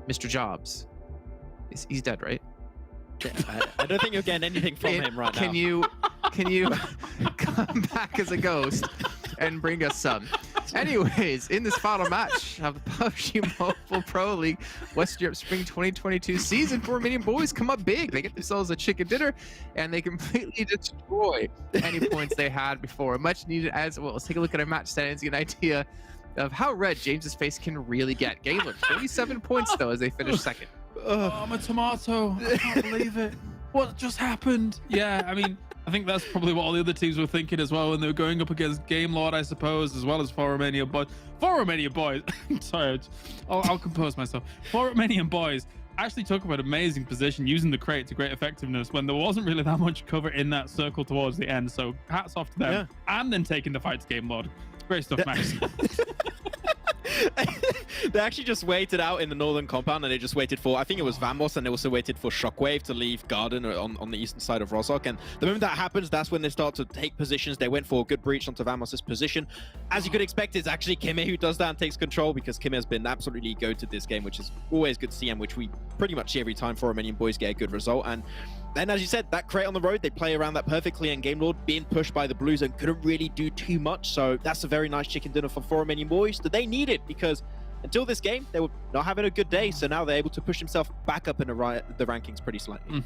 Mr. Jobs, he's dead, right? Yeah, I don't think you're getting anything from him right now. Can you come back as a ghost and bring us some? Anyways, in this final match of the PUBG Mobile Pro League Western Europe Spring 2022 season, Romanian Boys come up big. They get themselves a chicken dinner, and they completely destroy any points they had before. Much needed as well. Let's take a look at our match standings, get an idea of how red James's face can really get. Gaylor, 47 points though as they finish second. Oh, I'm a tomato. I can't believe it. What just happened? Yeah, I mean, I think that's probably what all the other teams were thinking as well when they were going up against Game Lord, I suppose, as well as 4 Romanian Boys. 4 Romanian Boys. Sorry, I'll compose myself. 4 Romanian Boys actually took up an amazing position using the crate to great effectiveness when there wasn't really that much cover in that circle towards the end. So hats off to them. Yeah. And then taking the fight to Game Lord. Great stuff, Max. They actually just waited out in the northern compound, and they just waited for, I think it was Vamos, and they also waited for Shockwave to leave Garden on the eastern side of Rozhok. And the moment that happens, that's when they start to take positions. They went for a good breach onto Vamos's position. As you could expect, it's actually Kime who does that and takes control, because Kime has been absolutely goated this game, which is always good to see, and which we pretty much see every time for Romanian Boys get a good result. And then, as you said, that crate on the road, they play around that perfectly, and Game Lord being pushed by the Blues and couldn't really do too much. So that's a very nice chicken dinner for Romanian Boys that they needed, because until this game, they were not having a good day. So now they're able to push themselves back up in the rankings pretty slightly.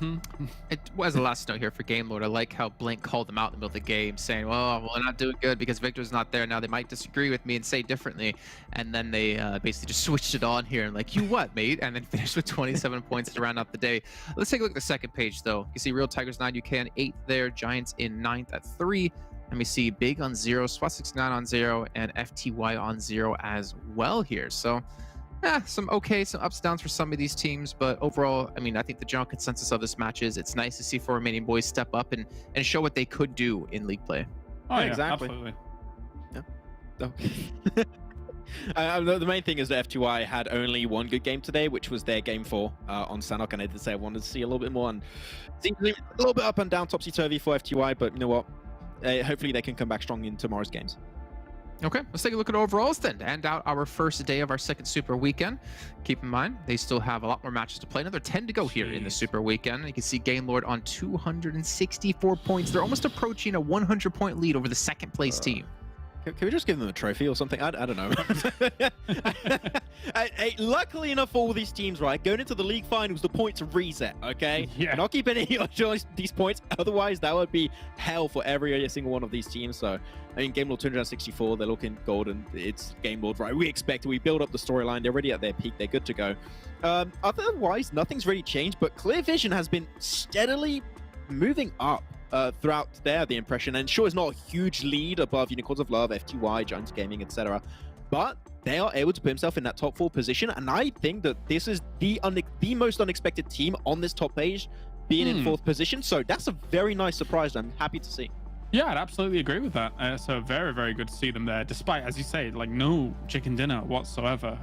It was a last note here for Game Lord. I like how Blink called them out in the middle of the game, saying, well, we're not doing good because Victor's not there. Now they might disagree with me and say differently. And then they basically just switched it on here and like, you what, mate? And then finished with 27 points to round up the day. Let's take a look at the second page, though. You see Real Tigers 9 UK on 8th there, Giants in 9th at 3. Let me see Big on 0, Swat 69 on 0, and FTY on 0 as well here. So, some ups and downs for some of these teams, but overall, I mean, I think the general consensus of this match is it's nice to see 4 Romanian Boys step up and show what they could do in league play. Oh, yeah, exactly. Absolutely. Yeah. The main thing is that FTY had only one good game today, which was their game 4 on Sanhok, and I did say I wanted to see a little bit more, and it seems a little bit up and down, topsy-turvy for FTY, but you know what? Hopefully they can come back strong in tomorrow's games. Okay, let's take a look at overalls then to end out our first day of our second Super Weekend. Keep in mind, they still have a lot more matches to play. Another 10 to go here in the Super Weekend. You can see Game Lord on 264 points. They're almost approaching a 100-point lead over the second place team. Can we just give them a trophy or something? I don't know. Luckily enough for all these teams, right, going into the league finals, the points reset, okay? Yeah. Not keep any of these points. Otherwise, that would be hell for every single one of these teams. So, I mean, Game Lord 264, they're looking golden. It's Game Lord, right? We build up the storyline. They're already at their peak. They're good to go. Otherwise, nothing's really changed, but Clear Vision has been steadily moving up throughout the impression, and sure, it's not a huge lead above Unicorns of Love, FTY, Giants Gaming, etc., but they are able to put themselves in that top 4 position, and I think that this is the most unexpected team on this top page being in 4th position, so that's a very nice surprise. I'm happy to see. Yeah, I'd absolutely agree with that. So very, very good to see them there, despite, as you say, like no chicken dinner whatsoever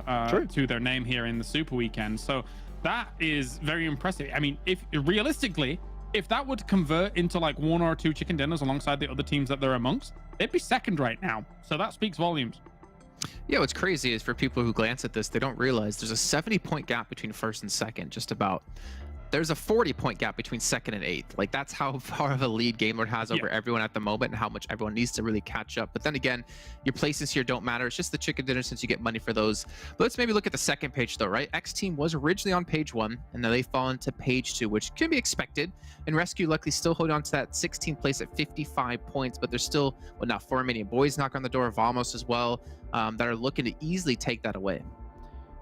to their name here in the Super Weekend. So that is very impressive. I mean, if realistically, if that would convert into like 1 or 2 chicken dinners alongside the other teams that they're amongst, they'd be second right now. So that speaks volumes. Yeah, what's crazy is for people who glance at this, they don't realize there's a 70-point gap between first and second, just about. There's a 40-point gap between second and 8th. Like, that's how far of a lead Game Lord has over everyone at the moment and how much everyone needs to really catch up. But then again, your places here don't matter. It's just the chicken dinner since you get money for those. But let's maybe look at the second page, though, right? X Team was originally on page 1, and then they fall into page 2, which can be expected. And Rescue luckily still hold on to that 16th place at 55 points, but there's still, well, not 4 Romanian Boys knock on the door, Vamos as well, that are looking to easily take that away.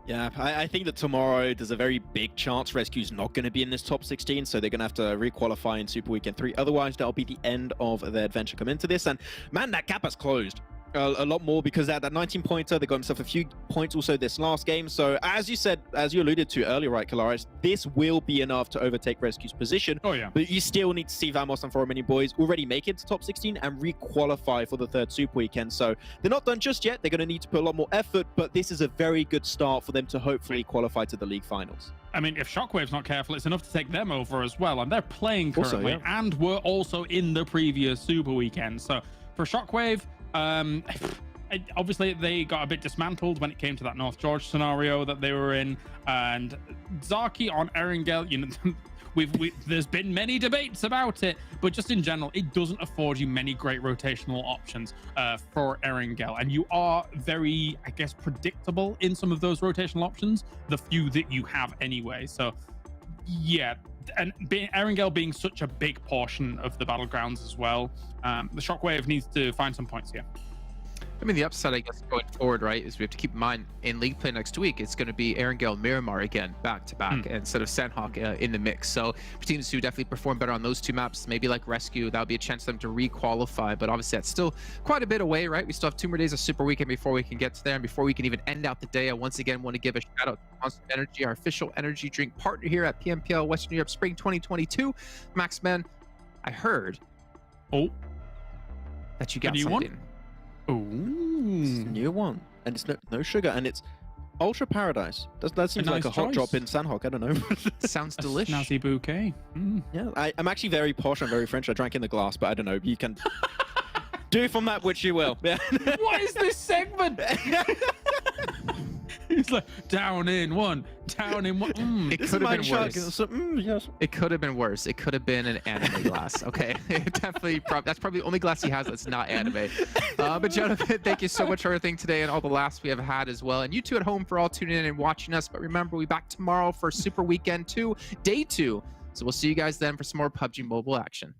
Yeah, I think that tomorrow there's a very big chance Rescue's not going to be in this top 16, so they're going to have to re-qualify in Super Weekend 3. Otherwise, that'll be the end of their adventure come into this. And man, that gap has closed. a lot more because at that 19-pointer, they got himself a few points also this last game. So as you said, as you alluded to earlier, right, Kalaris, this will be enough to overtake Rescue's position. Oh, yeah. But you still need to see Vamos and Romanian Boys already make it to top 16 and re-qualify for the third Super Weekend. So they're not done just yet. They're going to need to put a lot more effort, but this is a very good start for them to hopefully qualify to the league finals. I mean, if Shockwave's not careful, it's enough to take them over as well. And they're playing currently Also, yeah. and were also in the previous Super Weekend. So for Shockwave, obviously they got a bit dismantled when it came to that North George scenario that they were in. And Zaki on Erangel, you know, there's been many debates about it, but just in general, it doesn't afford you many great rotational options for Erangel, and you are very, I guess, predictable in some of those rotational options, the few that you have anyway. So yeah, and Erangel being such a big portion of the battlegrounds as well, the Shockwave needs to find some points here. I mean, the upside, I guess, going forward, right, is we have to keep in mind in league play next week, it's going to be Erangel, Miramar again, back to back, instead of Sanhok in the mix. So for teams who definitely perform better on those two maps, maybe like Rescue, that would be a chance for them to re-qualify. But obviously, that's still quite a bit away, right? We still have 2 more days of Super Weekend before we can get to there. And before we can even end out the day, I once again want to give a shout out to Monster Energy, our official energy drink partner here at PMPL Western Europe Spring 2022. Max, man, I heard that you got something. It's a new one, and it's no sugar, and it's Ultra Paradise. That seems like a hot drop in Sanhok. I don't know. Sounds delicious. Snazzy bouquet. Yeah, I'm actually very posh and very French. I drank in the glass, but I don't know. You can do from that which you will. Yeah. What is this segment? It's like down in one. It could have been worse. Yes. It could have been worse. It could have been an anime glass. Okay, definitely. That's probably the only glass he has that's not anime. But Jonathan, thank you so much for everything today and all the laughs we have had as well. And you two at home for all tuning in and watching us. But remember, we'll be back tomorrow for Super Weekend 2, Day 2. So we'll see you guys then for some more PUBG Mobile action.